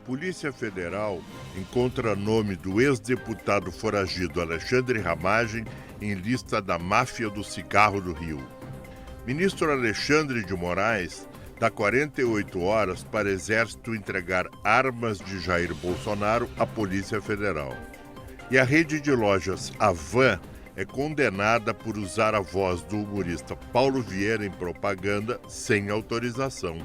Polícia Federal encontra nome do ex-deputado foragido Alexandre Ramagem em lista da máfia do cigarro do Rio. Ministro Alexandre de Moraes dá 48 horas para Exército entregar armas de Jair Bolsonaro à Polícia Federal. E a rede de lojas Havan é condenada por usar a voz do humorista Paulo Vieira em propaganda sem autorização.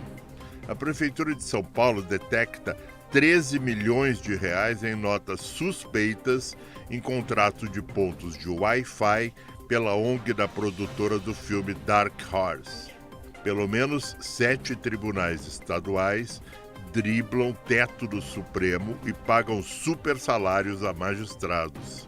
A Prefeitura de São Paulo detecta 13 milhões de reais em notas suspeitas em contrato de pontos de Wi-Fi pela ONG da produtora do filme Dark Horse. Pelo menos 7 tribunais estaduais driblam teto do Supremo e pagam super salários a magistrados.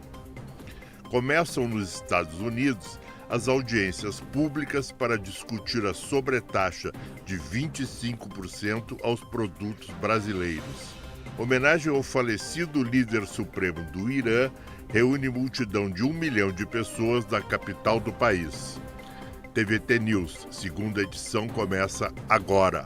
Começam nos Estados Unidos as audiências públicas para discutir a sobretaxa de 25% aos produtos brasileiros. Homenagem ao falecido líder supremo do Irã reúne multidão de 1 milhão de pessoas na capital do país. TVT News, segunda edição, começa agora.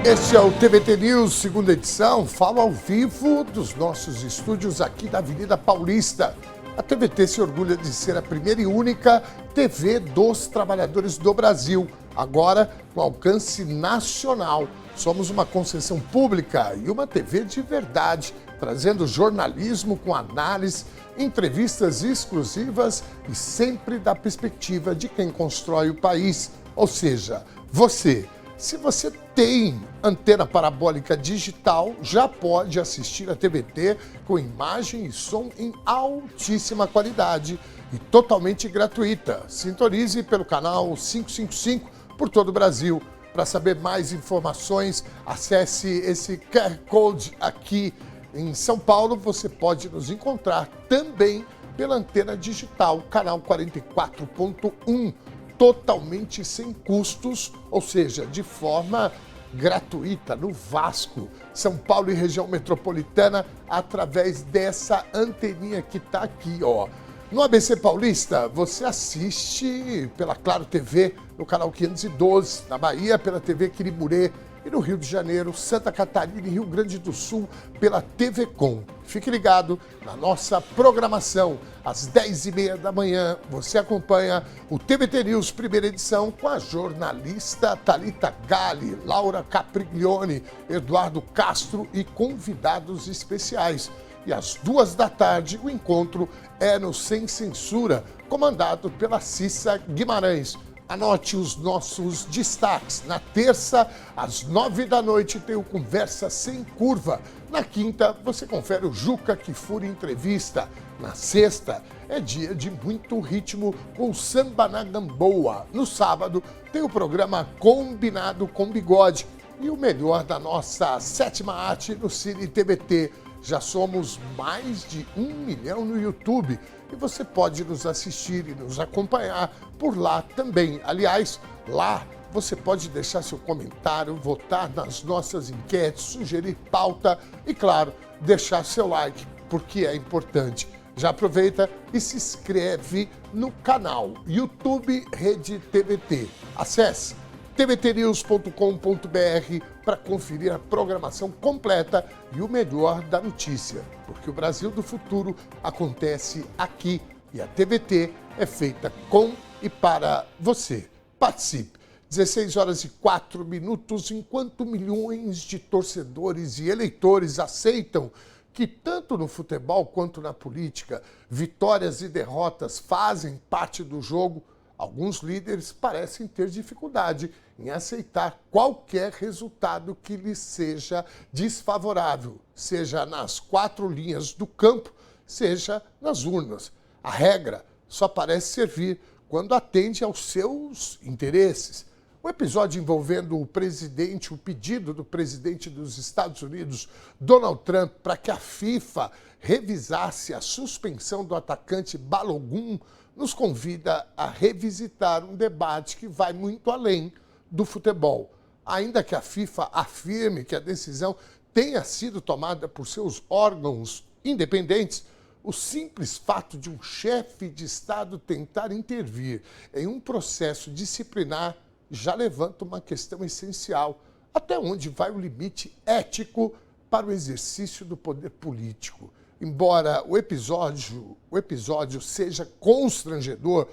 Este é o TVT News, segunda edição. Falo ao vivo dos nossos estúdios aqui da Avenida Paulista. A TVT se orgulha de ser a primeira e única TV dos trabalhadores do Brasil, agora com alcance nacional. Somos uma concessão pública e uma TV de verdade, trazendo jornalismo com análise, entrevistas exclusivas e sempre da perspectiva de quem constrói o país, ou seja, você. Se você tem antena parabólica digital, já pode assistir a TVT com imagem e som em altíssima qualidade e totalmente gratuita. Sintonize pelo canal 555 por todo o Brasil. Para saber mais informações, acesse esse QR Code aqui em São Paulo. Você pode nos encontrar também pela antena digital, canal 44.1. Totalmente sem custos, ou seja, de forma gratuita, no Vasco, São Paulo e região metropolitana, através dessa anteninha que está aqui, ó. No ABC Paulista, você assiste pela Claro TV, no canal 512, na Bahia, pela TV Quiribure, e no Rio de Janeiro, Santa Catarina e Rio Grande do Sul, pela TV Com. Fique ligado na nossa programação. Às 10h30 da manhã, você acompanha o TVT News, primeira edição, com a jornalista Thalita Galli, Laura Capriglione, Eduardo Castro e convidados especiais. E às 14h, o encontro é no Sem Censura, comandado pela Cissa Guimarães. Anote os nossos destaques. Na terça, às 9h, tem o Conversa Sem Curva. Na quinta, você confere o Juca Kfouri Entrevista. Na sexta, é dia de muito ritmo com o Samba na Gamboa. No sábado, tem o programa Combinado com Bigode. E o melhor da nossa sétima arte no Cine TVT. Já somos mais de 1 milhão no YouTube e você pode nos assistir e nos acompanhar por lá também. Aliás, lá você pode deixar seu comentário, votar nas nossas enquetes, sugerir pauta e, claro, deixar seu like, porque é importante. Já aproveita e se inscreve no canal YouTube Rede TVT. Acesse tvtnews.com.br para conferir a programação completa e o melhor da notícia, porque o Brasil do futuro acontece aqui e a TVT é feita com e para você. Participe! 16h04, enquanto milhões de torcedores e eleitores aceitam que tanto no futebol quanto na política, vitórias e derrotas fazem parte do jogo, alguns líderes parecem ter dificuldade em aceitar qualquer resultado que lhes seja desfavorável, seja nas 4 linhas do campo, seja nas urnas. A regra só parece servir quando atende aos seus interesses. O episódio envolvendo o pedido do presidente dos Estados Unidos, Donald Trump, para que a FIFA revisasse a suspensão do atacante Balogun, nos convida a revisitar um debate que vai muito além do futebol. Ainda que a FIFA afirme que a decisão tenha sido tomada por seus órgãos independentes, o simples fato de um chefe de Estado tentar intervir em um processo disciplinar já levanta uma questão essencial. Até onde vai o limite ético para o exercício do poder político? Embora o episódio seja constrangedor,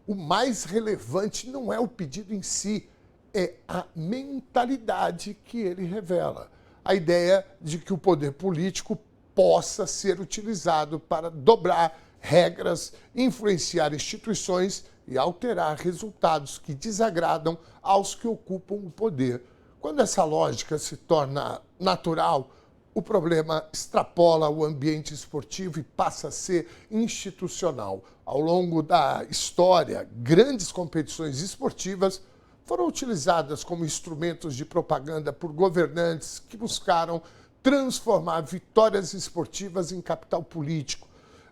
o mais relevante não é o pedido em si, é a mentalidade que ele revela. A ideia de que o poder político possa ser utilizado para dobrar regras, influenciar instituições e alterar resultados que desagradam aos que ocupam o poder. Quando essa lógica se torna natural, o problema extrapola o ambiente esportivo e passa a ser institucional. Ao longo da história, grandes competições esportivas foram utilizadas como instrumentos de propaganda por governantes que buscaram transformar vitórias esportivas em capital político.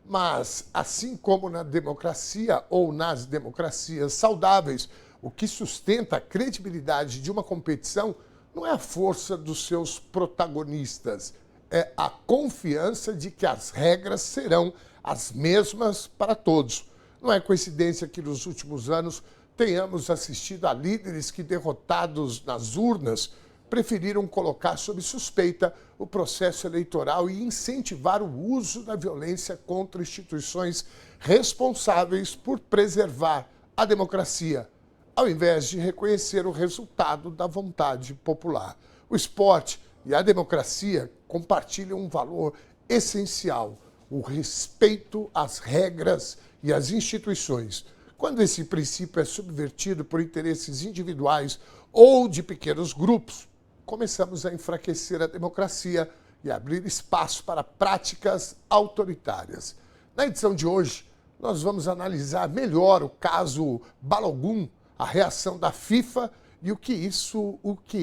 Mas, assim como na democracia ou nas democracias saudáveis, o que sustenta a credibilidade de uma competição não é a força dos seus protagonistas, é a confiança de que as regras serão as mesmas para todos. Não é coincidência que nos últimos anos tenhamos assistido a líderes que, derrotados nas urnas, preferiram colocar sob suspeita o processo eleitoral e incentivar o uso da violência contra instituições responsáveis por preservar a democracia, ao invés de reconhecer o resultado da vontade popular. O esporte e a democracia compartilham um valor essencial, o respeito às regras e às instituições. Quando esse princípio é subvertido por interesses individuais ou de pequenos grupos, começamos a enfraquecer a democracia e abrir espaço para práticas autoritárias. Na edição de hoje, nós vamos analisar melhor o caso Balogun, a reação da FIFA e o que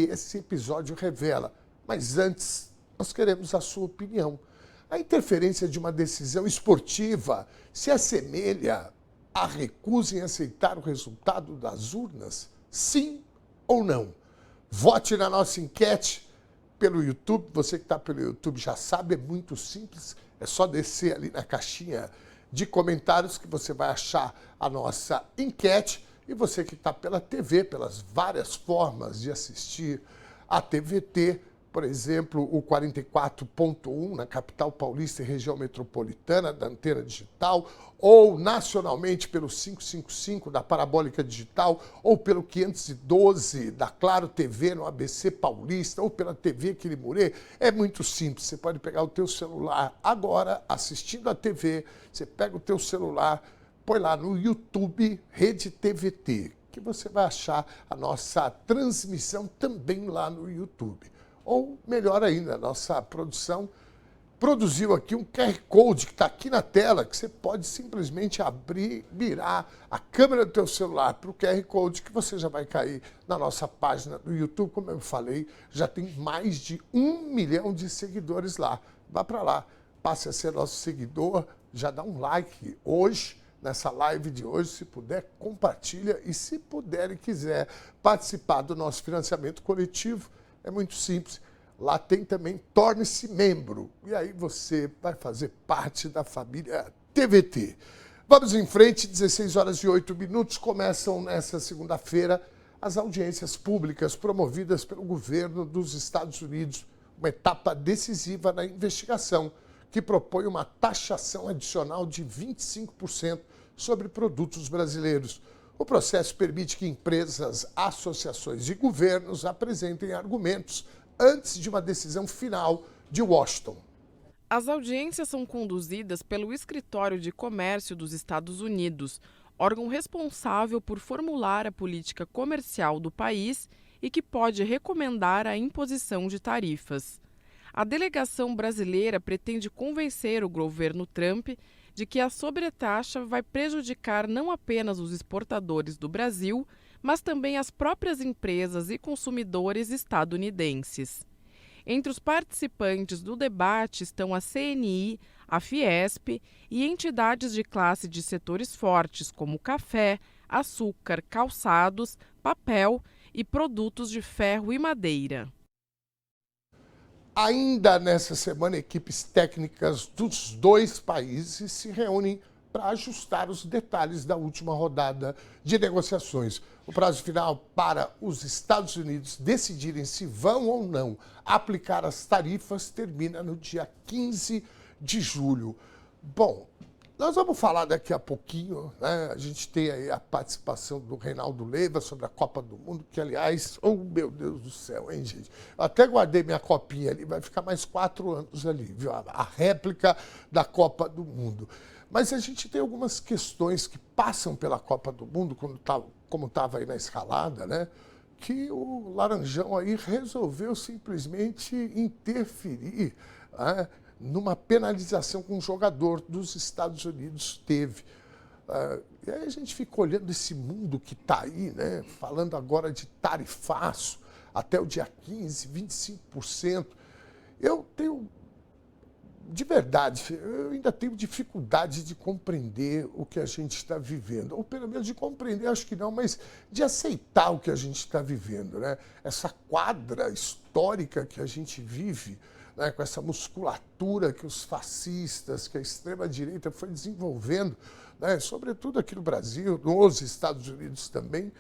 esse episódio revela. Mas antes, nós queremos a sua opinião. A interferência de uma decisão esportiva se assemelha à recusa em aceitar o resultado das urnas? Sim ou não? Vote na nossa enquete pelo YouTube. Você que está pelo YouTube já sabe, é muito simples. É só descer ali na caixinha de comentários que você vai achar a nossa enquete. E você que está pela TV, pelas várias formas de assistir a TVT, por exemplo, o 44.1 na capital paulista e região metropolitana da Antena Digital, ou nacionalmente pelo 555 da Parabólica Digital, ou pelo 512 da Claro TV no ABC Paulista, ou pela TV Quirimurê. É muito simples, você pode pegar o teu celular agora, assistindo a TV, você pega o teu celular, põe lá no YouTube Rede TVT, que você vai achar a nossa transmissão também lá no YouTube. Ou, melhor ainda, a nossa produção produziu aqui um QR Code que está aqui na tela, que você pode simplesmente abrir, virar a câmera do teu celular para o QR Code, que você já vai cair na nossa página do YouTube. Como eu falei, já tem mais de 1 milhão de seguidores lá. Vá para lá, passe a ser nosso seguidor, já dá um like hoje, nessa live de hoje, se puder, compartilha e se puder e quiser participar do nosso financiamento coletivo, é muito simples. Lá tem também Torne-se Membro. E aí você vai fazer parte da família TVT. Vamos em frente, 16h08. Começam nessa segunda-feira as audiências públicas promovidas pelo governo dos Estados Unidos. Uma etapa decisiva na investigação que propõe uma taxação adicional de 25% sobre produtos brasileiros. O processo permite que empresas, associações e governos apresentem argumentos antes de uma decisão final de Washington. As audiências são conduzidas pelo Escritório de Comércio dos Estados Unidos, órgão responsável por formular a política comercial do país e que pode recomendar a imposição de tarifas. A delegação brasileira pretende convencer o governo Trump de que a sobretaxa vai prejudicar não apenas os exportadores do Brasil, mas também as próprias empresas e consumidores estadunidenses. Entre os participantes do debate estão a CNI, a Fiesp e entidades de classe de setores fortes como café, açúcar, calçados, papel e produtos de ferro e madeira. Ainda nessa semana, equipes técnicas dos dois países se reúnem para ajustar os detalhes da última rodada de negociações. O prazo final para os Estados Unidos decidirem se vão ou não aplicar as tarifas termina no dia 15 de julho. Bom, nós vamos falar daqui a pouquinho, né? A gente tem aí a participação do Reinaldo Leiva sobre a Copa do Mundo, que, aliás, oh, meu Deus do céu, hein, gente? Eu até guardei minha copinha ali, vai ficar mais 4 anos ali, viu? A réplica da Copa do Mundo. Mas a gente tem algumas questões que passam pela Copa do Mundo, como estava aí na escalada, né? Que o Laranjão aí resolveu simplesmente interferir, né? Numa penalização que um jogador dos Estados Unidos teve. E aí a gente fica olhando esse mundo que está aí, né? Falando agora de tarifaço, até o dia 15, 25%. Eu tenho, de verdade, eu ainda tenho dificuldade de compreender o que a gente está vivendo. Ou pelo menos de compreender, acho que não, mas de aceitar o que a gente está vivendo, né? Essa quadra histórica que a gente vive, né, com essa musculatura que os fascistas, que a extrema-direita foi desenvolvendo, né, sobretudo aqui no Brasil, nos Estados Unidos também,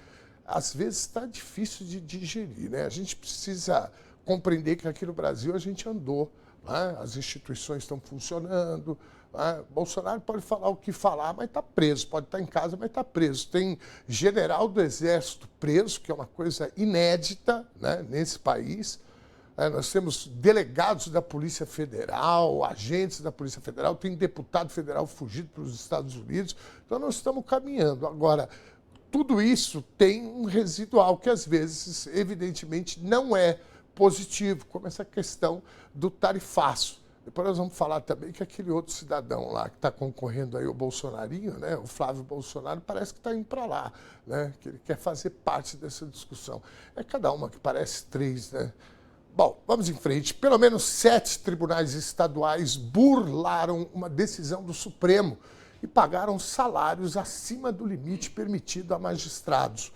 às vezes está difícil de digerir, né? A gente precisa compreender que aqui no Brasil a gente andou, né? As instituições estão funcionando, né? Bolsonaro pode falar o que falar, mas está preso, pode estar em casa, mas está preso. Tem general do Exército preso, que é uma coisa inédita, né, nesse país. Nós temos delegados da Polícia Federal, agentes da Polícia Federal, tem deputado federal fugido para os Estados Unidos. Então, nós estamos caminhando. Agora, tudo isso tem um residual que, às vezes, evidentemente, não é positivo, como essa questão do tarifaço. Depois nós vamos falar também que aquele outro cidadão lá que está concorrendo aí, o Bolsonarinho, né, o Flávio Bolsonaro, parece que está indo para lá, né, que ele quer fazer parte dessa discussão. É cada uma que parece 3, né? Bom, vamos em frente. Pelo menos 7 tribunais estaduais burlaram uma decisão do Supremo e pagaram salários acima do limite permitido a magistrados.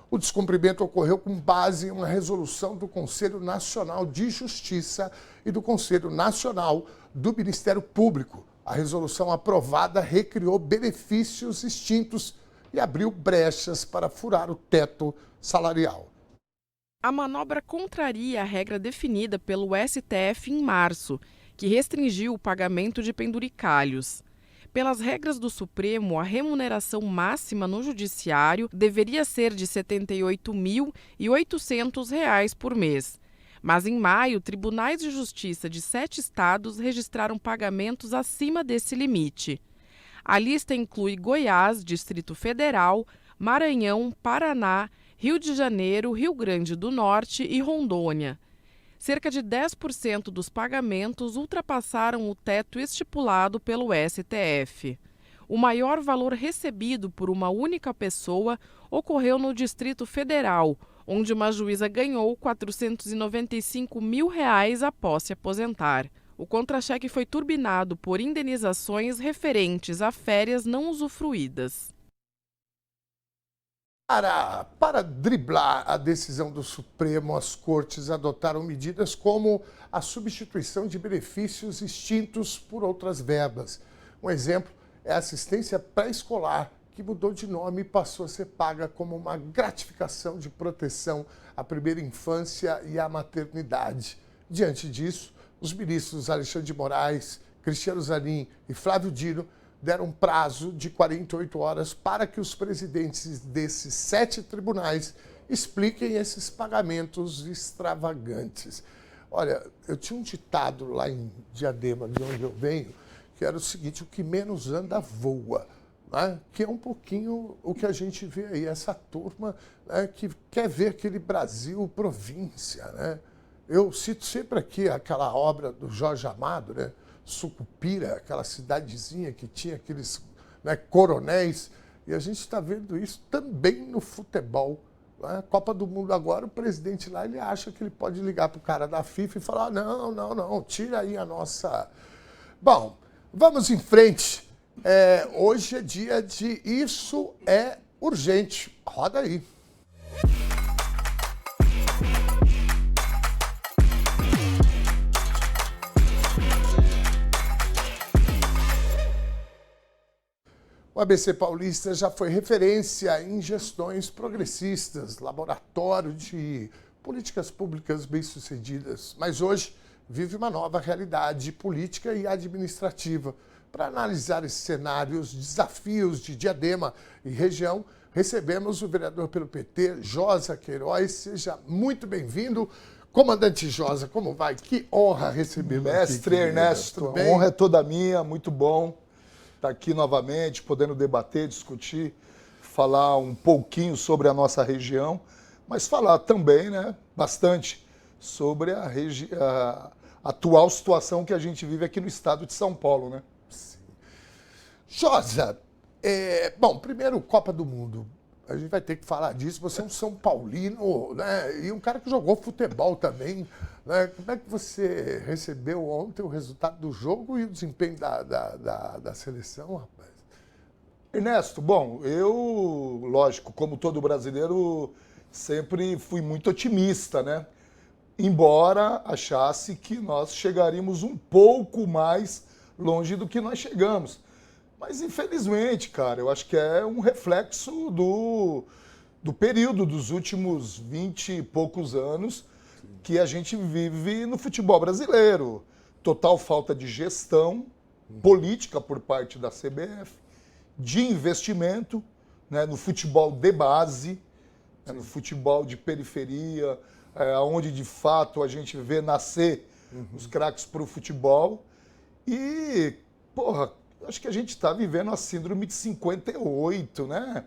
O descumprimento ocorreu com base em uma resolução do Conselho Nacional de Justiça e do Conselho Nacional do Ministério Público. A resolução aprovada recriou benefícios extintos e abriu brechas para furar o teto salarial. A manobra contraria a regra definida pelo STF em março, que restringiu o pagamento de penduricalhos. Pelas regras do Supremo, a remuneração máxima no judiciário deveria ser de R$ 78.800 por mês. Mas em maio, tribunais de justiça de 7 estados registraram pagamentos acima desse limite. A lista inclui Goiás, Distrito Federal, Maranhão, Paraná, Rio de Janeiro, Rio Grande do Norte e Rondônia. Cerca de 10% dos pagamentos ultrapassaram o teto estipulado pelo STF. O maior valor recebido por uma única pessoa ocorreu no Distrito Federal, onde uma juíza ganhou R$ 495 mil após se aposentar. O contra-cheque foi turbinado por indenizações referentes a férias não usufruídas. Para driblar a decisão do Supremo, as cortes adotaram medidas como a substituição de benefícios extintos por outras verbas. Um exemplo é a assistência pré-escolar, que mudou de nome e passou a ser paga como uma gratificação de proteção à primeira infância e à maternidade. Diante disso, os ministros Alexandre de Moraes, Cristiano Zanin e Flávio Dino deram prazo de 48 horas para que os presidentes desses 7 tribunais expliquem esses pagamentos extravagantes. Olha, eu tinha um ditado lá em Diadema, de onde eu venho, que era o seguinte: o que menos anda, voa. Né? Que é um pouquinho o que a gente vê aí, essa turma, né, que quer ver aquele Brasil província. Né? Eu cito sempre aqui aquela obra do Jorge Amado, né? Sucupira, aquela cidadezinha que tinha aqueles, né, coronéis, e a gente está vendo isso também no futebol. Né? Copa do Mundo agora, o presidente lá, ele acha que ele pode ligar para o cara da FIFA e falar: não, tira aí a nossa... Bom, vamos em frente. Hoje é dia de Isso é Urgente. Roda aí. O ABC Paulista já foi referência em gestões progressistas, laboratório de políticas públicas bem-sucedidas, mas hoje vive uma nova realidade política e administrativa. Para analisar esses cenários, desafios de Diadema e região, recebemos o vereador pelo PT, Josa Queiroz. Seja muito bem-vindo. Comandante Josa, como vai? Que honra recebê-lo aqui. Mestre Ernesto, a honra é toda minha, muito bom estar aqui novamente, podendo debater, discutir, falar um pouquinho sobre a nossa região, mas falar também, né, bastante sobre a atual situação que a gente vive aqui no estado de São Paulo, né? Sim. Josa, bom, primeiro Copa do Mundo. A gente vai ter que falar disso. Você é um São Paulino, né? E um cara que jogou futebol também, né? Como é que você recebeu ontem o resultado do jogo e o desempenho da seleção, rapaz? Ernesto, bom, eu, lógico, como todo brasileiro, sempre fui muito otimista, né? Embora achasse que nós chegaríamos um pouco mais longe do que nós chegamos. Mas, infelizmente, cara, eu acho que é um reflexo do período dos últimos 20 e poucos anos que a gente vive no futebol brasileiro. Total falta de gestão política por parte da CBF, de investimento, né, no futebol de base, né, no futebol de periferia, onde, de fato, a gente vê nascer os craques para o futebol. E, porra, acho que a gente está vivendo a síndrome de 58, né?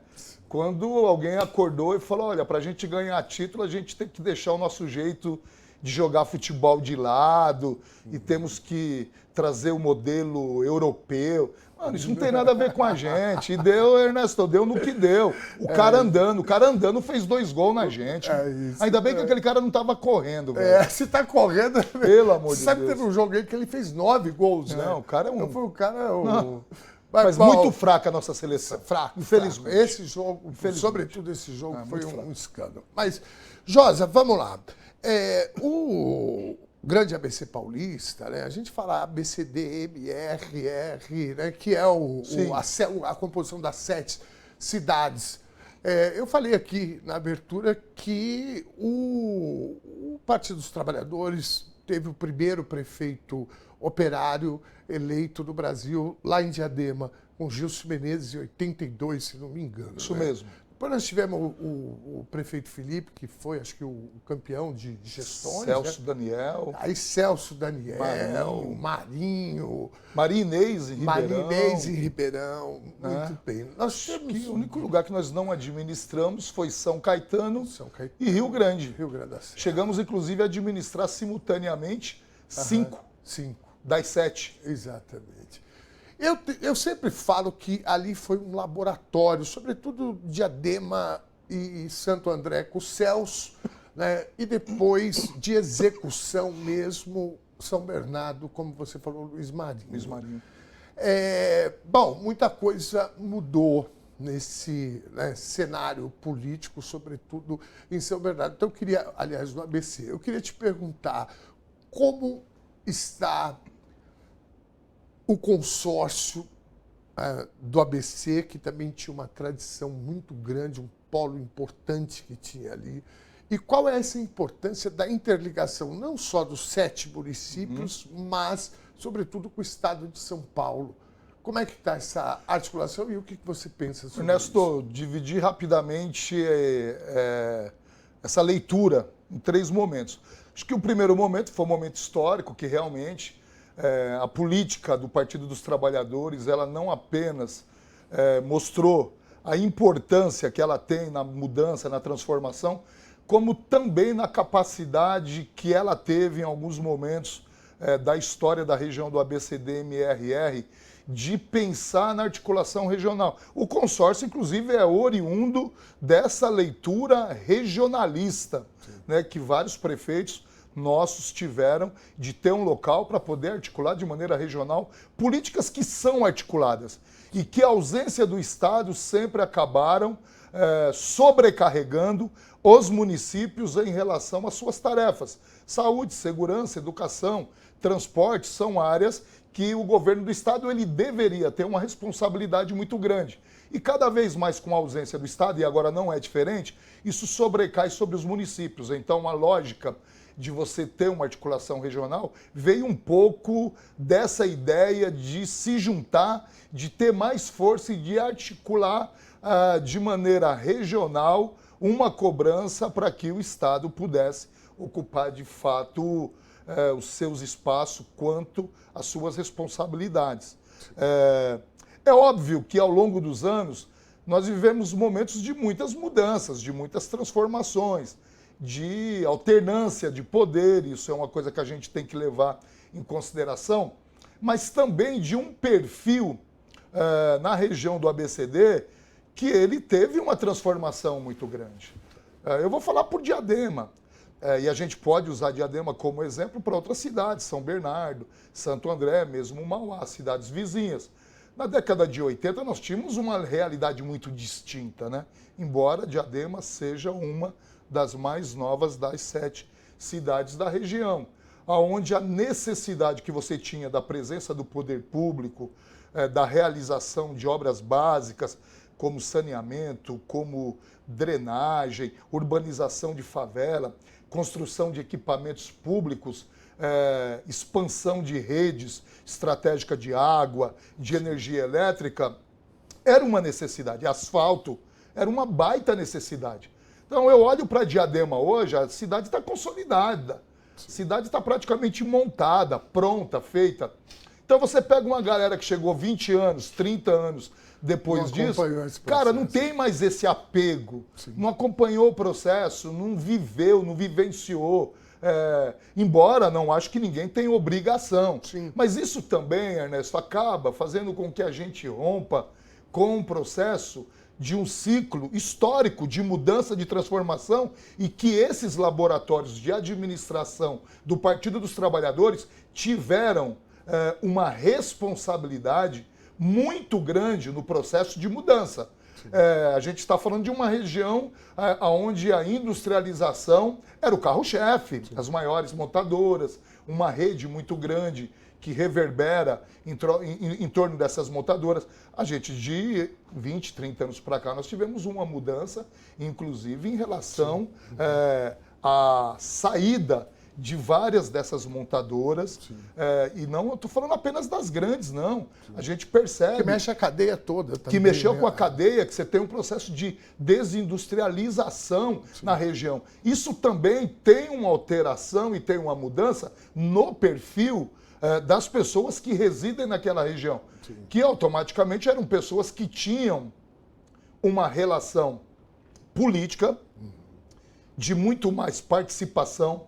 Quando alguém acordou e falou, olha, para a gente ganhar título, a gente tem que deixar o nosso jeito de jogar futebol de lado e temos que trazer o modelo europeu. Mano, isso não tem nada a ver com a gente. E deu, Ernesto, deu no que deu. O cara andando fez 2 gols na gente. Ainda bem que aquele cara não estava correndo, velho. Se tá correndo... Pelo amor de Deus. Sabe que teve um jogo aí que ele fez 9 gols, né? Não, o cara é um... Então foi o cara... Mas muito fraca a nossa seleção. Fraco, infelizmente. Esse jogo, sobretudo esse jogo, foi um escândalo. Mas, Josa, vamos lá. O grande ABC Paulista, né? A gente fala ABCDMRR, né? Que é a composição das 7 cidades. Eu falei aqui na abertura que o Partido dos Trabalhadores teve o primeiro prefeito operário eleito no Brasil, lá em Diadema, com Gilson Menezes, em 82, se não me engano. Isso né? mesmo. Depois nós tivemos o prefeito Felipe, que foi, acho que, o campeão de gestões. Celso né? Daniel. Aí Celso Daniel, Marinho Marinês em Ribeirão. Muito bem. Nós temos O único lugar que nós não administramos foi São Caetano e Rio Grande. Rio Grande da Serra. Chegamos, inclusive, a administrar simultaneamente 5 das 7. Exatamente. Eu sempre falo que ali foi um laboratório, sobretudo Diadema e Santo André com o Celso, né? E depois de execução mesmo, São Bernardo, como você falou, Luiz Marinho. Luiz Marinho. Bom, muita coisa mudou nesse cenário político, sobretudo em São Bernardo. Então eu queria, aliás, no ABC, eu queria te perguntar como está o consórcio do ABC, que também tinha uma tradição muito grande, um polo importante que tinha ali. E qual é essa importância da interligação, não só dos 7 municípios, mas, sobretudo, com o estado de São Paulo? Como é que está essa articulação e o que você pensa sobre Ernesto, isso? dividir rapidamente essa leitura em 3 momentos. Acho que o primeiro momento foi um momento histórico, que realmente a política do Partido dos Trabalhadores, ela não apenas mostrou a importância que ela tem na mudança, na transformação, como também na capacidade que ela teve em alguns momentos da história da região do ABCD-MRR de pensar na articulação regional. O consórcio, inclusive, é oriundo dessa leitura regionalista, né, que vários prefeitos nossos tiveram de ter um local para poder articular de maneira regional políticas que são articuladas e que a ausência do Estado sempre acabaram sobrecarregando os municípios em relação às suas tarefas. Saúde, segurança, educação, transporte são áreas que o governo do estado ele deveria ter uma responsabilidade muito grande. E cada vez mais com a ausência do estado, e agora não é diferente, isso sobrecai sobre os municípios. Então a lógica de você ter uma articulação regional veio um pouco dessa ideia de se juntar, de ter mais força e de articular de maneira regional uma cobrança para que o estado pudesse ocupar de fato os seus espaços quanto às suas responsabilidades. É óbvio que ao longo dos anos nós vivemos momentos de muitas mudanças, de muitas transformações, de alternância de poder, isso é uma coisa que a gente tem que levar em consideração, mas também de um perfil na região do ABCD que ele teve uma transformação muito grande. Eu vou falar por Diadema. E a gente pode usar Diadema como exemplo para outras cidades, São Bernardo, Santo André, mesmo Mauá, cidades vizinhas. Na década de 80 nós tínhamos uma realidade muito distinta, né? Embora Diadema seja uma das mais novas das 7 cidades da região, onde a necessidade que você tinha da presença do poder público, da realização de obras básicas, como saneamento, como drenagem, urbanização de favela, construção de equipamentos públicos, expansão de redes estratégica de água, de energia elétrica, era uma necessidade. Asfalto era uma baita necessidade. Então eu olho para Diadema hoje, a cidade está consolidada, a cidade está praticamente montada, pronta, feita. Então você pega uma galera que chegou 20 anos, 30 anos depois disso, cara, não tem mais esse apego, sim, não acompanhou o processo, não viveu, não vivenciou. Embora não acho que ninguém tenha obrigação. Sim. Mas isso também, Ernesto, acaba fazendo com que a gente rompa com um processo de um ciclo histórico de mudança, de transformação, e que esses laboratórios de administração do Partido dos Trabalhadores tiveram uma responsabilidade muito grande no processo de mudança. A gente está falando de uma região onde a industrialização era o carro-chefe, as maiores montadoras, uma rede muito grande que reverbera em torno dessas montadoras. A gente, de 20, 30 anos para cá, nós tivemos uma mudança, inclusive em relação à saída de várias dessas montadoras, e não, eu estou falando apenas das grandes, não. Sim. A gente percebe... Que mexe a cadeia toda também. Que mexeu com a cadeia, que você tem um processo de desindustrialização, sim, na região. Isso também tem uma alteração e tem uma mudança no perfil das pessoas que residem naquela região, sim, que automaticamente eram pessoas que tinham uma relação política de muito mais participação,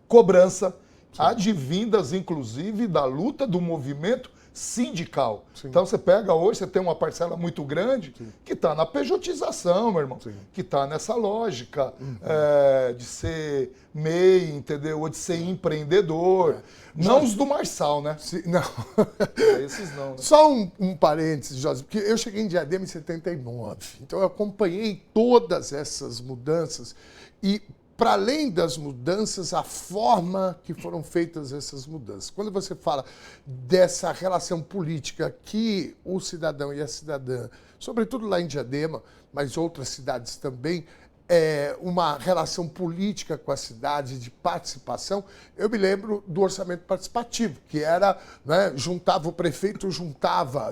cobrança, sim, advindas, inclusive, da luta do movimento sindical. Sim. Então, você pega hoje, você tem uma parcela muito grande, sim, que está na pejotização, meu irmão, sim, que está nessa lógica de ser MEI, entendeu? Ou de ser empreendedor. Não os do Marçal, né? Sim, não. Esses não, né? Só um parênteses, Jorge, porque eu cheguei em Diadema em 79, então eu acompanhei todas essas mudanças e, para além das mudanças, a forma que foram feitas essas mudanças. Quando você fala dessa relação política que o cidadão e a cidadã, sobretudo lá em Diadema, mas outras cidades também, uma relação política com a cidade, de participação, eu me lembro do orçamento participativo, que era, né, juntava o prefeito,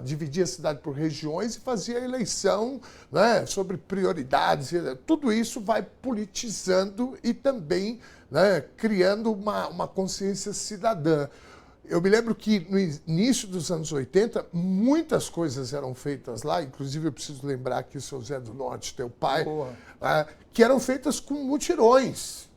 dividia a cidade por regiões e fazia eleição, né, sobre prioridades. Tudo isso vai politizando e também, né, criando uma consciência cidadã. Eu me lembro que no início dos anos 80, muitas coisas eram feitas lá, inclusive eu preciso lembrar que o seu Zé do Norte, teu pai, que eram feitas com mutirões,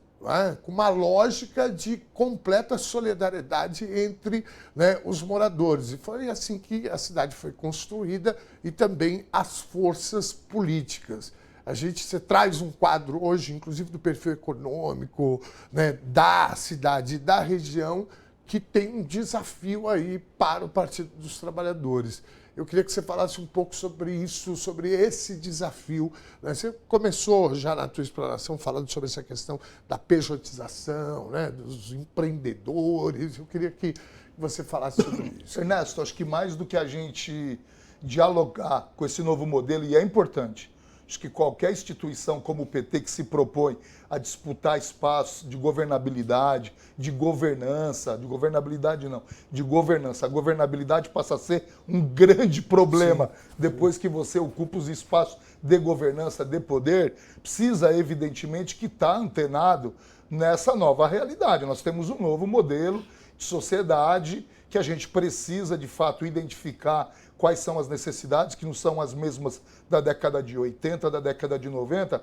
com uma lógica de completa solidariedade entre, né, os moradores. E foi assim que a cidade foi construída e também as forças políticas. Você traz um quadro hoje, inclusive do perfil econômico, né, da cidade e da região, que tem um desafio aí para o Partido dos Trabalhadores. Eu queria que você falasse um pouco sobre isso, sobre esse desafio. Né? Você começou já na tua explanação falando sobre essa questão da pejotização, né, dos empreendedores. Eu queria que você falasse sobre isso. Ernesto, acho que mais do que a gente dialogar com esse novo modelo, e é importante, acho que qualquer instituição como o PT que se propõe a disputar espaços de governabilidade, de governança, de governabilidade não, de governança. A governabilidade passa a ser um grande problema depois que você ocupa os espaços de governança, de poder, precisa evidentemente que estar antenado nessa nova realidade. Nós temos um novo modelo de sociedade que a gente precisa, de fato, identificar quais são as necessidades, que não são as mesmas da década de 80, da década de 90,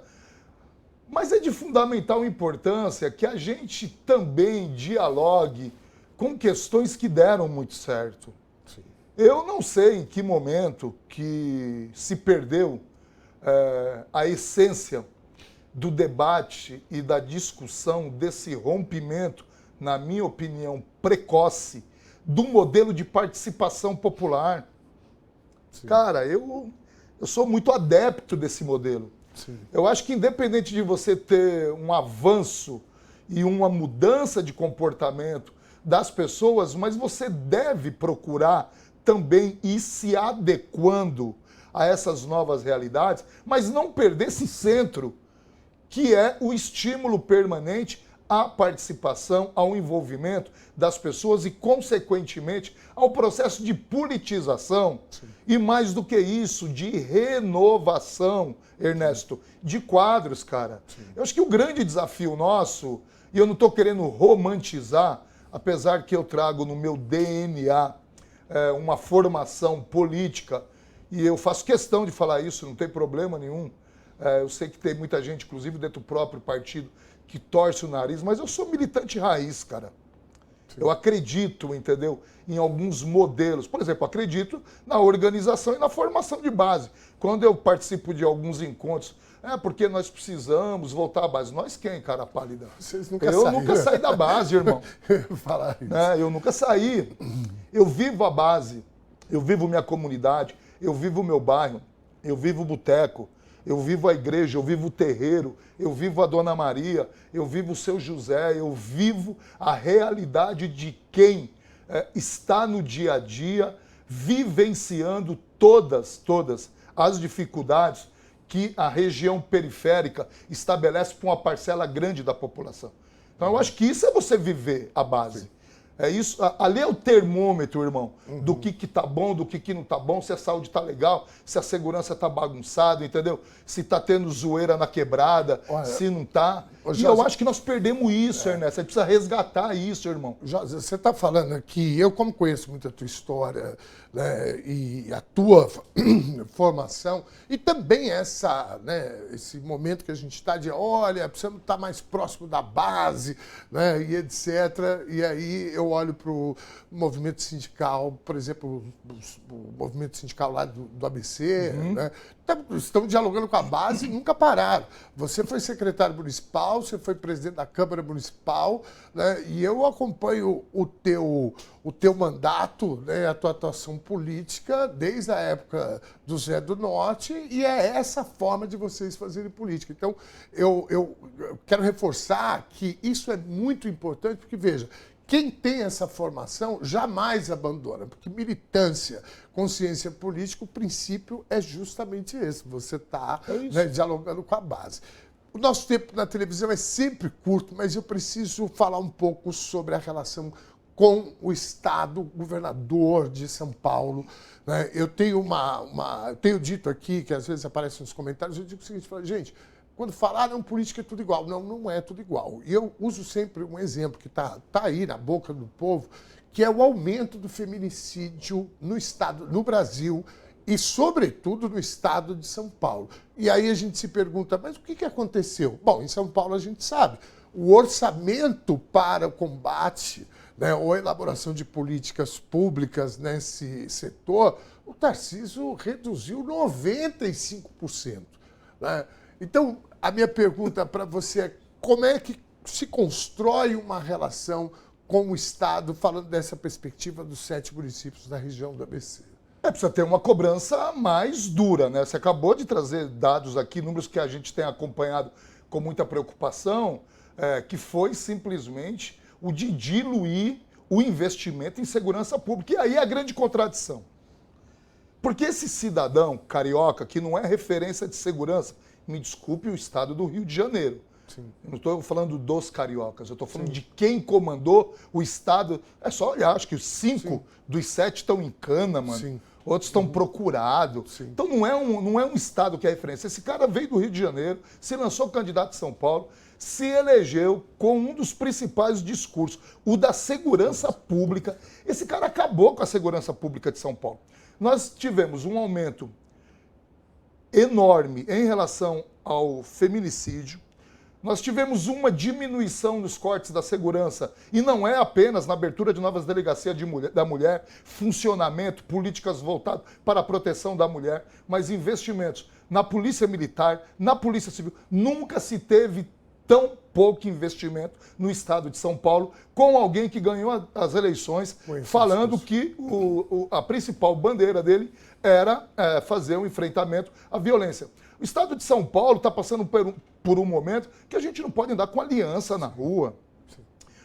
mas é de fundamental importância que a gente também dialogue com questões que deram muito certo. Sim. Eu não sei em que momento que se perdeu a essência do debate e da discussão desse rompimento, na minha opinião, precoce, do modelo de participação popular. Sim. Cara, eu sou muito adepto desse modelo. Sim. Eu acho que independente de você ter um avanço e uma mudança de comportamento das pessoas, mas você deve procurar também ir se adequando a essas novas realidades, mas não perder esse centro, que é o estímulo permanente à participação, ao envolvimento das pessoas e, consequentemente, ao processo de politização. Sim. E, mais do que isso, de renovação, Ernesto, de quadros, cara. Sim. Eu acho que o grande desafio nosso, e eu não estou querendo romantizar, apesar que eu trago no meu DNA uma formação política, e eu faço questão de falar isso, não tem problema nenhum. Eu sei que tem muita gente, inclusive dentro do próprio partido, que torce o nariz, mas eu sou militante raiz, cara. Sim. Eu acredito, entendeu, em alguns modelos. Por exemplo, acredito na organização e na formação de base. Quando eu participo de alguns encontros, porque nós precisamos voltar à base. Nós quem, cara pálida? Vocês nunca eu nunca saí da base, irmão. Falar isso. Eu nunca saí. Eu vivo a base, eu vivo minha comunidade, eu vivo o meu bairro, eu vivo o boteco, eu vivo a igreja, eu vivo o terreiro, eu vivo a Dona Maria, eu vivo o Seu José, eu vivo a realidade de quem está no dia a dia, vivenciando todas as dificuldades que a região periférica estabelece para uma parcela grande da população. Então, eu acho que isso é você viver a base. Sim. É isso, ali é o termômetro, irmão, do que tá bom, do que não tá bom, se a saúde tá legal, se a segurança tá bagunçada, entendeu? Se tá tendo zoeira na quebrada, se não tá. E eu acho que nós perdemos isso, Ernesto. Você precisa resgatar isso, irmão. Jorge, você está falando aqui, eu como conheço muito a tua história, né, e a tua formação, e também esse momento que a gente está de, olha, precisamos estar mais próximo da base, né, e etc. E aí eu olho para o movimento sindical, por exemplo, o movimento sindical lá do ABC, né, estão dialogando com a base e nunca pararam. Você foi secretário municipal, você foi presidente da Câmara Municipal, né, e eu acompanho o teu mandato, né, a tua atuação política desde a época do Zé do Norte, e é essa forma de vocês fazerem política. Então, eu quero reforçar que isso é muito importante, porque, veja, quem tem essa formação jamais abandona, porque militância, consciência política, o princípio é justamente esse, você está dialogando com a base. O nosso tempo na televisão é sempre curto, mas eu preciso falar um pouco sobre a relação com o Estado, o governador de São Paulo. Né? Eu tenho tenho dito aqui, que às vezes aparece nos comentários, eu digo o seguinte, gente, quando falaram política é tudo igual. Não, não é tudo igual. E eu uso sempre um exemplo que está aí na boca do povo, que é o aumento do feminicídio no Brasil e, sobretudo, no estado de São Paulo. E aí a gente se pergunta, mas o que aconteceu? Bom, em São Paulo a gente sabe, o orçamento para o combate, né, ou a elaboração de políticas públicas nesse setor, o Tarcísio reduziu 95%. Né? Então, a minha pergunta para você é como é que se constrói uma relação com o Estado, falando dessa perspectiva dos 7 municípios da região do ABC? Precisa ter uma cobrança mais dura, né? Você acabou de trazer dados aqui, números que a gente tem acompanhado com muita preocupação, que foi simplesmente o de diluir o investimento em segurança pública. E aí é a grande contradição. Porque esse cidadão carioca, que não é referência de segurança, me desculpe, o estado do Rio de Janeiro. Sim. Eu não estou falando dos cariocas, eu estou falando de quem comandou o estado. É só olhar, acho que os 5 dos 7 estão em cana, mano. Sim. Outros estão procurados. Sim. Então não é um estado que é referência. Esse cara veio do Rio de Janeiro, se lançou candidato de São Paulo, se elegeu com um dos principais discursos, o da segurança pública. Esse cara acabou com a segurança pública de São Paulo. Nós tivemos um aumento enorme em relação ao feminicídio. Nós tivemos uma diminuição nos cortes da segurança, e não é apenas na abertura de novas delegacias da mulher, funcionamento, políticas voltadas para a proteção da mulher, mas investimentos na polícia militar, na polícia civil. Nunca se teve tão pouco investimento no estado de São Paulo, com alguém que ganhou as eleições, falando que a principal bandeira dele era fazer um enfrentamento à violência. O estado de São Paulo está passando por um momento que a gente não pode andar com aliança na rua.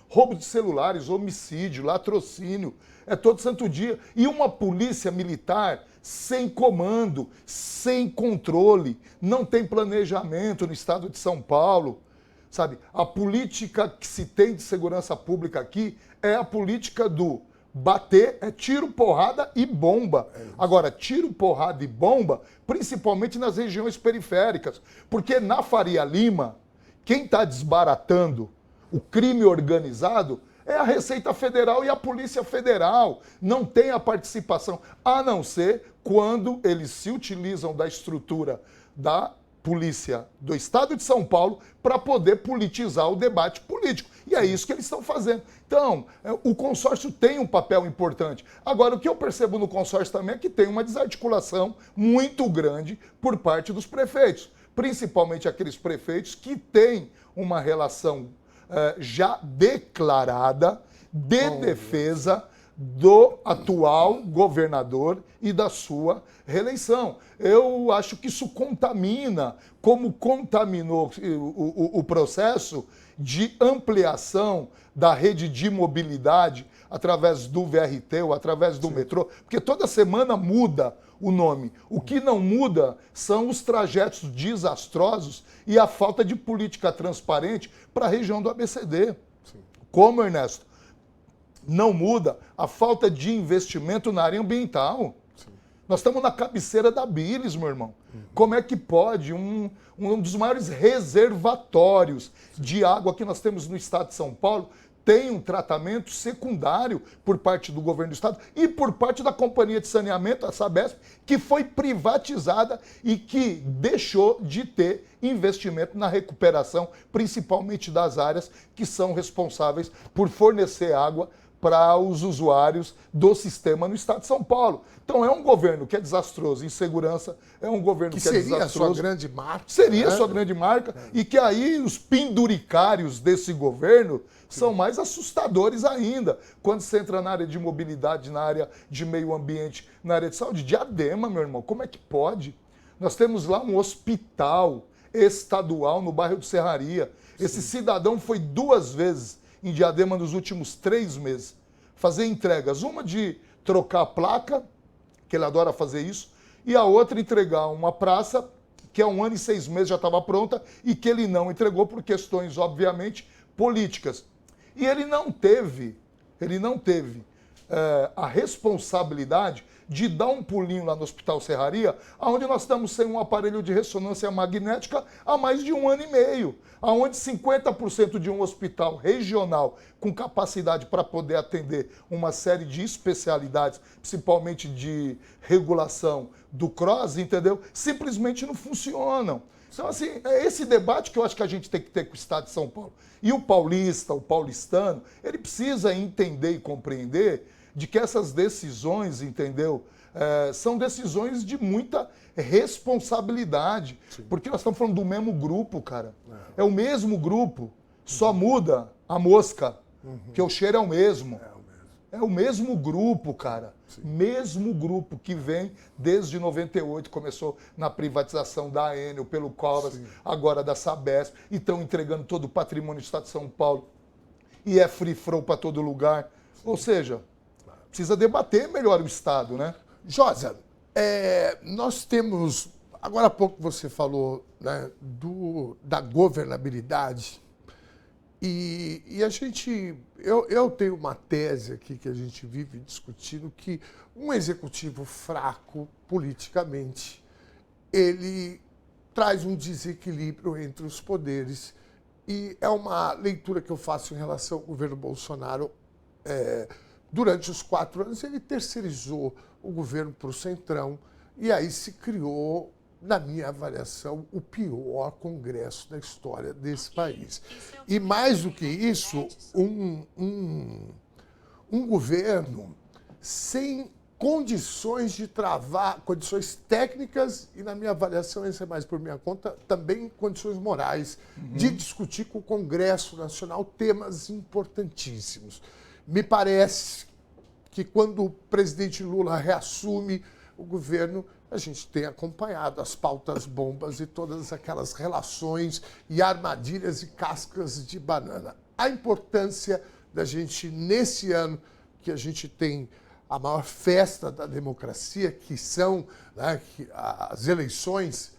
Roubo de celulares, homicídio, latrocínio, é todo santo dia. E uma polícia militar sem comando, sem controle, não tem planejamento no estado de São Paulo. Sabe, a política que se tem de segurança pública aqui é a política do bater, é tiro, porrada e bomba. Agora, tiro, porrada e bomba, principalmente nas regiões periféricas. Porque na Faria Lima, quem está desbaratando o crime organizado é a Receita Federal e a Polícia Federal. Não tem a participação, a não ser quando eles se utilizam da estrutura da polícia do estado de São Paulo para poder politizar o debate político. E é isso que eles estão fazendo. Então, o consórcio tem um papel importante. Agora, o que eu percebo no consórcio também é que tem uma desarticulação muito grande por parte dos prefeitos, principalmente aqueles prefeitos que têm uma relação já declarada de defesa do atual governador e da sua reeleição. Eu acho que isso contamina, como contaminou o processo de ampliação da rede de mobilidade através do VRT ou através do metrô, porque toda semana muda o nome. O que não muda são os trajetos desastrosos e a falta de política transparente para a região do ABCD. Como, Ernesto? Não muda a falta de investimento na área ambiental. Sim. Nós estamos na cabeceira da Bilis, meu irmão. Como é que pode um dos maiores reservatórios de água que nós temos no estado de São Paulo tem um tratamento secundário por parte do governo do estado e por parte da companhia de saneamento, a Sabesp, que foi privatizada e que deixou de ter investimento na recuperação, principalmente das áreas que são responsáveis por fornecer água para os usuários do sistema no estado de São Paulo. Então é um governo que é desastroso em segurança, é um governo que é desastroso. Seria a sua grande marca. Seria a sua grande marca. E que aí os penduricários desse governo são mais assustadores ainda. Quando você entra na área de mobilidade, na área de meio ambiente, na área de saúde. Diadema, meu irmão, como é que pode? Nós temos lá um hospital estadual no bairro do Serraria. Esse cidadão foi 2 vezes em Diadema nos últimos 3 meses, fazer entregas. Uma de trocar a placa, que ele adora fazer isso, e a outra entregar uma praça, que há 1 ano e 6 meses já estava pronta, e que ele não entregou por questões, obviamente, políticas. E ele não teve a responsabilidade de dar um pulinho lá no Hospital Serraria, onde nós estamos sem um aparelho de ressonância magnética há mais de 1 ano e meio, onde 50% de um hospital regional com capacidade para poder atender uma série de especialidades, principalmente de regulação do CROSS, entendeu? Simplesmente não funcionam. Então, assim, é esse debate que eu acho que a gente tem que ter com o estado de São Paulo. E o paulista, o paulistano, ele precisa entender e compreender de que essas decisões, entendeu? São decisões de muita responsabilidade. Sim. Porque nós estamos falando do mesmo grupo, cara. É o mesmo grupo, só muda a mosca, que o cheiro é o mesmo. É o mesmo grupo, cara. Sim. Mesmo grupo que vem desde 98, começou na privatização da Enel, pelo Covas, agora da Sabesp, e estão entregando todo o patrimônio do estado de São Paulo. E é free flow para todo lugar. Ou seja, precisa debater melhor o Estado, né? Josa, nós temos... Agora há pouco você falou, né, da governabilidade e a gente... Eu tenho uma tese aqui que a gente vive discutindo que um executivo fraco politicamente, ele traz um desequilíbrio entre os poderes e é uma leitura que eu faço em relação ao governo Bolsonaro. Durante os 4 anos, ele terceirizou o governo para o Centrão e aí se criou, na minha avaliação, o pior Congresso da história desse país. E mais do que isso, um governo sem condições de travar, condições técnicas e, na minha avaliação, isso é mais por minha conta, também condições morais, de discutir com o Congresso Nacional temas importantíssimos. Me parece que quando o presidente Lula reassume o governo, a gente tem acompanhado as pautas bombas e todas aquelas relações e armadilhas e cascas de banana. A importância da gente, nesse ano que a gente tem a maior festa da democracia, que são, né, as eleições,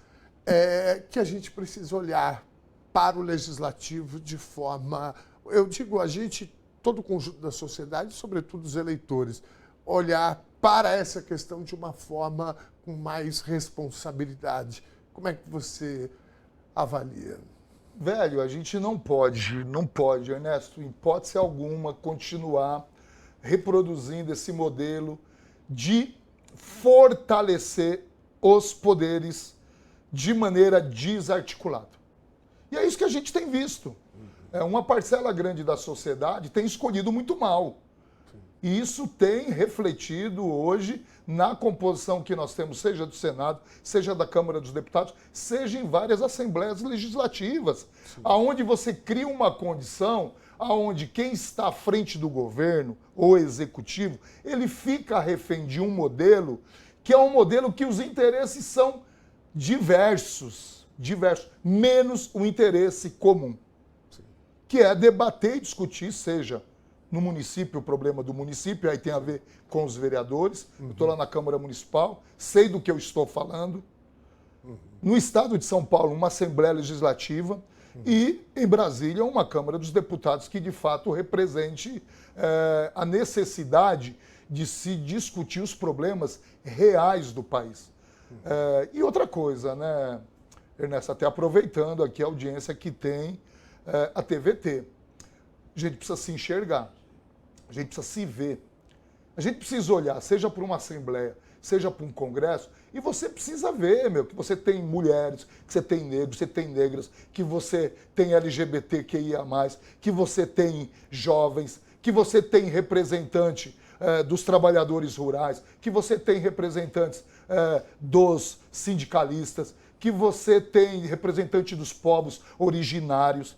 que a gente precisa olhar para o legislativo de forma... Eu digo a gente, todo o conjunto da sociedade, sobretudo os eleitores, olhar para essa questão de uma forma com mais responsabilidade. Como é que você avalia? Velho, a gente não pode, Ernesto, em hipótese alguma, continuar reproduzindo esse modelo de fortalecer os poderes de maneira desarticulada. E é isso que a gente tem visto. Uma parcela grande da sociedade tem escolhido muito mal. E isso tem refletido hoje na composição que nós temos, seja do Senado, seja da Câmara dos Deputados, seja em várias assembleias legislativas, aonde você cria uma condição aonde quem está à frente do governo, ou executivo, ele fica refém de um modelo que é um modelo que os interesses são diversos, menos o interesse comum, que é debater e discutir, seja no município, o problema do município, aí tem a ver com os vereadores. Eu estou lá na Câmara Municipal, sei do que eu estou falando. No estado de São Paulo, uma Assembleia Legislativa e, em Brasília, uma Câmara dos Deputados que, de fato, represente a necessidade de se discutir os problemas reais do país. E outra coisa, né, Ernesto, até aproveitando aqui a audiência que tem a TVT. A gente precisa se enxergar, a gente precisa se ver, a gente precisa olhar, seja para uma Assembleia, seja para um Congresso, e você precisa ver, que você tem mulheres, que você tem negros, que você tem negras, que você tem LGBTQIA+, que você tem jovens, que você tem representante dos trabalhadores rurais, que você tem representantes dos sindicalistas, que você tem representante dos povos originários.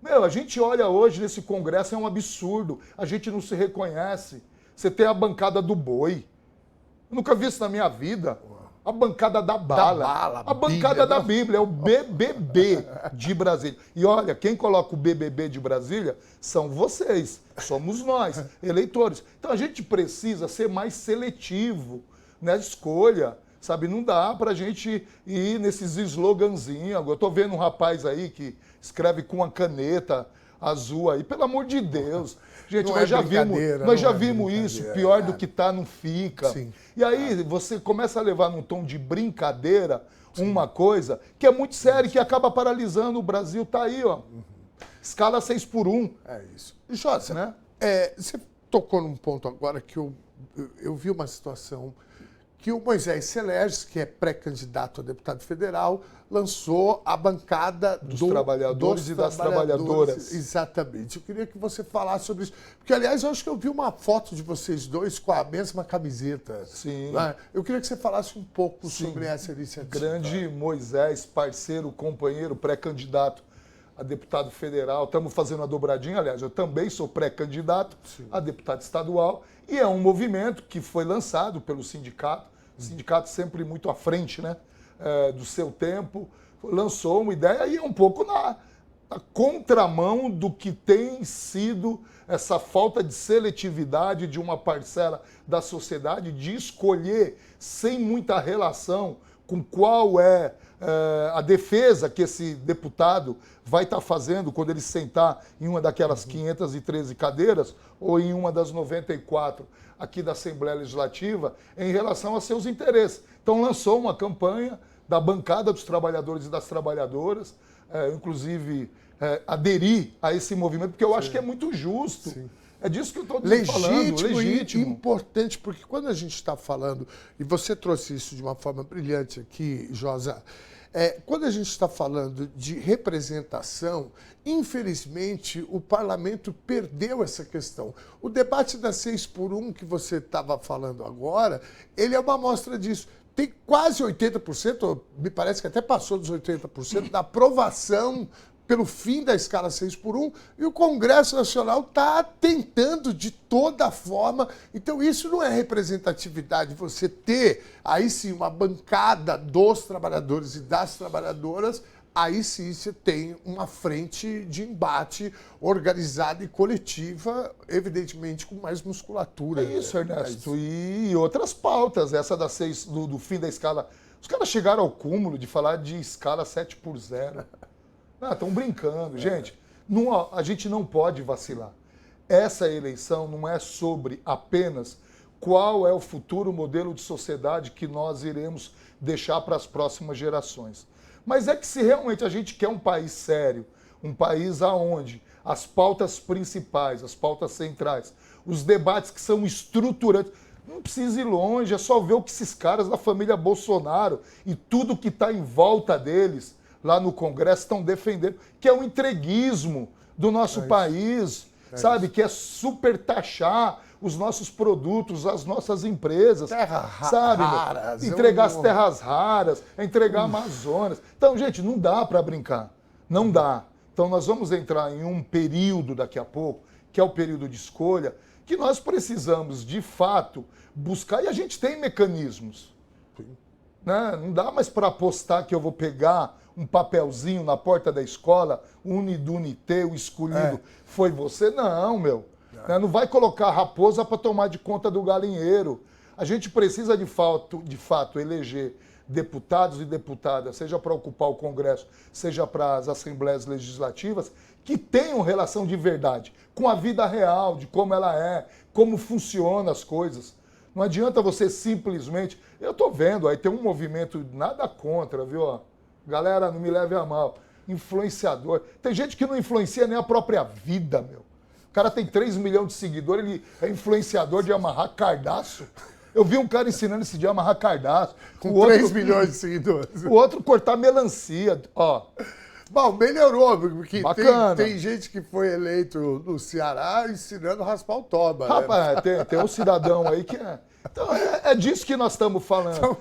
A gente olha hoje nesse Congresso, é um absurdo. A gente não se reconhece. Você tem a bancada do boi. Eu nunca vi isso na minha vida. A bancada da bala. A bancada da Bíblia. É o BBB de Brasília. E olha, quem coloca o BBB de Brasília são vocês. Somos nós, eleitores. Então a gente precisa ser mais seletivo na escolha. Sabe, não dá pra gente ir nesses sloganzinhos. Eu tô vendo um rapaz aí que escreve com uma caneta azul aí, pelo amor de Deus. Gente, nós já vimos isso, pior do que tá, não fica. Sim. E aí você começa a levar num tom de brincadeira uma coisa que é muito séria e que acaba paralisando o Brasil. Tá aí, ó. Escala 6x1. É isso. Jota, né? Você tocou num ponto agora que eu vi uma situação que o Moisés Seleges, que é pré-candidato a deputado federal, lançou a bancada dos trabalhadores e das trabalhadoras. Exatamente. Eu queria que você falasse sobre isso. Porque, aliás, eu acho que eu vi uma foto de vocês dois com a mesma camiseta. Sim. Né? Eu queria que você falasse um pouco sobre essa iniciativa. Grande Moisés, parceiro, companheiro, pré-candidato a deputado federal. Estamos fazendo a dobradinha, aliás, eu também sou pré-candidato a deputado estadual. E é um movimento que foi lançado pelo sindicato. O sindicato sempre muito à frente, né, do seu tempo, lançou uma ideia e é um pouco contramão do que tem sido essa falta de seletividade de uma parcela da sociedade de escolher sem muita relação com qual é a defesa que esse deputado vai estar fazendo quando ele sentar em uma daquelas 513 cadeiras ou em uma das 94 aqui da Assembleia Legislativa em relação a seus interesses. Então lançou uma campanha da bancada dos trabalhadores e das trabalhadoras, inclusive aderir a esse movimento, porque eu acho que é muito justo. Sim. É disso que eu estou Legítimo, falando. Legítimo e importante, porque quando a gente está falando, e você trouxe isso de uma forma brilhante aqui, Josa, quando a gente está falando de representação, infelizmente o parlamento perdeu essa questão. O debate da 6x1 que você estava falando agora, ele é uma amostra disso. Tem quase 80%, me parece que até passou dos 80%, da aprovação pelo fim da escala 6x1, e o Congresso Nacional está tentando de toda forma. Então isso não é representatividade, você ter aí sim uma bancada dos trabalhadores e das trabalhadoras, aí sim você tem uma frente de embate organizada e coletiva, evidentemente com mais musculatura. É isso, Ernesto. E outras pautas, essa do fim da escala. Os caras chegaram ao cúmulo de falar de escala 7x0. Estão brincando. Gente, a gente não pode vacilar. Essa eleição não é sobre apenas qual é o futuro modelo de sociedade que nós iremos deixar para as próximas gerações. Mas é que se realmente a gente quer um país sério, um país onde as pautas principais, as pautas centrais, os debates que são estruturantes, não precisa ir longe, é só ver o que esses caras da família Bolsonaro e tudo que está em volta deles lá no Congresso estão defendendo, que é o entreguismo do nosso país, sabe? Que é super taxar os nossos produtos, as nossas empresas, sabe? Raras, entregar as terras raras, entregar a Amazonas. Então, gente, não dá para brincar. Não dá. Então, nós vamos entrar em um período daqui a pouco, que é o período de escolha, que nós precisamos, de fato, buscar, e a gente tem mecanismos. Né? Não dá mais para apostar que eu vou pegar um papelzinho na porta da escola, Unidunité, o escolhido foi você. Não, meu. Não vai colocar a raposa para tomar de conta do galinheiro. A gente precisa, de fato, eleger deputados e deputadas, seja para ocupar o Congresso, seja para as Assembleias Legislativas, que tenham relação de verdade com a vida real, de como ela é, como funcionam as coisas. Não adianta você simplesmente... Eu estou vendo, aí tem um movimento, nada contra, viu? Galera, não me leve a mal. Influenciador. Tem gente que não influencia nem a própria vida, meu. O cara tem 3 milhões de seguidores, ele é influenciador de amarrar cardaço. Eu vi um cara ensinando esse dia a amarrar cardaço. Com 3 milhões de seguidores. O outro cortar melancia, ó. Bom, melhorou, porque tem gente que foi eleito no Ceará ensinando a raspar o toba. Rapaz, né? tem um cidadão aí que é... Então, é disso que nós estamos falando. Então,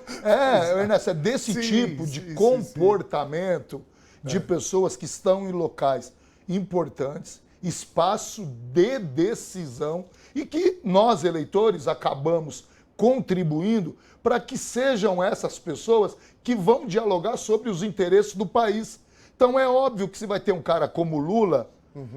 Ernesto, é desse tipo de comportamento de pessoas que estão em locais importantes, espaço de decisão, e que nós, eleitores, acabamos contribuindo para que sejam essas pessoas que vão dialogar sobre os interesses do país. Então é óbvio que se vai ter um cara como Lula,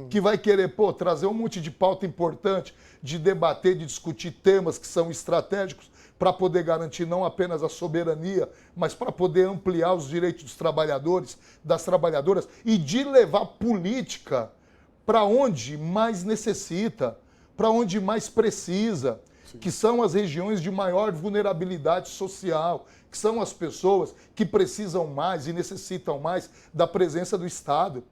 que vai querer, trazer um monte de pauta importante, de debater, de discutir temas que são estratégicos para poder garantir não apenas a soberania, mas para poder ampliar os direitos dos trabalhadores, das trabalhadoras, e de levar política para onde mais necessita, para onde mais precisa, que são as regiões de maior vulnerabilidade social, que são as pessoas que precisam mais e necessitam mais da presença do Estado.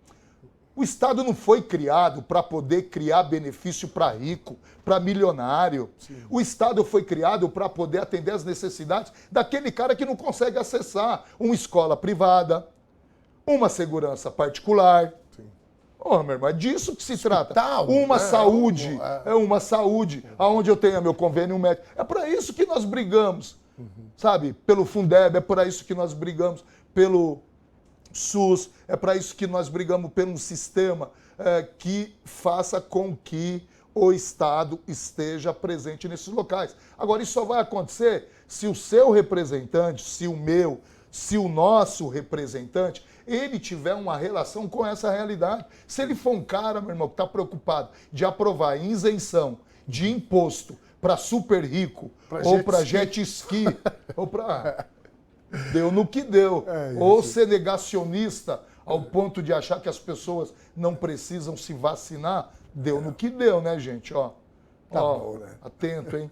O Estado não foi criado para poder criar benefício para rico, para milionário. Sim. O Estado foi criado para poder atender às necessidades daquele cara que não consegue acessar uma escola privada, uma segurança particular. Meu irmão, é disso que se trata. Uma saúde, uma saúde, onde eu tenha meu convênio médico. É para isso que nós brigamos, sabe? Pelo Fundeb, é para isso que nós brigamos pelo SUS, é para isso que nós brigamos por um sistema que faça com que o Estado esteja presente nesses locais. Agora, isso só vai acontecer se o seu representante, se o meu, se o nosso representante, ele tiver uma relação com essa realidade. Se ele for um cara, meu irmão, que está preocupado de aprovar isenção de imposto para super rico, ou para jet ski, ou para... Deu no que deu. Ou ser negacionista ao ponto de achar que as pessoas não precisam se vacinar, deu no que deu, né, gente? Ó, bom, né? Atento, hein?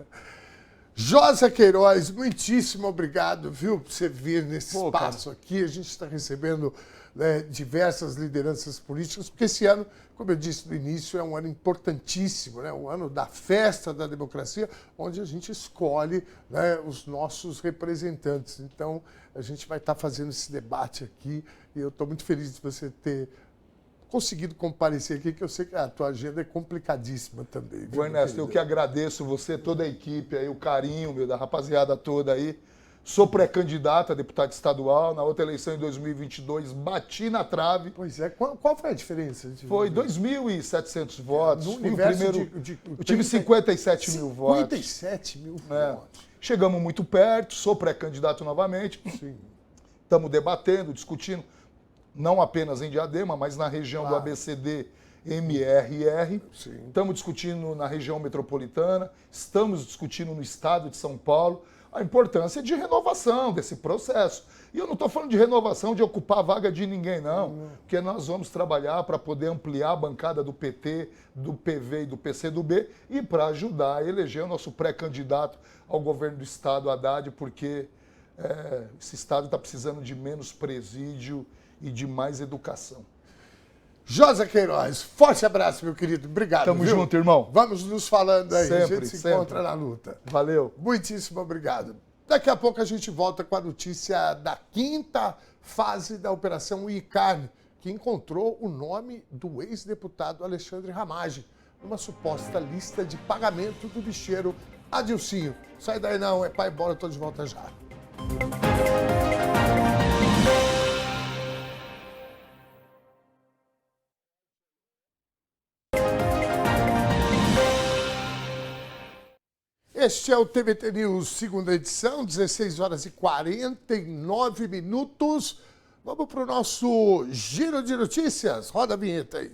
Josa Queiroz, muitíssimo obrigado, viu, por você vir nesse espaço aqui. A gente está recebendo, né, diversas lideranças políticas, porque esse ano, como eu disse no início, é um ano importantíssimo, né, um ano da festa da democracia, onde a gente escolhe, né, os nossos representantes. Então, a gente vai estar fazendo esse debate aqui e eu estou muito feliz de você ter conseguido comparecer aqui, que eu sei que a tua agenda é complicadíssima também. Viu, Ernesto, eu que agradeço você, toda a equipe aí, o carinho, meu, da rapaziada toda aí. Sou pré-candidato a deputado estadual. Na outra eleição, em 2022, bati na trave. Pois é. Qual foi a diferença? Foi 2.700 votos. No universo eu tive 57 mil votos. 57 mil votos. Chegamos muito perto, sou pré-candidato novamente. Sim. Estamos debatendo, discutindo, não apenas em Diadema, mas na região do ABCD, MRR. Estamos discutindo na região metropolitana, estamos discutindo no estado de São Paulo a importância de renovação desse processo. E eu não estou falando de renovação de ocupar a vaga de ninguém, não, porque nós vamos trabalhar para poder ampliar a bancada do PT, do PV e do PCdoB e para ajudar a eleger o nosso pré-candidato ao governo do estado, Haddad, porque esse estado está precisando de menos presídio e de mais educação. Josa Queiroz, forte abraço, meu querido. Obrigado. Tamo junto, irmão. Vamos nos falando aí. Sempre, a gente se encontra na luta. Valeu. Muitíssimo obrigado. Daqui a pouco a gente volta com a notícia da 5ª fase da Operação Icarne, que encontrou o nome do ex-deputado Alexandre Ramagem numa suposta lista de pagamento do bicheiro Adilcinho. Sai daí não, é pai e bola, eu tô de volta já. Este é o TVT News, segunda edição, 16 horas e 49 minutos. Vamos para o nosso giro de notícias. Roda a vinheta aí.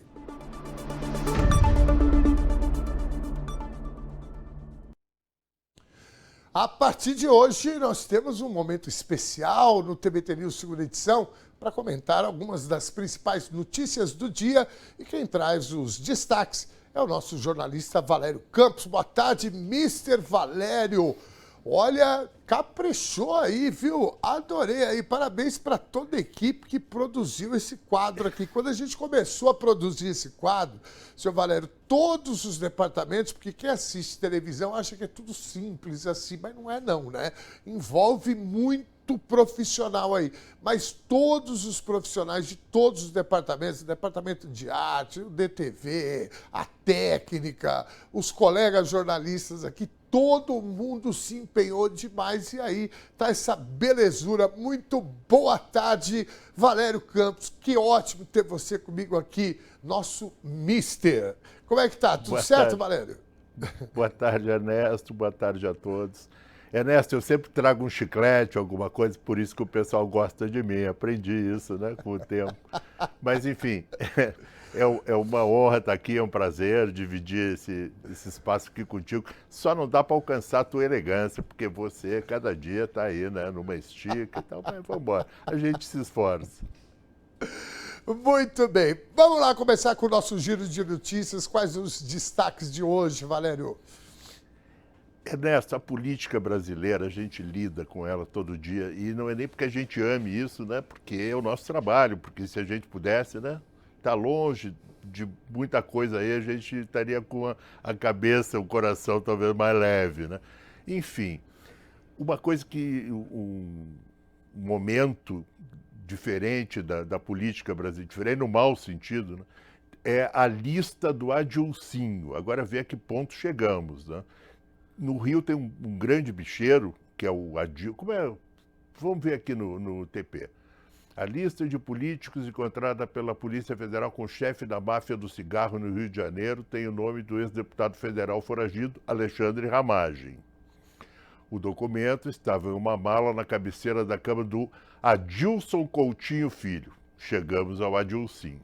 A partir de hoje, nós temos um momento especial no TVT News, segunda edição, para comentar algumas das principais notícias do dia, e quem traz os destaques é o nosso jornalista Valério Campos. Boa tarde, Mr. Valério. Olha, caprichou aí, viu? Adorei aí. Parabéns para toda a equipe que produziu esse quadro aqui. Quando a gente começou a produzir esse quadro, senhor Valério, todos os departamentos, porque quem assiste televisão acha que é tudo simples assim, mas não é não, né? Envolve muito profissional aí, mas todos os profissionais de todos os departamentos, o departamento de arte, o DTV, a técnica, os colegas jornalistas aqui, todo mundo se empenhou demais e aí tá essa belezura. Muito boa tarde, Valério Campos, que ótimo ter você comigo aqui, nosso mister. Como é que tá? Tudo certo, Valério? Boa tarde, Ernesto, boa tarde a todos. Ernesto, eu sempre trago um chiclete, alguma coisa, por isso que o pessoal gosta de mim. Aprendi isso, né, com o tempo. Mas, enfim, é uma honra estar aqui, é um prazer dividir esse espaço aqui contigo. Só não dá para alcançar a tua elegância, porque você, cada dia, está aí, né, numa estica e tal. Mas vamos embora, a gente se esforça. Muito bem. Vamos lá começar com o nosso giro de notícias. Quais os destaques de hoje, Valério? Ernesto, a política brasileira, a gente lida com ela todo dia, e não é nem porque a gente ame isso, né? Porque é o nosso trabalho, porque se a gente pudesse, né? Tá longe de muita coisa aí, a gente estaria com a cabeça, o coração talvez mais leve, né? Enfim, uma coisa que um momento diferente da política brasileira, diferente no mau sentido, né? É a lista do Adilcinho. Agora vê a que ponto chegamos, né? No Rio tem um grande bicheiro, que é o Adil. Como é? Vamos ver aqui no TP. A lista de políticos encontrada pela Polícia Federal com o chefe da máfia do cigarro no Rio de Janeiro tem o nome do ex-deputado federal foragido, Alexandre Ramagem. O documento estava em uma mala na cabeceira da cama do Adilson Coutinho Filho. chegamos ao Adilcinho.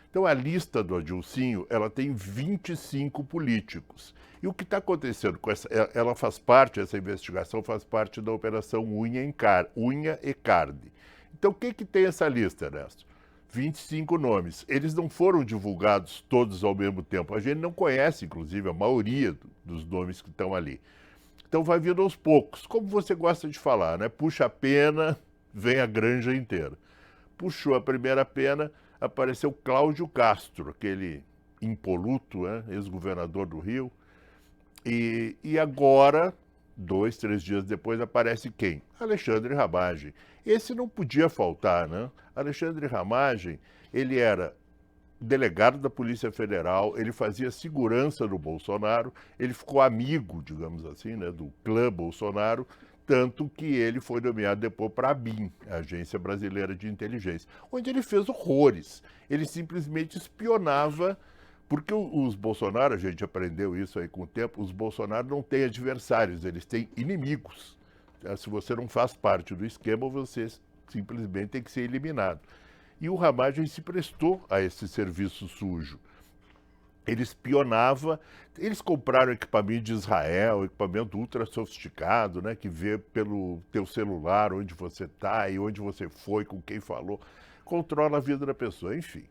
Então, a lista do Adilcinho, ela tem 25 políticos. E o que está acontecendo com ela faz parte, essa investigação faz parte da Operação Unha e Carne. Então, o que tem essa lista, Ernesto? 25 nomes. Eles não foram divulgados todos ao mesmo tempo. A gente não conhece, inclusive, a maioria dos nomes que estão ali. Então, vai vindo aos poucos. Como você gosta de falar, né? Puxa a pena, vem a granja inteira. Puxou a primeira pena, apareceu Cláudio Castro, aquele impoluto, né? Ex-governador do Rio. E agora, 2, 3 dias depois, aparece quem? Alexandre Ramagem. Esse não podia faltar, né? Alexandre Ramagem, ele era delegado da Polícia Federal, ele fazia segurança do Bolsonaro, ele ficou amigo, digamos assim, né, do clã Bolsonaro, tanto que ele foi nomeado depois para a ABIN, a Agência Brasileira de Inteligência, onde ele fez horrores. Ele simplesmente espionava, porque os Bolsonaro, a gente aprendeu isso aí com o tempo, os Bolsonaro não têm adversários, eles têm inimigos. Se você não faz parte do esquema, você simplesmente tem que ser eliminado. E o Ramagem se prestou a esse serviço sujo. Ele espionava, eles compraram equipamento de Israel, equipamento ultra sofisticado, né, que vê pelo teu celular onde você está e onde você foi, com quem falou, controla a vida da pessoa, enfim.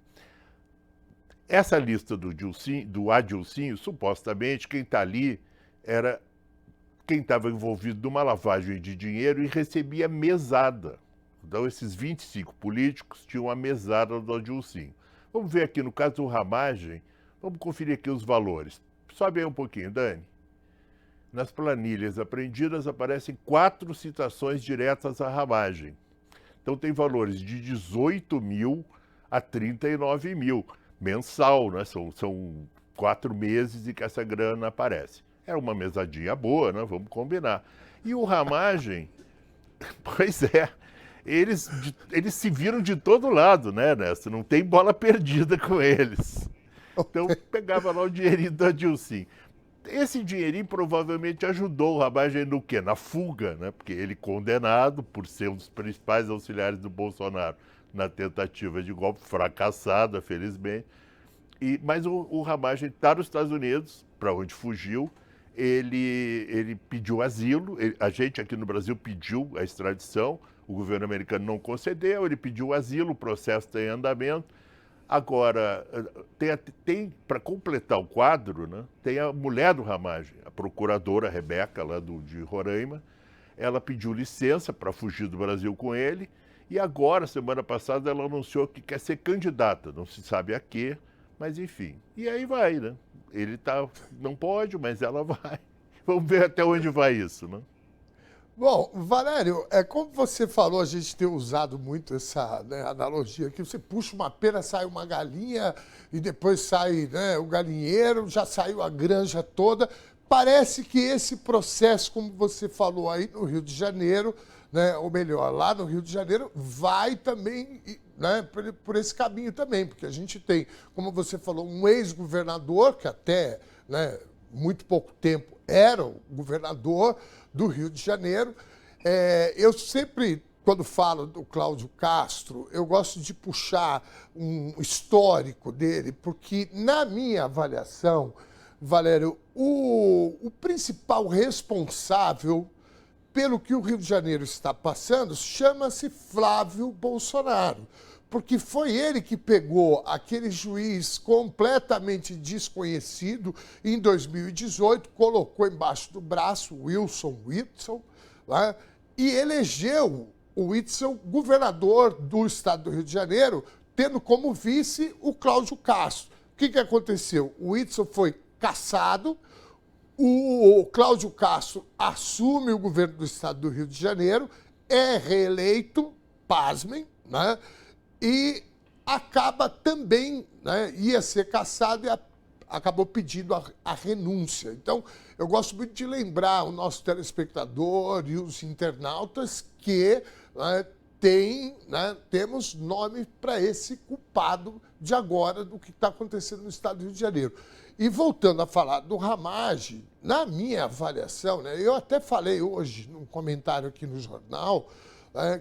Essa lista do Adilcinho, supostamente, quem está ali era quem estava envolvido numa lavagem de dinheiro e recebia mesada. Então, esses 25 políticos tinham a mesada do Adilcinho. Vamos ver aqui, no caso do Ramagem, vamos conferir aqui os valores. Sobe aí um pouquinho, Dani. Nas planilhas apreendidas aparecem 4 citações diretas à Ramagem. Então, tem valores de 18 mil a 39 mil, mensal, né? São 4 meses em que essa grana aparece. Era uma mesadinha boa, né? Vamos combinar. E o Ramagem, pois é, eles se viram de todo lado, né, Ernesto? Não tem bola perdida com eles. Então, pegava lá o dinheirinho do Adilcinho. Esse dinheirinho provavelmente ajudou o Ramagem no quê? Na fuga, né? Porque ele condenado por ser um dos principais auxiliares do Bolsonaro na tentativa de golpe, fracassada, felizmente. Mas o Ramagem está nos Estados Unidos, para onde fugiu. Ele pediu asilo, a gente aqui no Brasil pediu a extradição, o governo americano não concedeu, ele pediu asilo, o processo está em andamento. Agora, tem para completar o quadro, né, tem a mulher do Ramagem, a procuradora Rebeca, lá de Roraima. Ela pediu licença para fugir do Brasil com ele e agora, semana passada, ela anunciou que quer ser candidata, não se sabe a quê, mas enfim. E aí vai, né? Ele não pode, mas ela vai. Vamos ver até onde vai isso, né? Bom, Valério, como você falou, a gente tem usado muito essa, né, analogia que você puxa uma pena, sai uma galinha e depois sai, né, o galinheiro, já saiu a granja toda. Parece que esse processo, como você falou aí no Rio de Janeiro, né, ou melhor, lá no Rio de Janeiro, vai também, né, por esse caminho também, porque a gente tem, como você falou, um ex-governador que até, né, muito pouco tempo era o governador do Rio de Janeiro. Eu sempre, quando falo do Cláudio Castro, eu gosto de puxar um histórico dele, porque, na minha avaliação, Valério, o principal responsável pelo que o Rio de Janeiro está passando chama-se Flávio Bolsonaro, porque foi ele que pegou aquele juiz completamente desconhecido em 2018, colocou embaixo do braço Wilson Witzel, né, e elegeu o Witzel governador do estado do Rio de Janeiro, tendo como vice o Cláudio Castro. O que aconteceu? O Witzel foi cassado, o Cláudio Castro assume o governo do estado do Rio de Janeiro, é reeleito, pasmem, né? E acaba também, né, ia ser cassado e acabou pedindo a renúncia. Então, eu gosto muito de lembrar o nosso telespectador e os internautas que, né, temos nome para esse culpado de agora do que está acontecendo no estado do Rio de Janeiro. E voltando a falar do Ramagem, na minha avaliação, né, eu até falei hoje num comentário aqui no jornal,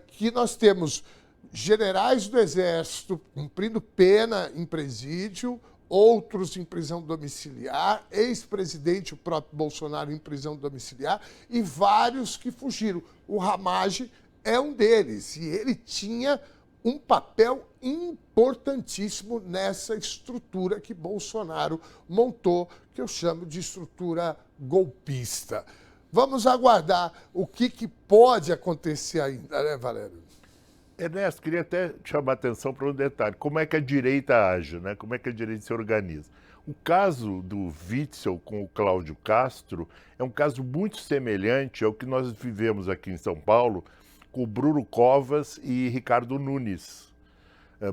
que nós temos generais do Exército cumprindo pena em presídio, outros em prisão domiciliar, ex-presidente, o próprio Bolsonaro, em prisão domiciliar, e vários que fugiram. O Ramagem é um deles, e ele tinha um papel importantíssimo nessa estrutura que Bolsonaro montou, que eu chamo de estrutura golpista. Vamos aguardar o que pode acontecer ainda, né, Valério? Ernesto, queria até chamar a atenção para um detalhe. Como é que a direita age, né? Como é que a direita se organiza? O caso do Witzel com o Cláudio Castro é um caso muito semelhante ao que nós vivemos aqui em São Paulo com o Bruno Covas e Ricardo Nunes.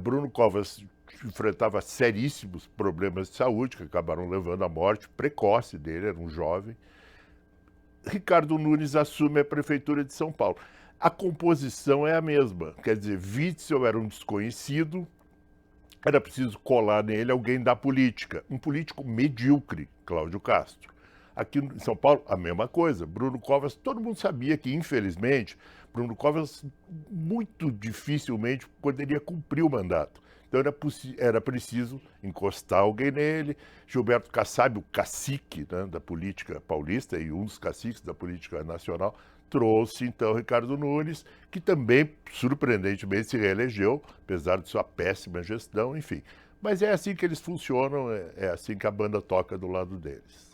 Bruno Covas enfrentava seríssimos problemas de saúde que acabaram levando à morte precoce dele, era um jovem. Ricardo Nunes assume a prefeitura de São Paulo. A composição é a mesma, quer dizer, Witzel era um desconhecido, era preciso colar nele alguém da política, um político medíocre, Cláudio Castro. Aqui em São Paulo, a mesma coisa. Bruno Covas, todo mundo sabia que, infelizmente, Bruno Covas muito dificilmente poderia cumprir o mandato. Então era preciso encostar alguém nele. Gilberto Kassab, o cacique, né, da política paulista e um dos caciques da política nacional, trouxe então Ricardo Nunes, que também, surpreendentemente, se reelegeu, apesar de sua péssima gestão, enfim. Mas é assim que eles funcionam, é assim que a banda toca do lado deles.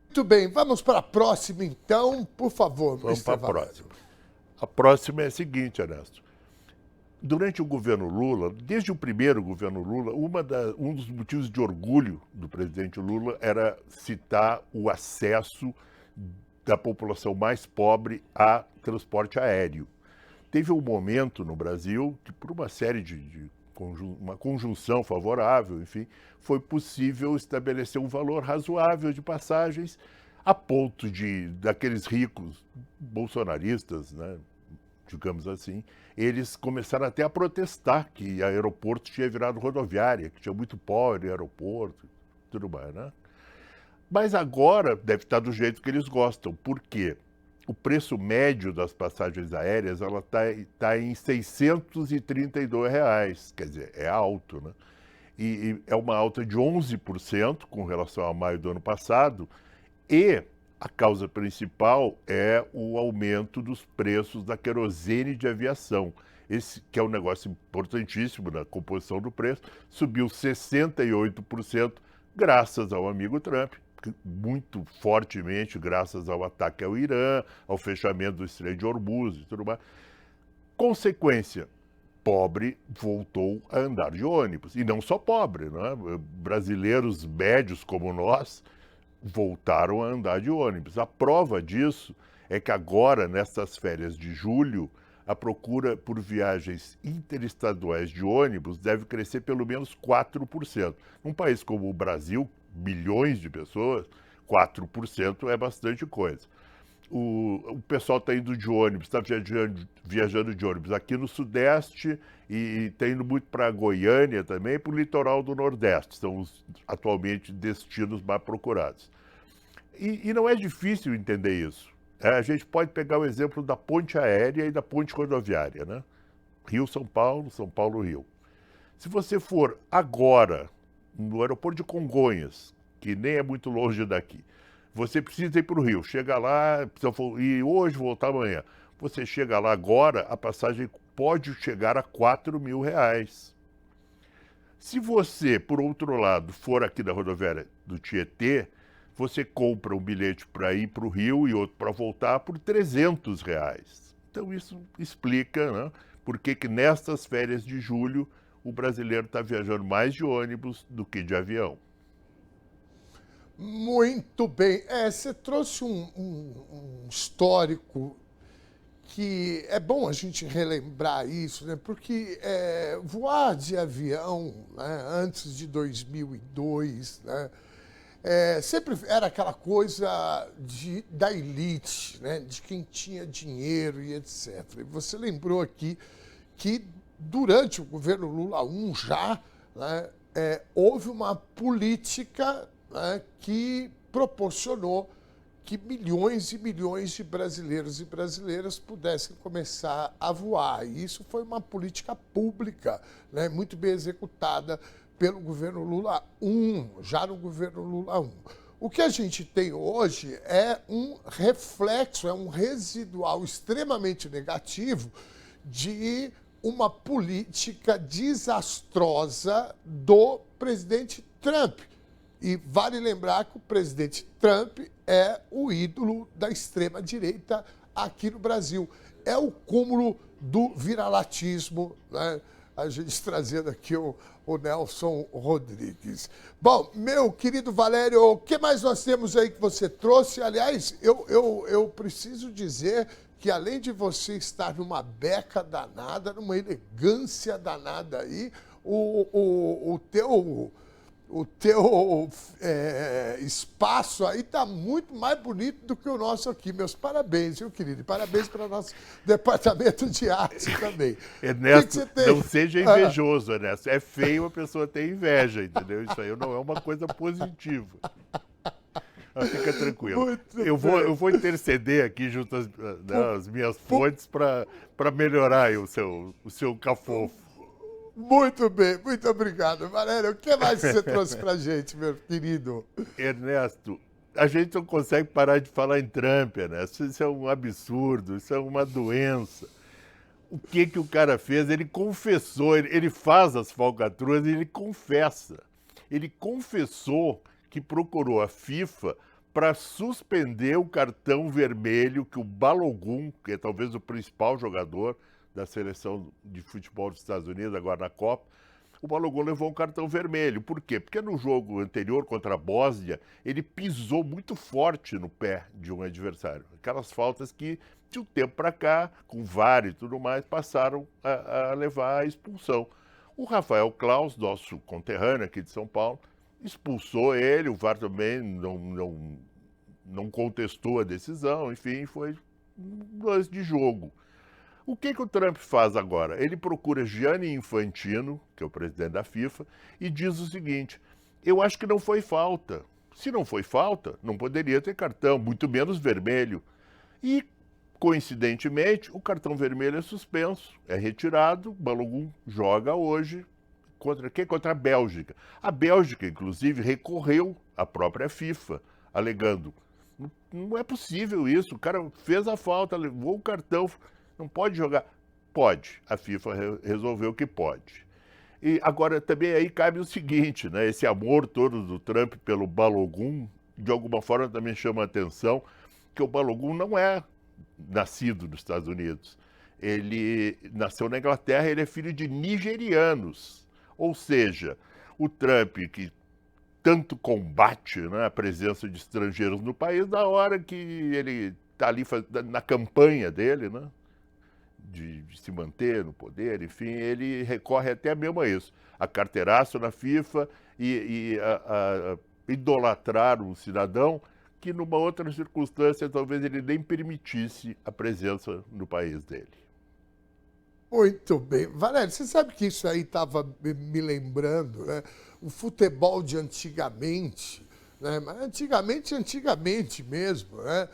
Muito bem, vamos para a próxima então, por favor. Vamos para a próxima. A próxima é a seguinte, Ernesto. Durante o governo Lula, desde o primeiro governo Lula, um dos motivos de orgulho do presidente Lula era citar o acesso da população mais pobre a transporte aéreo. Teve um momento no Brasil que, por uma série de uma conjunção favorável, enfim, foi possível estabelecer um valor razoável de passagens a ponto daqueles ricos bolsonaristas, né, digamos assim, eles começaram até a protestar que o aeroporto tinha virado rodoviária, que tinha muito pobre aeroporto, tudo mais, né? Mas agora deve estar do jeito que eles gostam. Por quê? O preço médio das passagens aéreas está em R$ 632 reais. Quer dizer, é alto, né? E é uma alta de 11% com relação a maio do ano passado. E a causa principal é o aumento dos preços da querosene de aviação. Esse que é um negócio importantíssimo na composição do preço, subiu 68% graças ao amigo Trump, muito fortemente graças ao ataque ao Irã, ao fechamento do Estreito de Hormuz e tudo mais. Consequência, pobre voltou a andar de ônibus. E não só pobre, né? Brasileiros médios como nós voltaram a andar de ônibus. A prova disso é que agora, nessas férias de julho, a procura por viagens interestaduais de ônibus deve crescer pelo menos 4%. Num país como o Brasil, bilhões de pessoas, 4% é bastante coisa. O pessoal está indo de ônibus, está viajando de ônibus aqui no Sudeste e está indo muito para Goiânia também, para o litoral do Nordeste. São os atualmente destinos mais procurados. E não é difícil entender isso. A gente pode pegar o exemplo da ponte aérea e da ponte rodoviária, né? Rio-São Paulo, São Paulo-Rio. Se você for agora no aeroporto de Congonhas, que nem é muito longe daqui, você precisa ir para o Rio, chega lá, e hoje voltar amanhã. Você chega lá agora, a passagem pode chegar a R$4.000. Se você, por outro lado, for aqui da rodoviária do Tietê, você compra um bilhete para ir para o Rio e outro para voltar por R$300. Então isso explica, né, por que nestas férias de julho o brasileiro está viajando mais de ônibus do que de avião. Muito bem. Você trouxe um histórico que é bom a gente relembrar isso, né? Porque voar de avião, né, antes de 2002, né, sempre era aquela coisa da elite, né, de quem tinha dinheiro e etc. E você lembrou aqui que durante o governo Lula I já, né, houve uma política, né, que proporcionou que milhões e milhões de brasileiros e brasileiras pudessem começar a voar. E isso foi uma política pública, né, muito bem executada pelo governo Lula I, já no governo Lula I. O que a gente tem hoje é um reflexo, é um residual extremamente negativo de uma política desastrosa do presidente Trump. E vale lembrar que o presidente Trump é o ídolo da extrema-direita aqui no Brasil. É o cúmulo do viralatismo, né? A gente trazendo aqui o Nelson Rodrigues. Bom, meu querido Valério, o que mais nós temos aí que você trouxe? Aliás, eu preciso dizer que além de você estar numa beca danada, numa elegância danada aí, o teu espaço aí está muito mais bonito do que o nosso aqui. Meus parabéns, viu, querido? E parabéns para o nosso departamento de arte também. Ernesto, não seja invejoso, Ernesto. É feio a pessoa ter inveja, entendeu? Isso aí não é uma coisa positiva. Mas fica tranquilo. Eu vou interceder aqui junto às minhas fontes para melhorar aí o seu cafofo. Muito bem, muito obrigado. Valério, o que mais você trouxe pra gente, meu querido? Ernesto, a gente não consegue parar de falar em Trump, Ernesto. Isso é um absurdo, isso é uma doença. O que o cara fez? Ele confessou, ele faz as falcatruas e ele confessa. Ele confessou que procurou a FIFA para suspender o cartão vermelho que o Balogun, que é talvez o principal jogador da seleção de futebol dos Estados Unidos, agora na Copa, o Balogun levou um cartão vermelho. Por quê? Porque no jogo anterior contra a Bósnia, ele pisou muito forte no pé de um adversário. Aquelas faltas que, de um tempo para cá, com VAR e tudo mais, passaram a levar à expulsão. O Rafael Claus, nosso conterrâneo aqui de São Paulo, expulsou ele, o VAR também não contestou a decisão, enfim, foi um lance de jogo. O que o Trump faz agora? Ele procura Gianni Infantino, que é o presidente da FIFA, e diz o seguinte: eu acho que não foi falta. Se não foi falta, não poderia ter cartão, muito menos vermelho. E, coincidentemente, o cartão vermelho é suspenso, é retirado, o Balogun joga hoje contra quem? Contra a Bélgica. A Bélgica, inclusive, recorreu à própria FIFA, alegando: não é possível isso, o cara fez a falta, levou o cartão, não pode jogar. Pode, a FIFA resolveu que pode. E agora também aí cabe o seguinte, né? Esse amor todo do Trump pelo Balogun, de alguma forma também chama a atenção que o Balogun não é nascido nos Estados Unidos. Ele nasceu na Inglaterra, ele é filho de nigerianos. Ou seja, o Trump, que tanto combate, né, a presença de estrangeiros no país, na hora que ele está ali na campanha dele, né, de se manter no poder, enfim, ele recorre até mesmo a isso, a carteiraço na FIFA e a idolatrar um cidadão que, numa outra circunstância, talvez ele nem permitisse a presença no país dele. Muito bem. Valério, você sabe que isso aí estava me lembrando, né? O futebol de antigamente, né? Mas antigamente mesmo, né?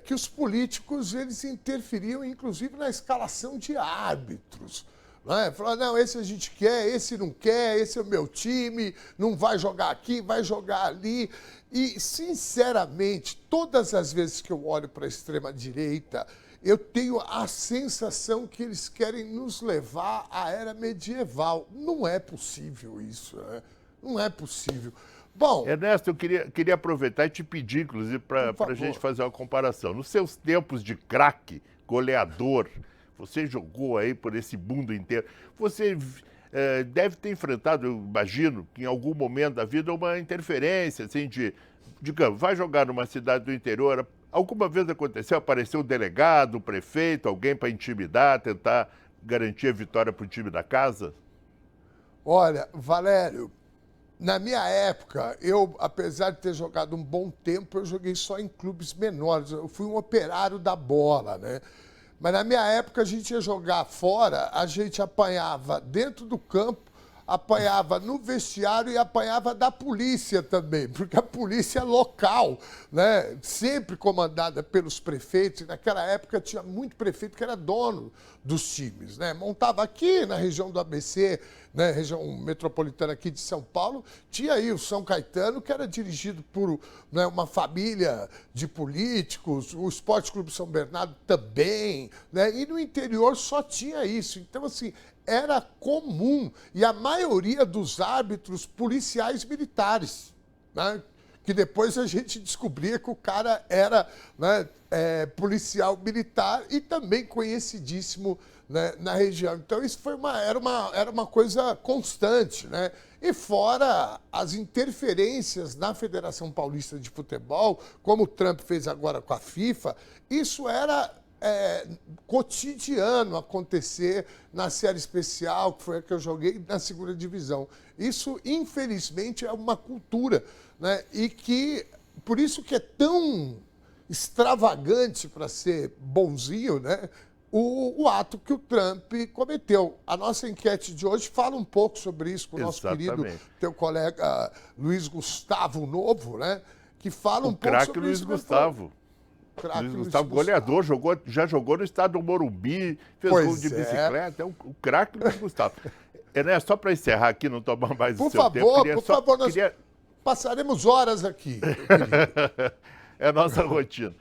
Que os políticos eles interferiam, inclusive, na escalação de árbitros. Né? Falaram, não, esse a gente quer, esse não quer, esse é o meu time, não vai jogar aqui, vai jogar ali. E, sinceramente, todas as vezes que eu olho para a extrema-direita, eu tenho a sensação que eles querem nos levar à era medieval. Não é possível isso, né? Não é possível. Bom, Ernesto, eu queria aproveitar e te pedir, inclusive, para a gente fazer uma comparação. Nos seus tempos de craque, goleador, você jogou aí por esse mundo inteiro, você deve ter enfrentado, eu imagino, que em algum momento da vida, uma interferência, assim, digamos, vai jogar numa cidade do interior. Alguma vez aconteceu, apareceu o delegado, o prefeito, alguém para intimidar, tentar garantir a vitória para o time da casa? Olha, Valério, na minha época, eu, apesar de ter jogado um bom tempo, eu joguei só em clubes menores. Eu fui um operário da bola, né? Mas na minha época, a gente ia jogar fora, a gente apanhava dentro do campo, apanhava no vestiário e apanhava da polícia também, porque a polícia local, né, sempre comandada pelos prefeitos, e naquela época tinha muito prefeito que era dono dos times, né? Montava aqui na região do ABC, né, região metropolitana aqui de São Paulo, tinha aí o São Caetano, que era dirigido por, né, uma família de políticos, o Esporte Clube São Bernardo também, né, e no interior só tinha isso. Então, assim, era comum, e a maioria dos árbitros policiais militares, né, que depois a gente descobria que o cara era, né, policial militar e também conhecidíssimo, né, na região. Então, isso era uma coisa constante, né? E fora as interferências na Federação Paulista de Futebol, como o Trump fez agora com a FIFA, isso era cotidiano acontecer na série especial, que foi a que eu joguei, na segunda divisão. Isso, infelizmente, é uma cultura, né? E que, por isso que é tão extravagante, para ser bonzinho, né, o ato que o Trump cometeu. A nossa enquete de hoje fala um pouco sobre isso com o nosso querido, teu colega Luiz Gustavo Novo, né, que fala um pouco sobre Luiz isso. Gustavo. Luiz Gustavo, goleador, já jogou no estado do Morumbi, fez gol de bicicleta, o craque Luiz Gustavo. Ernesto, só para encerrar aqui, não tomar mais o seu tempo. Por favor, nós passaremos horas aqui, meu querido. É a nossa rotina.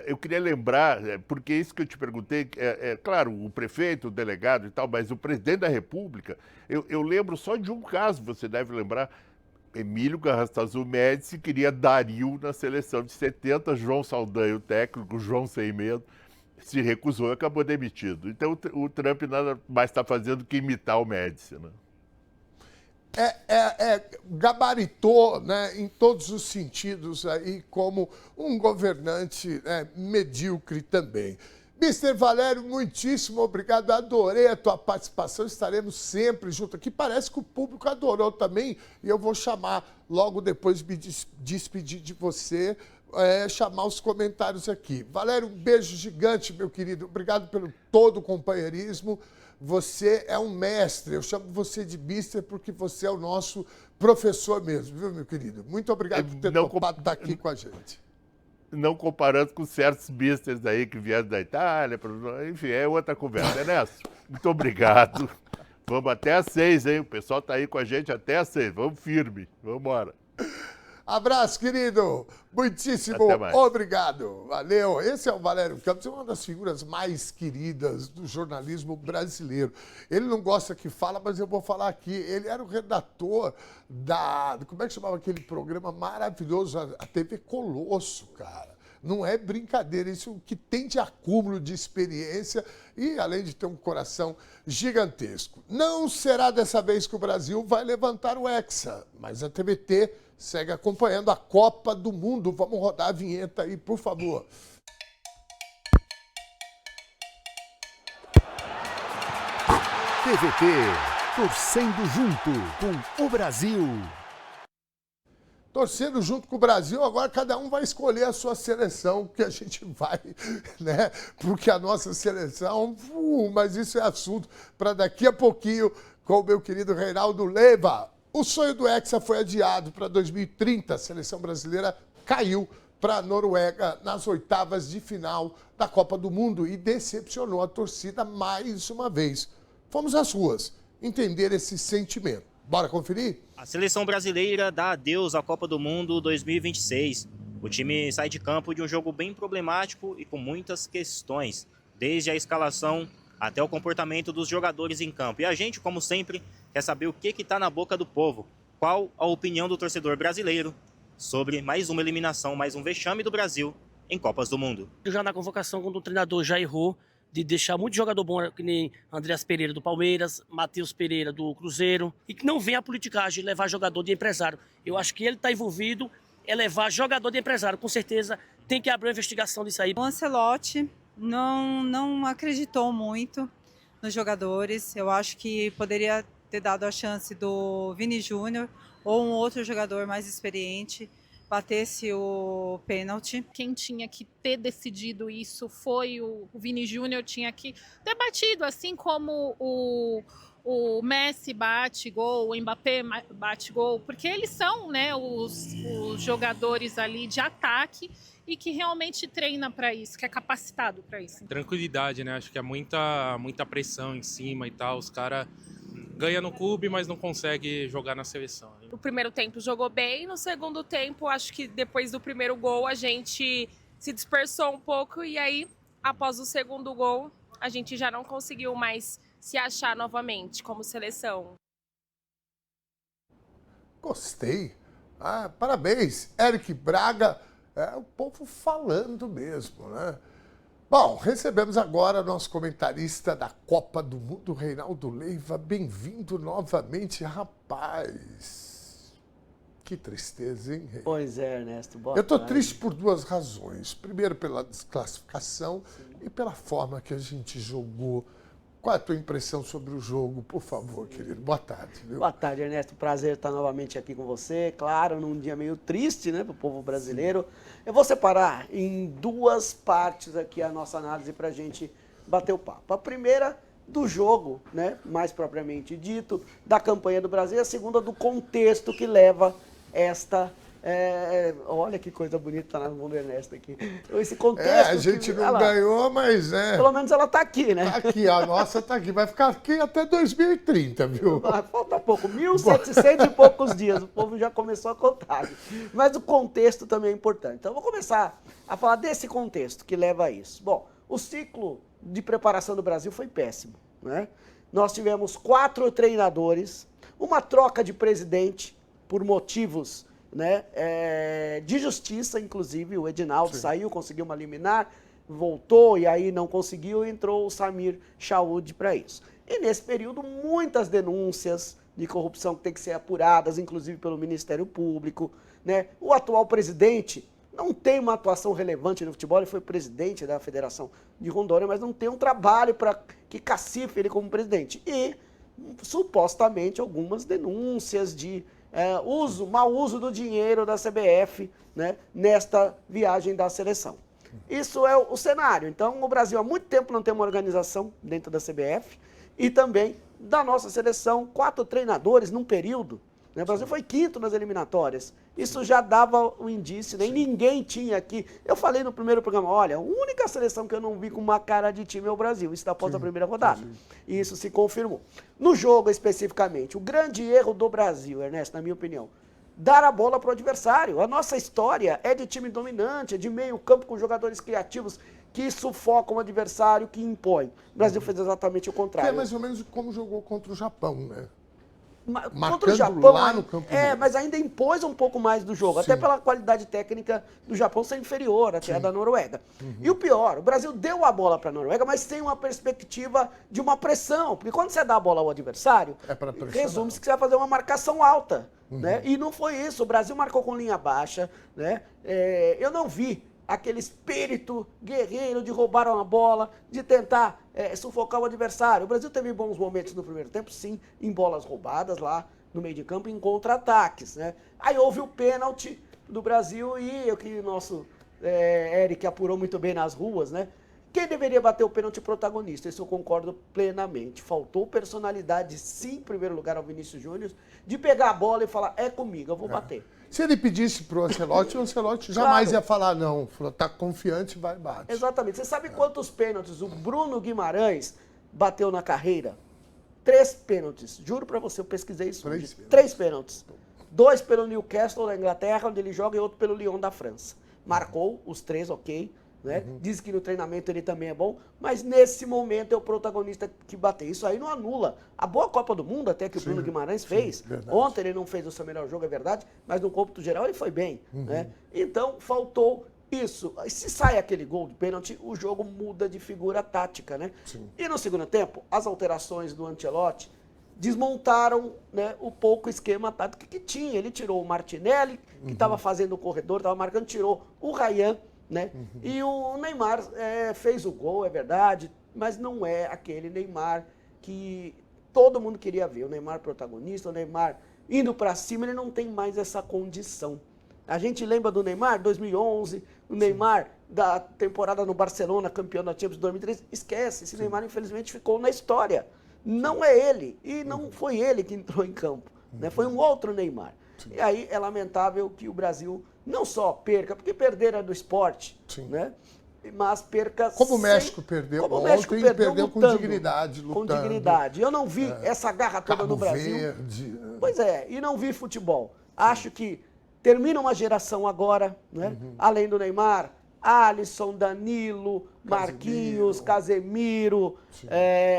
Eu queria lembrar, porque isso que eu te perguntei, claro, o prefeito, o delegado e tal, mas o presidente da República, eu lembro só de um caso, você deve lembrar, Emílio Garrastazu Médici queria Dario na seleção de 70, João Saldanha, o técnico, João Sem Medo, se recusou e acabou demitido. Então o Trump nada mais está fazendo que imitar o Médici, né? Gabaritou, né, em todos os sentidos aí como um governante, né, medíocre também. Mister Valério, muitíssimo obrigado, adorei a tua participação, estaremos sempre juntos aqui. Parece que o público adorou também e eu vou chamar logo depois de me despedir de você, chamar os comentários aqui. Valério, um beijo gigante, meu querido, obrigado pelo todo o companheirismo. Você é um mestre, eu chamo você de mister porque você é o nosso professor mesmo, viu, meu querido? Muito obrigado por ter topado estar aqui com a gente. Não comparando com certos misters aí que vieram da Itália, enfim, é outra conversa. Ernesto, muito obrigado. Vamos até às 6, hein? O pessoal tá aí com a gente até às 6. Vamos firme, vamos embora. Abraço, querido. Muitíssimo obrigado. Valeu. Esse é o Valério Campos, uma das figuras mais queridas do jornalismo brasileiro. Ele não gosta que fala, mas eu vou falar aqui. Ele era o redator como é que chamava aquele programa maravilhoso, a TV Colosso, cara. Não é brincadeira, isso que tem de acúmulo de experiência e, além de ter um coração gigantesco. Não será dessa vez que o Brasil vai levantar o Hexa, mas a TVT segue acompanhando a Copa do Mundo. Vamos rodar a vinheta aí, por favor. TVT, torcendo junto com o Brasil. Torcendo junto com o Brasil, agora cada um vai escolher a sua seleção, que a gente vai, né? Porque a nossa seleção, mas isso é assunto para daqui a pouquinho com o meu querido Reinaldo Leva. O sonho do Hexa foi adiado para 2030. A seleção brasileira caiu para a Noruega nas oitavas de final da Copa do Mundo e decepcionou a torcida mais uma vez. Fomos às ruas entender esse sentimento. Bora conferir? A seleção brasileira dá adeus à Copa do Mundo 2026. O time sai de campo de um jogo bem problemático e com muitas questões, desde a escalação até o comportamento dos jogadores em campo. E a gente, como sempre, quer saber o que está na boca do povo. Qual a opinião do torcedor brasileiro sobre mais uma eliminação, mais um vexame do Brasil em Copas do Mundo. Já na convocação, quando o treinador já errou de deixar muito jogador bom, que nem Andreas Pereira do Palmeiras, Matheus Pereira do Cruzeiro, e que não vem a politicagem de levar jogador de empresário. Eu acho que ele está envolvido é levar jogador de empresário. Com certeza tem que abrir uma investigação disso aí. O Ancelotti não acreditou muito nos jogadores. Eu acho que poderia ter dado a chance do Vini Júnior ou um outro jogador mais experiente batesse o pênalti. Quem tinha que ter decidido isso foi o Vini Júnior, tinha que ter batido, assim como o Messi bate gol, o Mbappé bate gol, porque eles são, né, os jogadores ali de ataque e que realmente treina para isso, que é capacitado para isso. Tranquilidade, né? Acho que é muita pressão em cima e tal. Os caras ganham no clube, mas não conseguem jogar na seleção. No primeiro tempo jogou bem, no segundo tempo acho que depois do primeiro gol a gente se dispersou um pouco e aí após o segundo gol a gente já não conseguiu mais se achar novamente como seleção. Gostei. Parabéns, Eric Braga. O povo falando mesmo, né? Bom, recebemos agora nosso comentarista da Copa do Mundo, Reinaldo Leiva. Bem-vindo novamente, rapaz. Que tristeza, hein, Rei? Pois é, Ernesto. Boa Eu tô tarde. triste por duas razões. Primeiro, pela desclassificação e pela forma que a gente jogou. Qual é a tua impressão sobre o jogo, por favor, querido? Boa tarde. Viu? Boa tarde, Ernesto. Prazer estar novamente aqui com você. Claro, num dia meio triste, né, para o povo brasileiro. Eu vou separar em duas partes aqui a nossa análise para a gente bater o papo. A primeira do jogo, né, mais propriamente dito, da campanha do Brasil. E a segunda do contexto que leva esta... olha que coisa bonita na mão do Ernesto aqui. Esse contexto. A gente não ganhou, mas pelo menos ela está aqui, né? Tá aqui, a nossa está aqui. Vai ficar aqui até 2030, viu? Falta pouco, 1.700 e poucos dias. O povo já começou a contar. Mas o contexto também é importante. Então, eu vou começar a falar desse contexto que leva a isso. Bom, o ciclo de preparação do Brasil foi péssimo, né? Nós tivemos 4 treinadores, uma troca de presidente por motivos, né, de justiça, inclusive. O Edinaldo saiu, conseguiu uma liminar, voltou e aí não conseguiu, entrou o Samir Chaud para isso. E nesse período, muitas denúncias de corrupção que tem que ser apuradas, inclusive pelo Ministério Público, né? O atual presidente não tem uma atuação relevante no futebol, ele foi presidente da Federação de Rondônia, mas não tem um trabalho para que cacife ele como presidente. E, supostamente, algumas denúncias de mau uso do dinheiro da CBF, né, nesta viagem da seleção. Isso é o cenário. Então, o Brasil há muito tempo não tem uma organização dentro da CBF e também da nossa seleção, 4 treinadores num período. Né? O Brasil foi 5º nas eliminatórias. Isso já dava um indício, né? E ninguém tinha aqui. Eu falei no primeiro programa, olha, a única seleção que eu não vi com uma cara de time é o Brasil. Isso após a primeira rodada. E isso se confirmou. No jogo, especificamente, o grande erro do Brasil, Ernesto, na minha opinião, dar a bola para o adversário. A nossa história é de time dominante, é de meio campo com jogadores criativos que sufocam o adversário, que impõe. O Brasil fez exatamente o contrário. Que é mais ou menos como jogou contra o Japão, né? Contra o Japão, lá no campo dele. mas ainda impôs um pouco mais do jogo, até pela qualidade técnica do Japão ser inferior até a da Noruega. E o pior, o Brasil deu a bola para a Noruega, mas sem uma perspectiva de uma pressão, porque quando você dá a bola ao adversário, resume-se que você vai fazer uma marcação alta, né? E não foi isso, o Brasil marcou com linha baixa, né? Eu não vi aquele espírito guerreiro de roubar uma bola, de tentar sufocar o adversário. O Brasil teve bons momentos no primeiro tempo, sim, em bolas roubadas lá no meio de campo, em contra-ataques, né? Aí houve o pênalti do Brasil e o que o nosso Eric apurou muito bem nas ruas, né? Quem deveria bater o pênalti protagonista? Isso eu concordo plenamente. Faltou personalidade, sim, em primeiro lugar, ao Vinícius Júnior, de pegar a bola e falar, é comigo, eu vou bater. Se ele pedisse pro Ancelotti, o Ancelotti jamais ia falar não. Falou, tá confiante, vai e bate. Exatamente. Você sabe quantos pênaltis o Bruno Guimarães bateu na carreira? 3 pênaltis. Juro pra você, eu pesquisei isso. 3 pênaltis. 2 pelo Newcastle da Inglaterra, onde ele joga, e outro pelo Lyon da França. Marcou os 3, ok. Né? Diz que no treinamento ele também é bom, mas nesse momento é o protagonista que bateu. Isso aí não anula a boa Copa do Mundo até que o Bruno Guimarães fez. Ontem ele não fez o seu melhor jogo, é verdade, mas no cômputo geral ele foi bem. Né? Então faltou isso. Se sai aquele gol de pênalti, o jogo muda de figura tática. Né? E no segundo tempo, as alterações do Ancelotti desmontaram, né, o pouco esquema tático que tinha. Ele tirou o Martinelli, que estava fazendo o corredor, estava marcando, tirou o Ryan. Né? E o Neymar fez o gol, é verdade, mas não é aquele Neymar que todo mundo queria ver. O Neymar protagonista, o Neymar indo para cima, ele não tem mais essa condição. A gente lembra do Neymar 2011, o Neymar da temporada no Barcelona, campeão da Champions 2013. Esquece, esse Neymar infelizmente ficou na história. Não é ele, e não foi ele que entrou em campo, né? Foi um outro Neymar. Sim. E aí é lamentável que o Brasil não só perca, porque perder é do esporte, né? Mas perca como o México perdeu como ontem, o México perdeu com dignidade, lutando. Com dignidade. Eu não vi essa garra toda Cabo no Brasil. Verde. Pois é, e não vi futebol. Acho que termina uma geração agora, né? Além do Neymar, Alisson, Danilo, Marquinhos, Casemiro,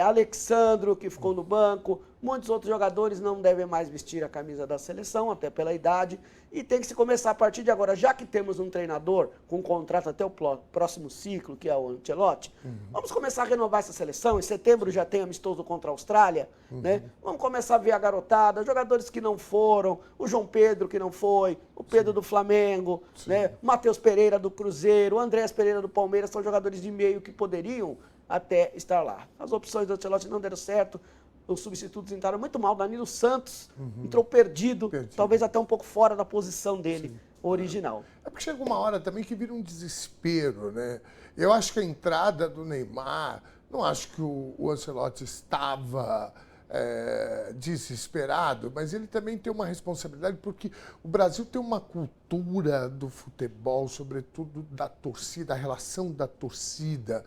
Alexandro, que ficou no banco. Muitos outros jogadores não devem mais vestir a camisa da seleção, até pela idade. E tem que se começar a partir de agora, já que temos um treinador com contrato até o próximo ciclo, que é o Ancelotti, vamos começar a renovar essa seleção. Em setembro já tem amistoso contra a Austrália, né? Vamos começar a ver a garotada, jogadores que não foram, o João Pedro que não foi, o Pedro do Flamengo, né? O Matheus Pereira do Cruzeiro, o Andrés Pereira do Palmeiras, são jogadores de meio que poderiam até estar lá. As opções do Ancelotti não deram certo. Os substitutos entraram muito mal. Danilo Santos entrou perdido, talvez até um pouco fora da posição dele original. É porque chega uma hora também que vira um desespero, né? Eu acho que a entrada do Neymar, não acho que o Ancelotti estava desesperado, mas ele também tem uma responsabilidade, porque o Brasil tem uma cultura do futebol, sobretudo da torcida, a relação da torcida,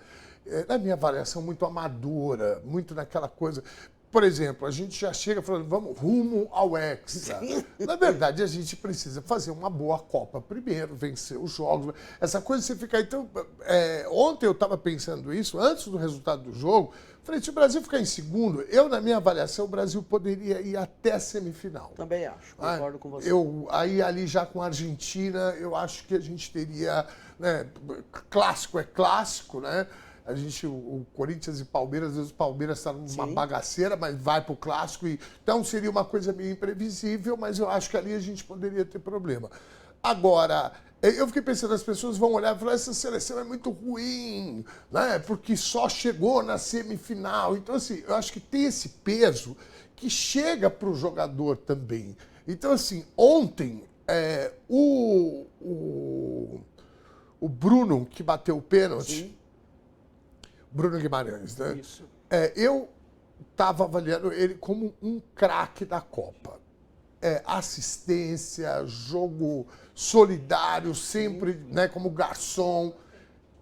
na minha avaliação, muito amadora, muito naquela coisa. Por exemplo, a gente já chega falando, vamos rumo ao Hexa. Na verdade, a gente precisa fazer uma boa Copa primeiro, vencer os jogos. Essa coisa você fica... Então, ontem eu estava pensando isso, antes do resultado do jogo, falei, se o Brasil ficar em segundo, na minha avaliação, o Brasil poderia ir até a semifinal. Também acho, concordo com você. Aí ali já com a Argentina, eu acho que a gente teria... Né, clássico é clássico, né? O Corinthians e Palmeiras, às vezes o Palmeiras está numa bagaceira, mas vai para o clássico. Então seria uma coisa meio imprevisível, mas eu acho que ali a gente poderia ter problema. Agora, eu fiquei pensando, as pessoas vão olhar e falar, essa seleção é muito ruim, né? Porque só chegou na semifinal. Então, assim, eu acho que tem esse peso que chega para o jogador também. Então, assim, ontem, o Bruno, que bateu o pênalti, Bruno Guimarães, né? Isso. Eu estava avaliando ele como um craque da Copa. Assistência, jogo solidário, sempre, né, como garçom.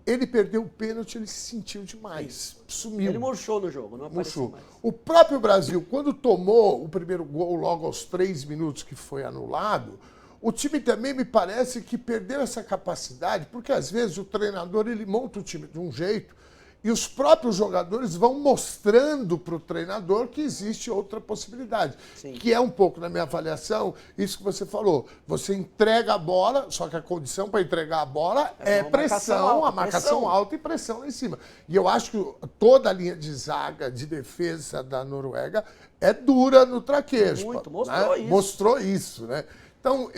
Ele perdeu o pênalti, ele se sentiu demais, sumiu. Ele murchou no jogo, não apareceu mais. O próprio Brasil, quando tomou o primeiro gol logo aos 3 minutos que foi anulado, o time também me parece que perdeu essa capacidade, porque às vezes o treinador ele monta o time de um jeito e os próprios jogadores vão mostrando para o treinador que existe outra possibilidade. Sim. Que é um pouco, na minha avaliação, isso que você falou. Você entrega a bola, só que a condição para entregar a bola é pressão, a marcação alta e pressão lá em cima. E eu acho que toda a linha de zaga, de defesa da Noruega é dura no traquejo. Muito, mostrou isso. Mostrou isso, né? Então,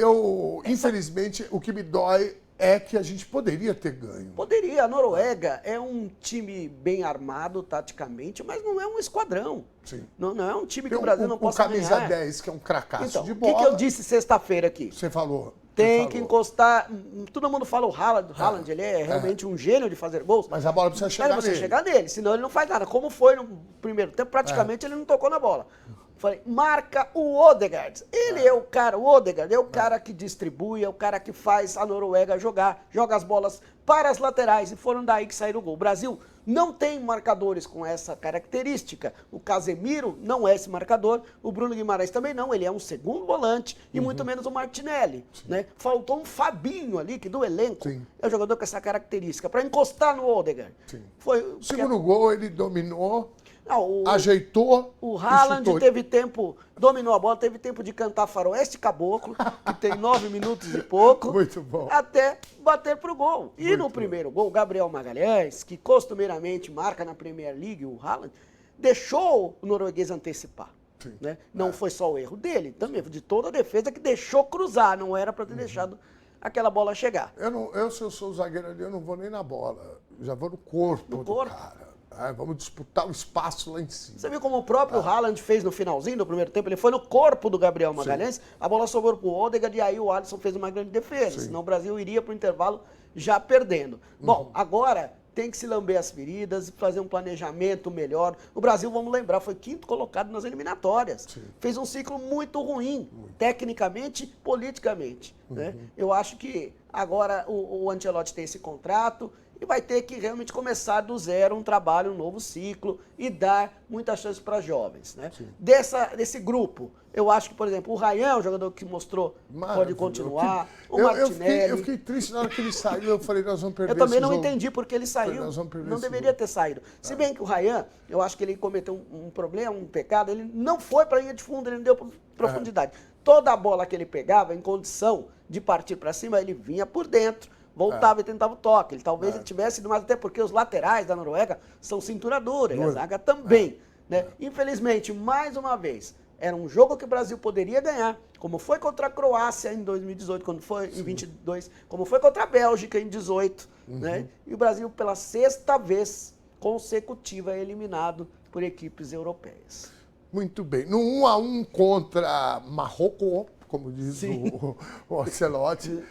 infelizmente, o que me dói é que a gente poderia ter ganho. Poderia. A Noruega é um time bem armado taticamente, mas não é um esquadrão. Sim. Não é um time que o Brasil não possa ganhar. O camisa 10, que é um cracaço então, de bola. O que eu disse sexta-feira aqui? Você falou. Tem que encostar... Todo mundo fala o Haaland, ele é realmente um gênio de fazer gols. Mas a bola precisa chegar nele. Precisa chegar nele, senão ele não faz nada. Como foi no primeiro tempo, praticamente ele não tocou na bola. Falei, marca o Odegaard. Ele é o cara, o Odegaard é o cara que distribui, é o cara que faz a Noruega jogar, joga as bolas para as laterais e foram daí que saíram o gol. O Brasil não tem marcadores com essa característica. O Casemiro não é esse marcador, o Bruno Guimarães também não, ele é um segundo volante e muito menos o Martinelli. Né? Faltou um Fabinho ali, que do elenco é um jogador com essa característica, para encostar no Odegaard. O segundo gol ele dominou. Não, ajeitou. O Haaland teve tempo, dominou a bola, teve tempo de cantar Faroeste Caboclo, que tem 9 minutos e pouco. Muito bom. Até bater pro gol. E no primeiro gol, Gabriel Magalhães, que costumeiramente marca na Premier League, o Haaland, deixou o norueguês antecipar. Né? Não foi só o erro dele, também de toda a defesa que deixou cruzar, não era para ter deixado aquela bola chegar. Se eu sou o zagueiro ali, eu não vou nem na bola, já vou no corpo do cara. Vamos disputar o espaço lá em cima. Você viu como o próprio Haaland fez no finalzinho do primeiro tempo? Ele foi no corpo do Gabriel Magalhães, a bola sobrou pro Odegaard e aí o Alisson fez uma grande defesa. Senão o Brasil iria pro intervalo já perdendo. Bom, agora tem que se lamber as feridas, fazer um planejamento melhor. O Brasil, vamos lembrar, foi 5º colocado nas eliminatórias. Sim. Fez um ciclo muito ruim, tecnicamente, politicamente. Né? Eu acho que agora o Ancelotti tem esse contrato e vai ter que realmente começar do zero um trabalho, um novo ciclo e dar muita chance para jovens. Né? Desse grupo, eu acho que, por exemplo, o Ryan, o jogador que mostrou, pode continuar. O Martinelli. Eu fiquei triste na hora que ele saiu, eu falei, nós vamos perder Eu também esse não jogo. entendi porque ele saiu, não deveria ter saído. Se bem que o Ryan, eu acho que ele cometeu um problema, um pecado, ele não foi para a linha de fundo, ele não deu profundidade. Toda a bola que ele pegava, em condição de partir para cima, ele vinha por dentro, voltava e tentava o toque. Talvez ele tivesse ido mais, até porque os laterais da Noruega são cintura dura, e a zaga também. Né? Infelizmente, mais uma vez, era um jogo que o Brasil poderia ganhar, como foi contra a Croácia em 2018, quando foi em 22, como foi contra a Bélgica em 18, né? E o Brasil, pela 6ª vez consecutiva, é eliminado por equipes europeias. Muito bem. No 1-1 contra Marrocos, como diz o Ancelotti,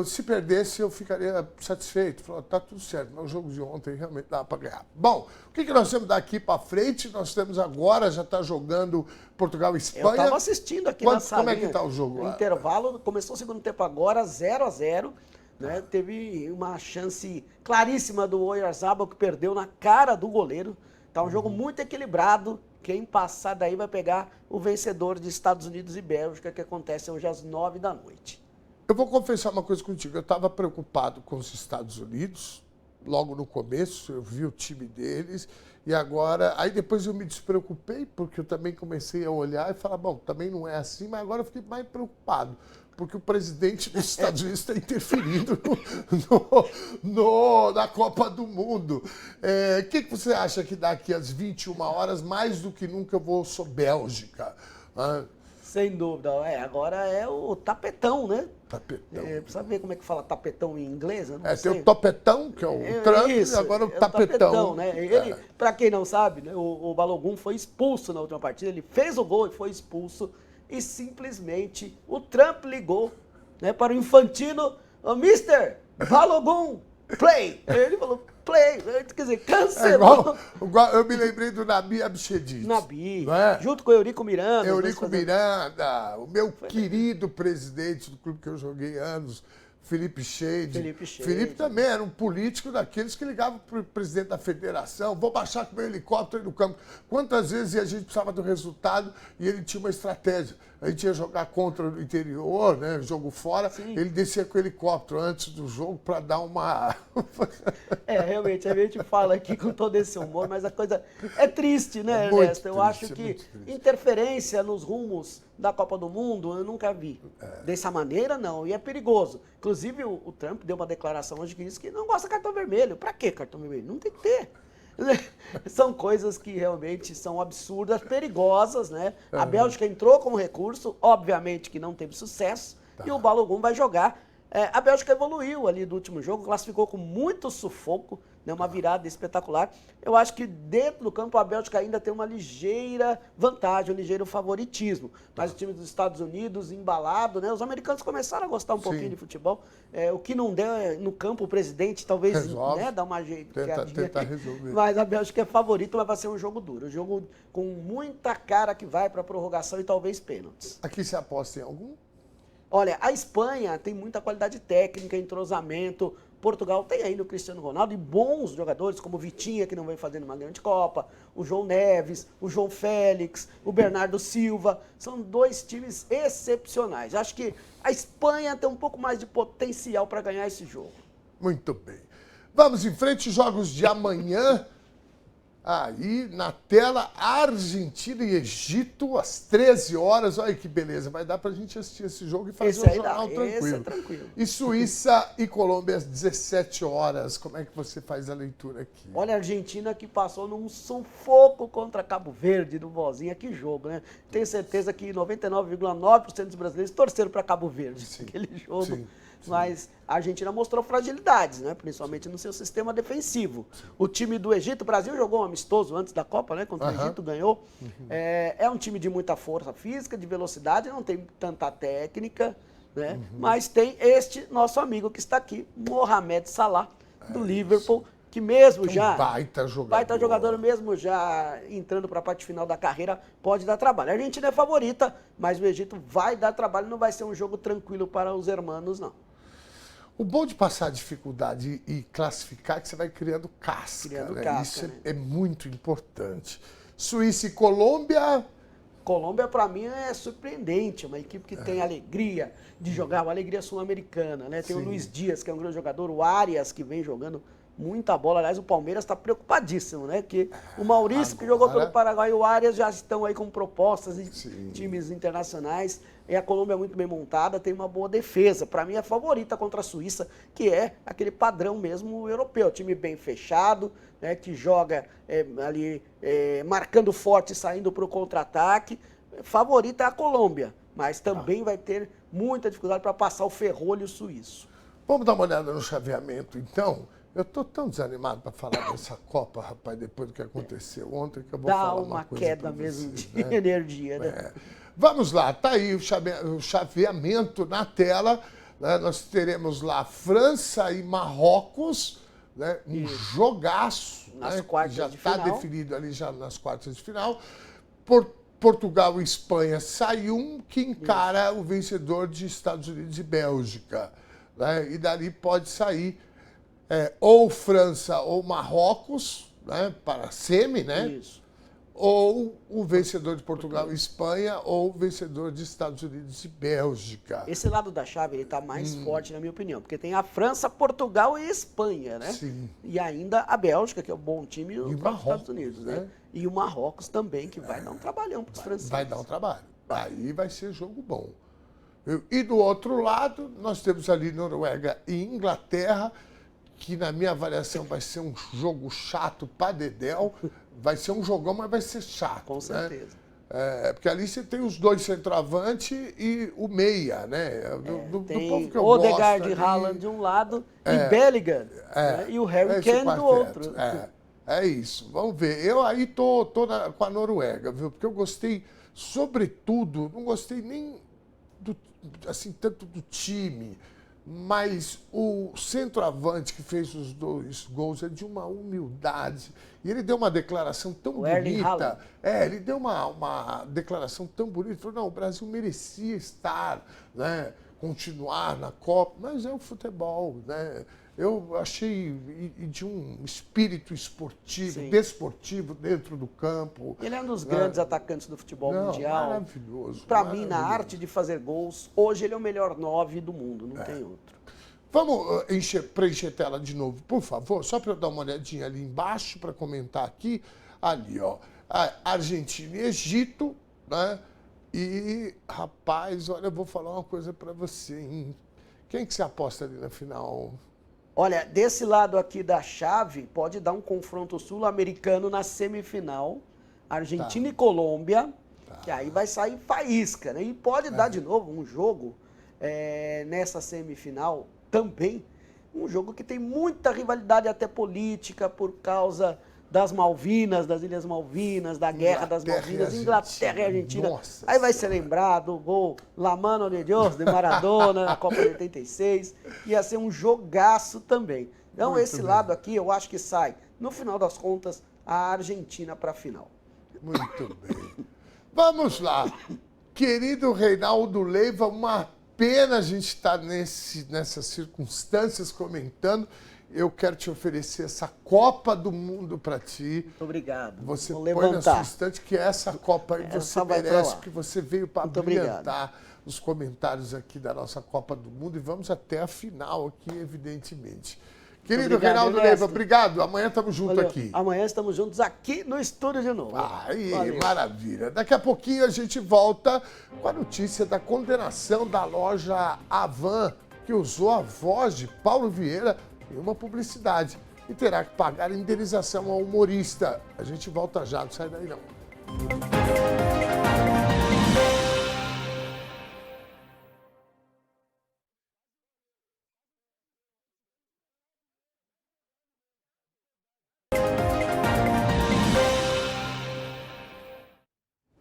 se perdesse, eu ficaria satisfeito. Falou, tá tudo certo, mas o jogo de ontem realmente dá para ganhar. Bom, o que nós temos daqui para frente? Nós temos agora, já está jogando Portugal e Espanha. Eu estava assistindo aqui na salinha. Como é que está o jogo? No intervalo, começou o segundo tempo agora, 0-0. Né? Teve uma chance claríssima do Oyarzabal, que perdeu na cara do goleiro. Tá um jogo muito equilibrado. Quem passar daí vai pegar o vencedor de Estados Unidos e Bélgica, que acontece hoje às 9 da noite. Eu vou confessar uma coisa contigo. Eu estava preocupado com os Estados Unidos, logo no começo, eu vi o time deles, e agora... Aí depois eu me despreocupei, porque eu também comecei a olhar e falar, bom, também não é assim, mas agora eu fiquei mais preocupado, porque o presidente dos Estados Unidos está interferindo na Copa do Mundo. O que você acha que daqui às 21 horas, mais do que nunca, eu sou Bélgica? Sem dúvida. Agora é o tapetão, né? Tapetão. Precisa ver como é que fala tapetão em inglês? Eu não sei. Tem o topetão, que é o Trump, e agora o tapetão. Né? Ele, para quem não sabe, né, o Balogun foi expulso na última partida, ele fez o gol e foi expulso, e simplesmente o Trump ligou, né, para o Infantino, Mr. Balogun, play! Ele falou, play, quer dizer, cancelou. Igual eu me lembrei do Nabi Abichedid. Nabi, junto com o Eurico Miranda. Eurico Miranda, o meu querido presidente do clube que eu joguei anos, Felipe Scheide. Felipe também era um político daqueles que ligavam para o presidente da federação, vou baixar com o meu helicóptero aí no campo. Quantas vezes a gente precisava do resultado e ele tinha uma estratégia. A gente ia jogar contra o interior, né, jogo fora, ele descia com o helicóptero antes do jogo para dar uma... Realmente, a gente fala aqui com todo esse humor, mas a coisa é triste, né, Ernesto? Eu acho que interferência nos rumos da Copa do Mundo eu nunca vi. Dessa maneira, não, e é perigoso. Inclusive, o Trump deu uma declaração hoje que disse que não gosta de cartão vermelho. Para que cartão vermelho? Não tem que ter. São coisas que realmente são absurdas, perigosas, né? A Bélgica entrou com recurso, obviamente que não teve sucesso, e o Balogun vai jogar. A Bélgica evoluiu ali do último jogo, classificou com muito sufoco, né, uma virada espetacular. Eu acho que dentro do campo a Bélgica ainda tem uma ligeira vantagem, um ligeiro favoritismo. Mas o time dos Estados Unidos embalado, né? Os americanos começaram a gostar um pouquinho de futebol. O que não der no campo, o presidente talvez, né, dá uma ajeitada. Tentar resolver. Mas a Bélgica é favorita, mas vai ser um jogo duro. Um jogo com muita cara que vai para a prorrogação e talvez pênaltis. Aqui você aposta em algum? Olha, a Espanha tem muita qualidade técnica, entrosamento. Portugal tem ainda o Cristiano Ronaldo e bons jogadores, como o Vitinha, que não vem fazendo uma grande Copa, o João Neves, o João Félix, o Bernardo Silva. São 2 times excepcionais. Acho que a Espanha tem um pouco mais de potencial para ganhar esse jogo. Muito bem. Vamos em frente, jogos de amanhã. Aí, na tela, Argentina e Egito, às 13 horas. Olha que beleza, vai dar pra gente assistir esse jogo e fazer um jornal tranquilo. E Suíça e Colômbia às 17 horas. Como é que você faz a leitura aqui? Olha, a Argentina que passou num sufoco contra Cabo Verde, no Vozinha. Que jogo, né? Tenho certeza que 99,9% dos brasileiros torceram para Cabo Verde naquele jogo. Sim. Mas a Argentina mostrou fragilidades, né? Principalmente no seu sistema defensivo. O time do Egito, o Brasil jogou um amistoso antes da Copa, né? Contra o Egito, ganhou. É um time de muita força física, de velocidade, não tem tanta técnica, né? Mas tem este nosso amigo que está aqui, Mohamed Salah, do Liverpool, que mesmo já... Baita jogador. Baita jogador mesmo já entrando para a parte final da carreira, pode dar trabalho. A Argentina é favorita, mas o Egito vai dar trabalho, não vai ser um jogo tranquilo para os hermanos, não. O bom de passar dificuldade e classificar é que você vai criando casca. Isso né? é muito importante. Suíça e Colômbia... Colômbia, para mim, é surpreendente. Uma equipe que tem alegria de jogar, uma alegria sul-americana, né? Tem o Luiz Dias, que é um grande jogador, o Arias, que vem jogando muita bola. Aliás, o Palmeiras está preocupadíssimo, né? Que o Maurício, que jogou pelo Paraguai, e o Arias já estão aí com propostas de times internacionais. E a Colômbia é muito bem montada, tem uma boa defesa. Para mim, é favorita contra a Suíça, que é aquele padrão mesmo europeu. Time bem fechado, né, que joga ali marcando forte, saindo para o contra-ataque. Favorita é a Colômbia, mas também vai ter muita dificuldade para passar o ferrolho suíço. Vamos dar uma olhada no chaveamento, então? Eu estou tão desanimado para falar dessa Copa, rapaz, depois do que aconteceu ontem, que eu vou falar uma coisa queda mesmo de energia, né? Vamos lá, tá aí o chaveamento na tela. Né? Nós teremos lá França e Marrocos, né? Um jogaço, nas né? quartas já de está final. definido ali já nas quartas de final. Portugal e Espanha sai um que encara o vencedor de Estados Unidos e Bélgica. Né? E dali pode sair ou França ou Marrocos, né? Para a semi, né? Isso. Ou o vencedor de Portugal e Espanha, ou o vencedor de Estados Unidos e Bélgica. Esse lado da chave ele está mais forte, na minha opinião, porque tem a França, Portugal e Espanha, né? Sim. E ainda a Bélgica, que é um bom time, e o próprio Estados Unidos, né? E o Marrocos também, que vai dar um trabalhão para os franceses. Vai dar um trabalho. Aí vai ser jogo bom. E do outro lado, nós temos ali Noruega e Inglaterra, que na minha avaliação vai ser um jogo chato para dedéu. Vai ser um jogão, mas vai ser chato. Com certeza. Né? Porque ali você tem os dois centroavantes e o meia, né? Do povo que eu Odegaard gosto e Haaland de um lado e Bellingham, né? E o Harry Kane do outro. É isso. Vamos ver. Eu aí tô com a Noruega, viu? Porque eu gostei, sobretudo, não gostei nem tanto do time, mas o centroavante que fez os 2 gols é de uma humildade. E ele deu uma declaração tão bonita. Ele deu uma declaração tão bonita. Falou, não, o Brasil merecia estar, né, continuar na Copa, mas é o futebol, né? Eu achei de um espírito esportivo, desportivo dentro do campo. Ele é um dos grandes atacantes do futebol mundial. Maravilhoso. Para mim, na arte de fazer gols, hoje ele é o melhor 9 do mundo, não tem outro. Vamos preencher a tela de novo, por favor, só para eu dar uma olhadinha ali embaixo, para comentar aqui. Ali, ó, Argentina e Egito, né? E, rapaz, olha, eu vou falar uma coisa para você, hein? Quem que você aposta ali na final? Olha, desse lado aqui da chave, pode dar um confronto sul-americano na semifinal, Argentina e Colômbia, que aí vai sair faísca, né? E pode dar de novo um jogo nessa semifinal também, um jogo que tem muita rivalidade até política por causa das Malvinas, das Ilhas Malvinas, da Guerra das Malvinas, Inglaterra e Argentina. Nossa aí vai ser lembrado o gol La Mano de Dios, de Maradona, na Copa de 86. Ia ser um jogaço também. Então, esse lado aqui, eu acho que sai, no final das contas, a Argentina para a final. Muito bem. Vamos lá. Querido Reinaldo Leiva, uma pena a gente estar nessas circunstâncias comentando. Eu quero te oferecer essa Copa do Mundo para ti. Muito obrigado. Você Vou põe levantar. na sua estante que essa Copa aí você merece, porque você veio para brilhantar os comentários aqui da nossa Copa do Mundo e vamos até a final aqui, evidentemente. Querido Reinaldo Leiva, obrigado. Amanhã estamos juntos aqui. Amanhã estamos juntos aqui no estúdio de novo. Aí, maravilha. Daqui a pouquinho a gente volta com a notícia da condenação da loja Avan, que usou a voz de Paulo Vieira em uma publicidade e terá que pagar indenização ao humorista. A gente volta já, não sai daí não.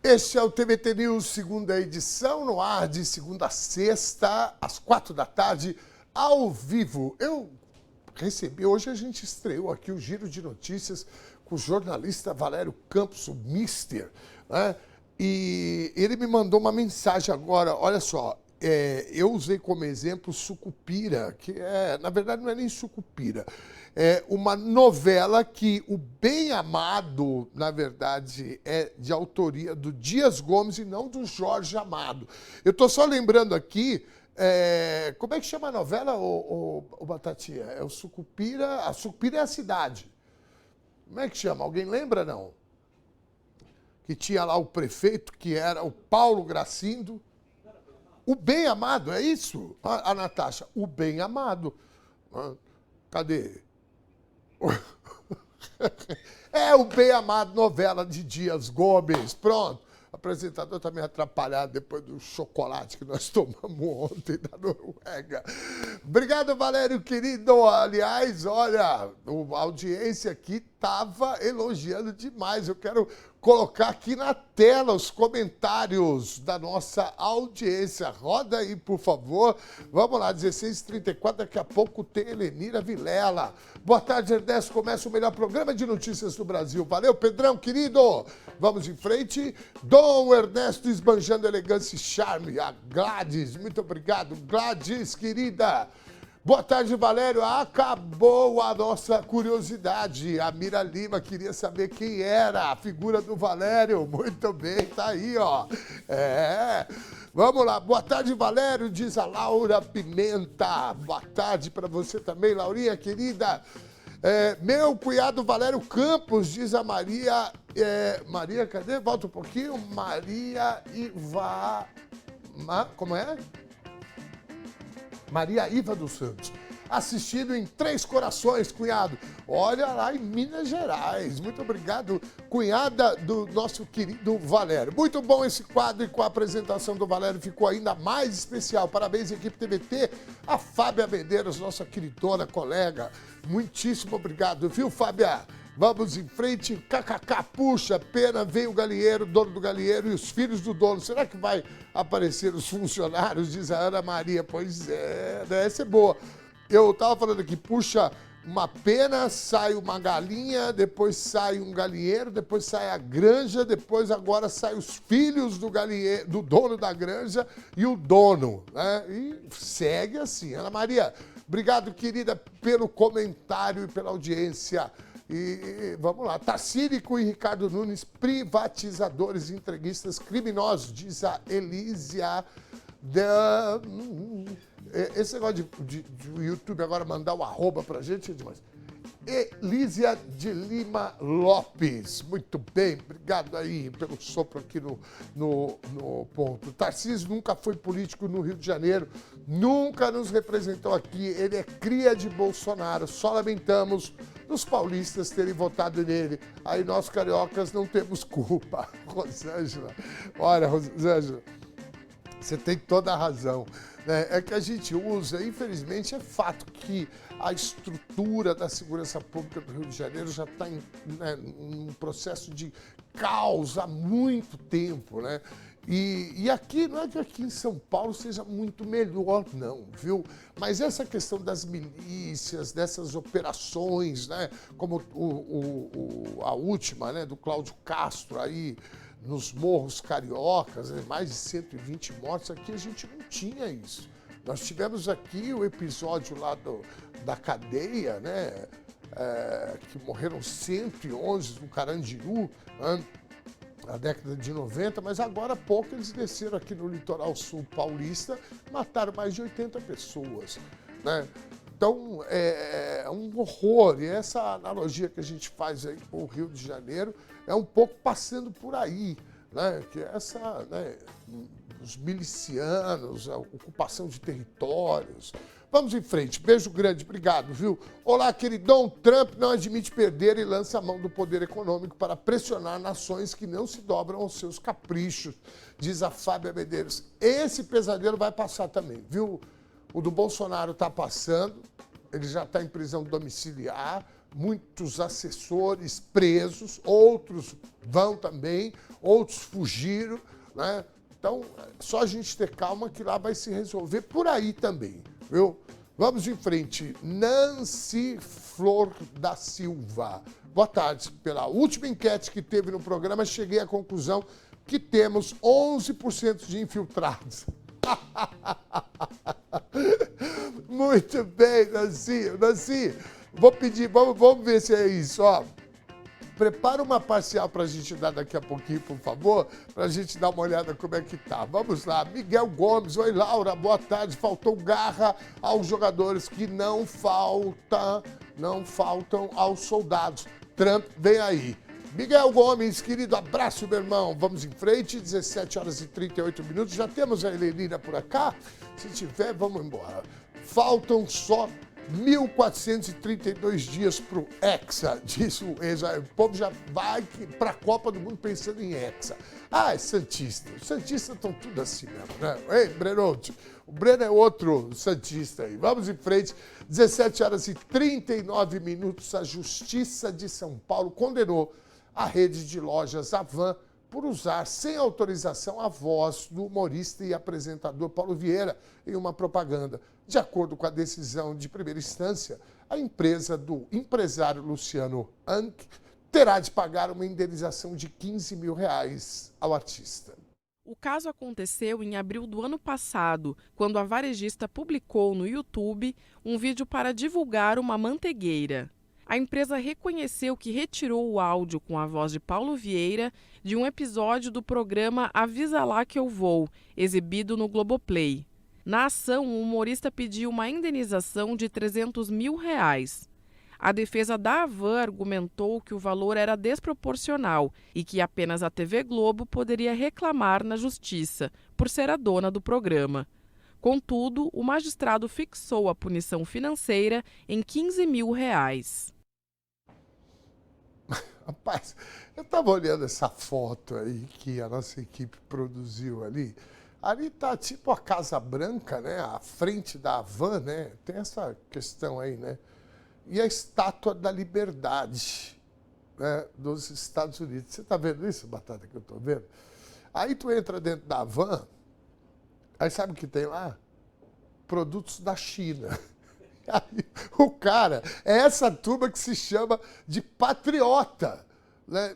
Este é o TVT News, segunda edição, no ar de segunda a sexta, às 4 da tarde, ao vivo. Eu receber, hoje a gente estreou aqui o Giro de Notícias com o jornalista Valério Campos, o Mister, né? E ele me mandou uma mensagem agora, olha só, eu usei como exemplo Sucupira, que na verdade não é nem Sucupira, é uma novela que o Bem Amado, na verdade, é de autoria do Dias Gomes e não do Jorge Amado. Eu estou só lembrando aqui, como é que chama a novela, o Batatinha? É o Sucupira, a Sucupira é a cidade. Como é que chama? Alguém lembra, não? Que tinha lá o prefeito, que era o Paulo Gracindo. O Bem Amado, é isso? A Natasha, o Bem Amado. Cadê? É o Bem Amado, novela de Dias Gomes. Pronto. O apresentador está meio atrapalhado depois do chocolate que nós tomamos ontem da Noruega. Obrigado, Valério, querido. Aliás, olha, a audiência aqui estava elogiando demais. Eu quero colocar aqui na tela os comentários da nossa audiência. Roda aí, por favor. Vamos lá, 16h34, daqui a pouco tem Helenira Vilela. Boa tarde, Ernesto. Começa o melhor programa de notícias do Brasil. Valeu, Pedrão, querido. Vamos em frente. Dom Ernesto esbanjando elegância e charme. A Gladys, muito obrigado. Gladys, querida. Boa tarde, Valério. Acabou a nossa curiosidade. A Mira Lima queria saber quem era a figura do Valério. Muito bem, tá aí, ó. Vamos lá. Boa tarde, Valério, diz a Laura Pimenta. Boa tarde para você também, Laurinha, querida. Meu cunhado Valério Campos, diz a Maria... Maria, cadê? Volta um pouquinho. Maria Iva... Como é? Maria Iva dos Santos. Assistido em Três Corações, cunhado. Olha lá em Minas Gerais. Muito obrigado, cunhada do nosso querido Valério. Muito bom esse quadro e com a apresentação do Valério ficou ainda mais especial. Parabéns, equipe TVT. A Fábia Medeiros, nossa queridona colega. Muitíssimo obrigado, viu, Fábia? Vamos em frente, kkk, puxa, pena, vem o galinheiro, dono do galinheiro e os filhos do dono. Será que vai aparecer os funcionários? Diz a Ana Maria. Pois é, essa é boa. Eu estava falando aqui, puxa uma pena, sai uma galinha, depois sai um galinheiro, depois sai a granja, depois agora sai os filhos do galinheiro, do dono da granja e o dono, né? E segue assim. Ana Maria, obrigado, querida, pelo comentário e pela audiência. E vamos lá, Tarcírico e Ricardo Nunes, privatizadores e entreguistas criminosos, diz a Elísia. Esse negócio de YouTube agora mandar o arroba pra gente é demais. Elísia de Lima Lopes, muito bem, obrigado aí pelo sopro aqui no ponto. Tarcísio nunca foi político no Rio de Janeiro, nunca nos representou aqui, ele é cria de Bolsonaro, só lamentamos os paulistas terem votado nele. Aí nós cariocas não temos culpa. Rosângela, olha, Rosângela, você tem toda a razão. É que a gente usa, infelizmente, é fato que a estrutura da segurança pública do Rio de Janeiro já está em um processo de caos há muito tempo, né? E aqui, não é que aqui em São Paulo seja muito melhor, não, viu? Mas essa questão das milícias, dessas operações, né? Como a última, né? Do Cláudio Castro aí, nos morros cariocas, né? Mais de 120 mortes, aqui a gente não tinha isso. Nós tivemos aqui o episódio lá da cadeia, né? Que morreram 111 no Carandiru, né? Na década de 90, mas agora há pouco eles desceram aqui no litoral sul paulista, mataram mais de 80 pessoas, né? Então, é um horror. E essa analogia que a gente faz aí com o Rio de Janeiro é um pouco passando por aí, né? Que essa, né, os milicianos, a ocupação de territórios. Vamos em frente. Beijo grande, obrigado, viu? Olá, queridão. Trump não admite perder e lança a mão do poder econômico para pressionar nações que não se dobram aos seus caprichos, diz a Fábia Medeiros. Esse pesadelo vai passar também, viu? O do Bolsonaro está passando, ele já está em prisão domiciliar, muitos assessores presos, outros vão também, outros fugiram, né? Então, só a gente ter calma que lá vai se resolver por aí também, viu? Vamos em frente. Nancy Flor da Silva. Boa tarde. Pela última enquete que teve no programa, cheguei à conclusão que temos 11% de infiltrados. Muito bem, Nancy. Nancy, vou pedir, vamos ver se é isso, ó. Prepara uma parcial para a gente dar daqui a pouquinho, por favor, para a gente dar uma olhada como é que tá. Vamos lá, Miguel Gomes, oi Laura, boa tarde. Faltou garra aos jogadores que não faltam aos soldados. Trump vem aí. Miguel Gomes, querido, abraço, meu irmão. Vamos em frente, 17 horas e 38 minutos. Já temos a Helenina por acá? Se tiver, vamos embora. Faltam só 1.432 dias para o Hexa, disse o povo já vai para a Copa do Mundo pensando em Hexa. Ah, é Santista. Os Santistas estão tudo assim mesmo, né? Ei, Brenote, o Breno é outro Santista aí. Vamos em frente, 17 horas e 39 minutos. A Justiça de São Paulo condenou a rede de lojas Havan por usar sem autorização a voz do humorista e apresentador Paulo Vieira em uma propaganda. De acordo com a decisão de primeira instância, a empresa do empresário Luciano Huck terá de pagar uma indenização de R$15 mil ao artista. O caso aconteceu em abril do ano passado, quando a varejista publicou no YouTube um vídeo para divulgar uma mantegueira. A empresa reconheceu que retirou o áudio com a voz de Paulo Vieira de um episódio do programa Avisa Lá Que Eu Vou, exibido no Globoplay. Na ação, o humorista pediu uma indenização de R$300 mil. A defesa da Havan argumentou que o valor era desproporcional e que apenas a TV Globo poderia reclamar na justiça, por ser a dona do programa. Contudo, o magistrado fixou a punição financeira em R$15 mil. Rapaz, eu estava olhando essa foto aí que a nossa equipe produziu ali. Ali tá tipo a Casa Branca, né? A frente da Havan, né? Tem essa questão aí, né? E a Estátua da Liberdade, né? Dos Estados Unidos. Você tá vendo isso, Batata, que eu tô vendo? Aí tu entra dentro da Havan, aí sabe o que tem lá? Produtos da China. Aí, o cara, é essa turma que se chama de patriota, né?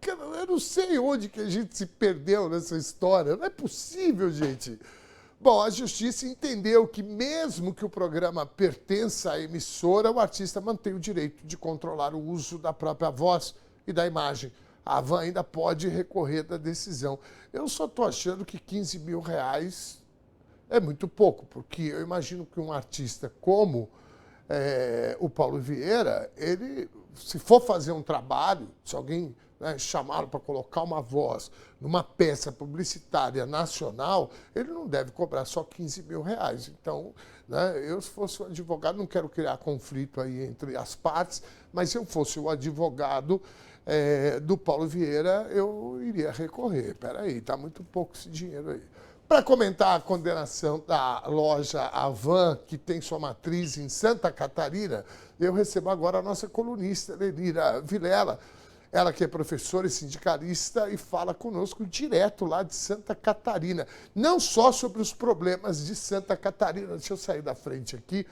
Eu não sei onde que a gente se perdeu nessa história. Não é possível, gente. Bom, a justiça entendeu que mesmo que o programa pertença à emissora, o artista mantém o direito de controlar o uso da própria voz e da imagem. A Havan ainda pode recorrer da decisão. Eu só estou achando que R$15 mil é muito pouco, porque eu imagino que um artista como o Paulo Vieira, ele, se for fazer um trabalho, se alguém chamá-lo para colocar uma voz numa peça publicitária nacional, ele não deve cobrar só R$15 mil. Então, né, eu, se fosse um advogado, não quero criar conflito aí entre as partes, mas se eu fosse o advogado do Paulo Vieira, eu iria recorrer. Peraí, está muito pouco esse dinheiro aí. Para comentar a condenação da loja Havan, que tem sua matriz em Santa Catarina, eu recebo agora a nossa colunista, Lenira Vilela. Ela que é professora e sindicalista e fala conosco direto lá de Santa Catarina. Não só sobre os problemas de Santa Catarina, deixa eu sair da frente aqui,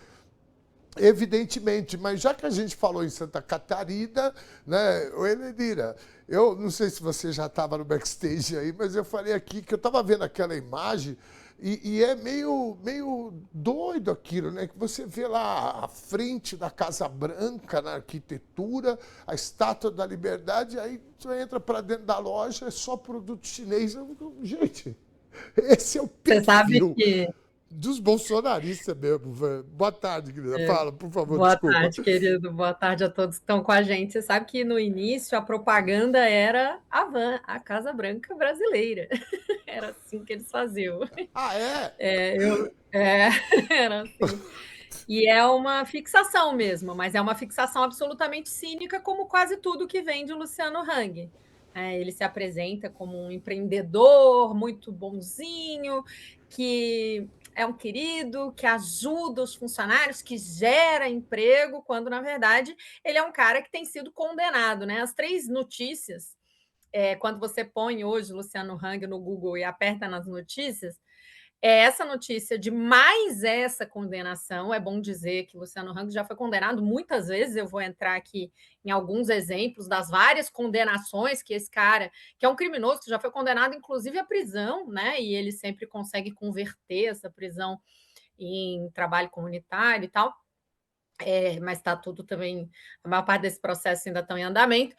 evidentemente, mas já que a gente falou em Santa Catarina, né, Lenira, eu não sei se você já estava no backstage aí, mas eu falei aqui que eu estava vendo aquela imagem e é meio doido aquilo, né? Que você vê lá a frente da Casa Branca, na arquitetura, a Estátua da Liberdade, aí você entra para dentro da loja, é só produto chinês. Gente, esse é o perfil. Você sabe que... dos bolsonaristas mesmo. Boa tarde, querida. Fala, por favor, Boa desculpa. tarde, querido. Boa tarde a todos que estão com a gente. Você sabe que no início a propaganda era a Havan, a Casa Branca brasileira. Era assim que eles faziam. Ah, é? Era assim. E é uma fixação mesmo, mas é uma fixação absolutamente cínica, como quase tudo que vem de Luciano Hang. Ele se apresenta como um empreendedor muito bonzinho, que é um querido, que ajuda os funcionários, que gera emprego, quando, na verdade, ele é um cara que tem sido condenado, né? As 3 notícias, quando você põe hoje Luciano Hang no Google e aperta nas notícias, é essa notícia de mais essa condenação. É bom dizer que Luciano Hang já foi condenado muitas vezes. Eu vou entrar aqui em alguns exemplos das várias condenações que esse cara, que é um criminoso, que já foi condenado, inclusive, à prisão, né? E ele sempre consegue converter essa prisão em trabalho comunitário e tal. Mas está tudo também, a maior parte desse processo ainda está em andamento.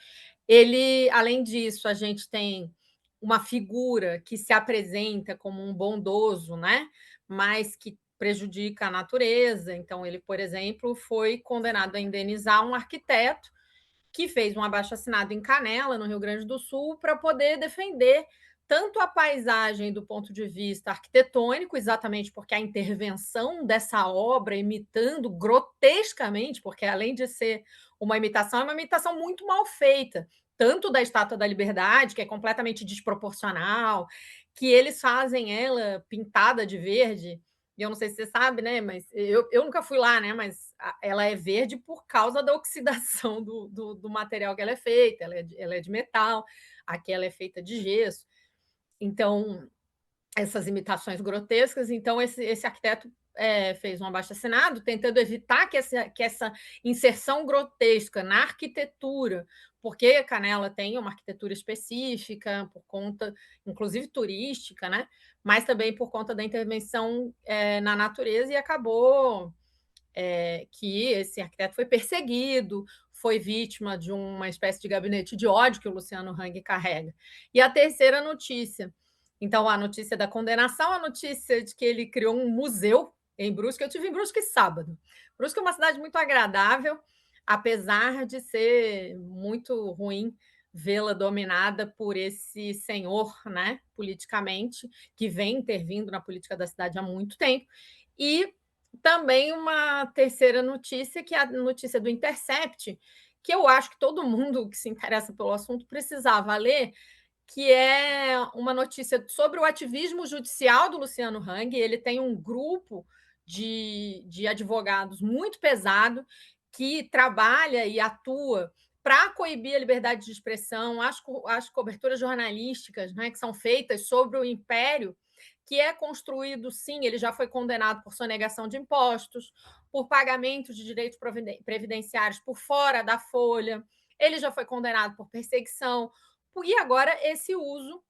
Ele, além disso, a gente tem uma figura que se apresenta como um bondoso, né? Mas que prejudica a natureza. Então, ele, por exemplo, foi condenado a indenizar um arquiteto que fez um abaixo-assinado em Canela, no Rio Grande do Sul, para poder defender tanto a paisagem do ponto de vista arquitetônico, exatamente porque a intervenção dessa obra, imitando grotescamente, porque além de ser uma imitação, é uma imitação muito mal feita, tanto da Estátua da Liberdade, que é completamente desproporcional, que eles fazem ela pintada de verde, e eu não sei se você sabe, né? Mas eu nunca fui lá, né? Mas ela é verde por causa da oxidação do material que ela é feita, ela é de metal, aqui ela é feita de gesso. Então, essas imitações grotescas. Então, esse arquiteto fez um abaixo-assinado tentando evitar que essa inserção grotesca na arquitetura, porque Canela tem uma arquitetura específica, por conta, inclusive turística, né? Mas também por conta da intervenção na natureza, e acabou que esse arquiteto foi perseguido, foi vítima de uma espécie de gabinete de ódio que o Luciano Hang carrega. E a terceira notícia, então, a notícia da condenação, a notícia de que ele criou um museu em Brusque. Eu estive em Brusque sábado. Brusque é uma cidade muito agradável, apesar de ser muito ruim vê-la dominada por esse senhor, né, politicamente, que vem intervindo na política da cidade há muito tempo. E também uma terceira notícia, que é a notícia do Intercept, que eu acho que todo mundo que se interessa pelo assunto precisava ler, que é uma notícia sobre o ativismo judicial do Luciano Hang. Ele tem um grupo de advogados muito pesado que trabalha e atua para coibir a liberdade de expressão, as coberturas jornalísticas, né, que são feitas sobre o império, que é construído, sim, ele já foi condenado por sonegação de impostos, por pagamento de direitos previdenciários por fora da folha, ele já foi condenado por perseguição, e agora esse uso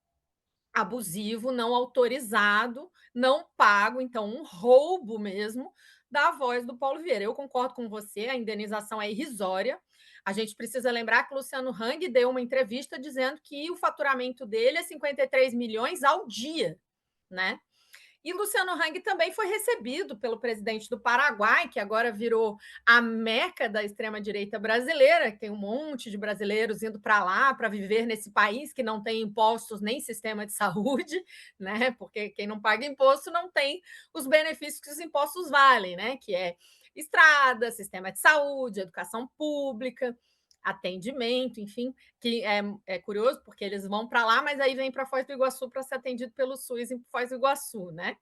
abusivo, não autorizado, não pago, então um roubo mesmo da voz do Paulo Vieira. Eu concordo com você, a indenização é irrisória. A gente precisa lembrar que o Luciano Hang deu uma entrevista dizendo que o faturamento dele é 53 milhões ao dia, né? E Luciano Hang também foi recebido pelo presidente do Paraguai, que agora virou a meca da extrema-direita brasileira, que tem um monte de brasileiros indo para lá para viver nesse país que não tem impostos nem sistema de saúde, né? Porque quem não paga imposto não tem os benefícios que os impostos valem, né? Que é estrada, sistema de saúde, educação pública, atendimento, enfim, que é curioso, porque eles vão para lá, mas aí vem para Foz do Iguaçu para ser atendido pelo SUS em Foz do Iguaçu, né?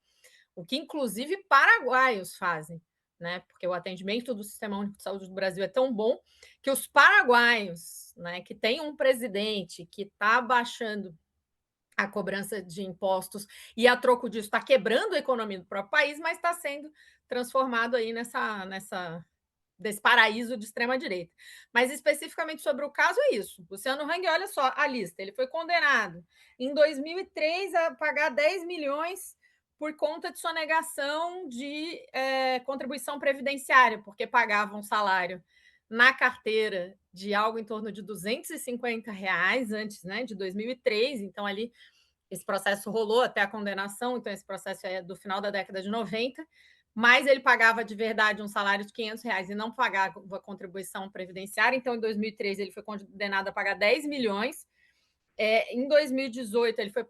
O que, inclusive, paraguaios fazem, né? Porque o atendimento do Sistema Único de Saúde do Brasil é tão bom que os paraguaios, né, que tem um presidente que está baixando a cobrança de impostos e, a troco disso, está quebrando a economia do próprio país, mas está sendo transformado aí desse paraíso de extrema-direita. Mas, especificamente sobre o caso, é isso. Luciano Hang, olha só a lista. Ele foi condenado em 2003 a pagar 10 milhões por conta de sonegação de contribuição previdenciária, porque pagava um salário na carteira de algo em torno de R$ 250 antes, né, de 2003. Então, ali, esse processo rolou até a condenação. Então, esse processo é do final da década de 90. Mas ele pagava de verdade um salário de R$ 500 e não pagava contribuição previdenciária. Então, em 2003, ele foi condenado a pagar 10 milhões. Em 2018, ele foi...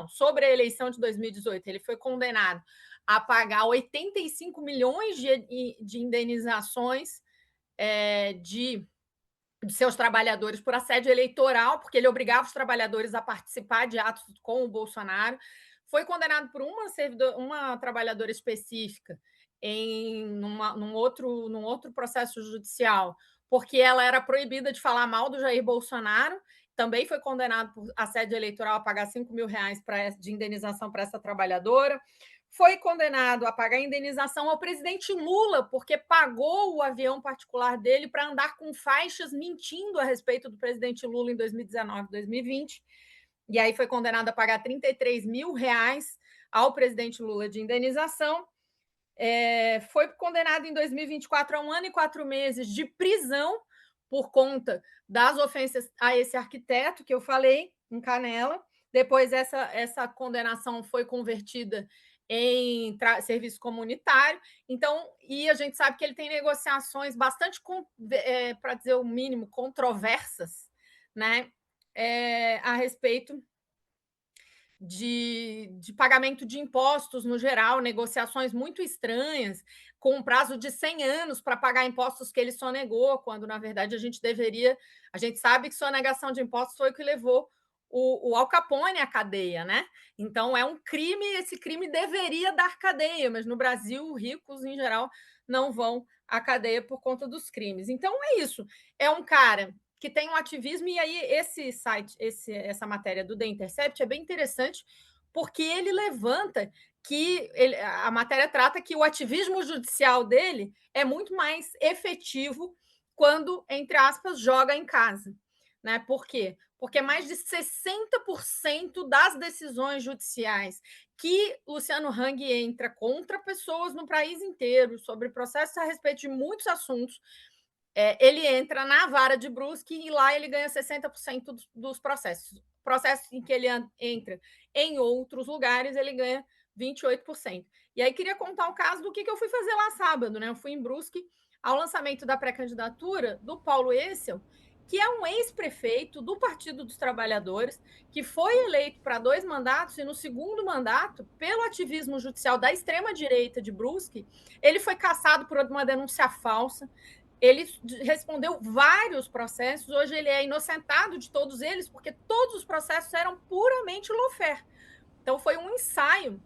sobre a eleição de 2018, ele foi condenado a pagar 85 milhões de indenizações de seus trabalhadores por assédio eleitoral, porque ele obrigava os trabalhadores a participar de atos com o Bolsonaro. Foi condenado por uma trabalhadora específica num outro processo judicial, porque ela era proibida de falar mal do Jair Bolsonaro. também foi condenado por assédio eleitoral a pagar R$ 5.000 de indenização para essa trabalhadora. Foi condenado a pagar indenização ao presidente Lula, porque pagou o avião particular dele para andar com faixas mentindo a respeito do presidente Lula em 2019, 2020. E aí foi condenado a pagar R$ 33.000 ao presidente Lula de indenização. Foi condenado em 2024 a 1 ano e 4 meses de prisão por conta das ofensas a esse arquiteto que eu falei, em Canela. Depois essa condenação foi convertida em serviço comunitário. Então, e a gente sabe que ele tem negociações bastante, para dizer o mínimo, controversas, né, a respeito de pagamento de impostos no geral, negociações muito estranhas, com um prazo de 100 anos para pagar impostos que ele sonegou, quando, na verdade, a gente sabe que sonegação de impostos foi o que levou o Al Capone à cadeia, né? Então, é um crime, esse crime deveria dar cadeia, mas no Brasil, ricos, em geral, não vão à cadeia por conta dos crimes. Então, é isso. É um cara que tem um ativismo, e aí essa matéria do The Intercept é bem interessante, porque ele levanta que a matéria trata que o ativismo judicial dele é muito mais efetivo quando, entre aspas, joga em casa. Né? Por quê? Porque mais de 60% das decisões judiciais que Luciano Hang entra contra pessoas no país inteiro, sobre processos a respeito de muitos assuntos, ele entra na vara de Brusque e lá ele ganha 60% dos processos. Processos em que ele entra em outros lugares, ele ganha 28%. E aí queria contar o caso do que eu fui fazer lá sábado, né? Eu fui em Brusque ao lançamento da pré-candidatura do Paulo Essel, que é um ex-prefeito do Partido dos Trabalhadores, que foi eleito para 2 mandatos, e no segundo mandato, pelo ativismo judicial da extrema-direita de Brusque, ele foi cassado por uma denúncia falsa. Ele respondeu vários processos, hoje ele é inocentado de todos eles, porque todos os processos eram puramente lawfare. Então, foi um ensaio,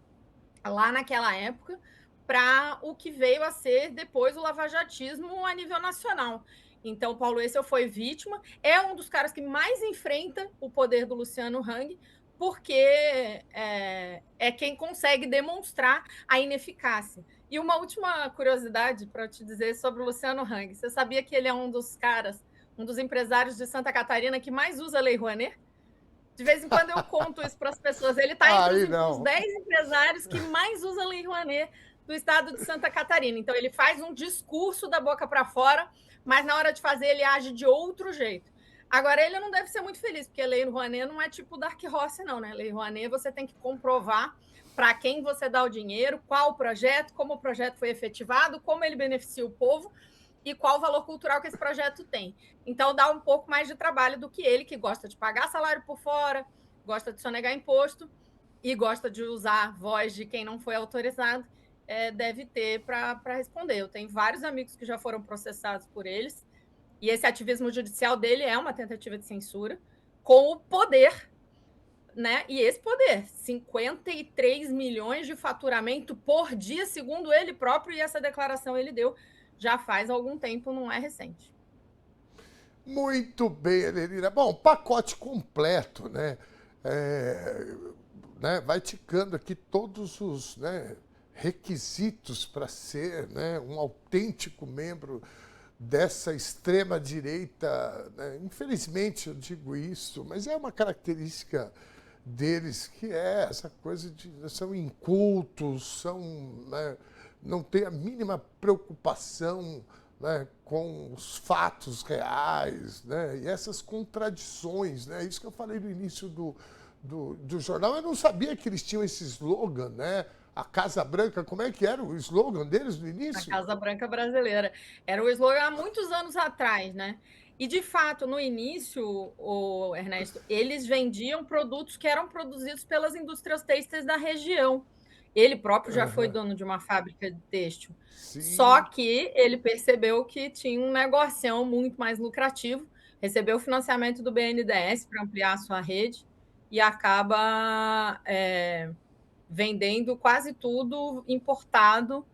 lá naquela época, para o que veio a ser depois o lavajatismo a nível nacional. Então, Paulo Essel foi vítima, é um dos caras que mais enfrenta o poder do Luciano Hang, porque é quem consegue demonstrar a ineficácia. E uma última curiosidade para te dizer sobre o Luciano Hang. Você sabia que ele é um dos caras, um dos empresários de Santa Catarina que mais usa a Lei Rouanet? De vez em quando eu conto isso para as pessoas. Ele está entre os 10 empresários que mais usam a Lei Rouanet do estado de Santa Catarina. Então, ele faz um discurso da boca para fora, mas na hora de fazer ele age de outro jeito. Agora, ele não deve ser muito feliz, porque a Lei Rouanet não é tipo Dark Horse, não, né? A Lei Rouanet você tem que comprovar para quem você dá o dinheiro, qual o projeto, como o projeto foi efetivado, como ele beneficia o povo e qual o valor cultural que esse projeto tem. Então, dá um pouco mais de trabalho do que ele, que gosta de pagar salário por fora, gosta de sonegar imposto e gosta de usar a voz de quem não foi autorizado, deve ter para responder. Eu tenho vários amigos que já foram processados por eles, e esse ativismo judicial dele é uma tentativa de censura com o poder, né? E esse poder, 53 milhões de faturamento por dia, segundo ele próprio, e essa declaração ele deu já faz algum tempo, não é recente. Muito bem, Elenira. Bom, pacote completo, né? Vai ticando aqui todos os requisitos para ser um autêntico membro dessa extrema-direita. Né? Infelizmente, eu digo isso, mas é uma característica deles, que é essa coisa de são incultos, não têm a mínima preocupação com os fatos reais, e essas contradições. Isso que eu falei no início do jornal, eu não sabia que eles tinham esse slogan, a Casa Branca. Como é que era o slogan deles no início? A Casa Branca brasileira. Era o slogan há muitos anos atrás, né? E, de fato, no início, Ernesto, eles vendiam produtos que eram produzidos pelas indústrias têxteis da região. Ele próprio já foi dono de uma fábrica de têxtil. Sim. Só que ele percebeu que tinha um negocião muito mais lucrativo, recebeu o financiamento do BNDES para ampliar a sua rede e acaba vendendo quase tudo importado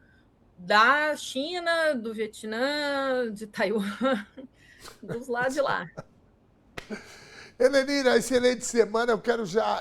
da China, do Vietnã, de Taiwan, dos lados de lá. Helenira, excelente semana.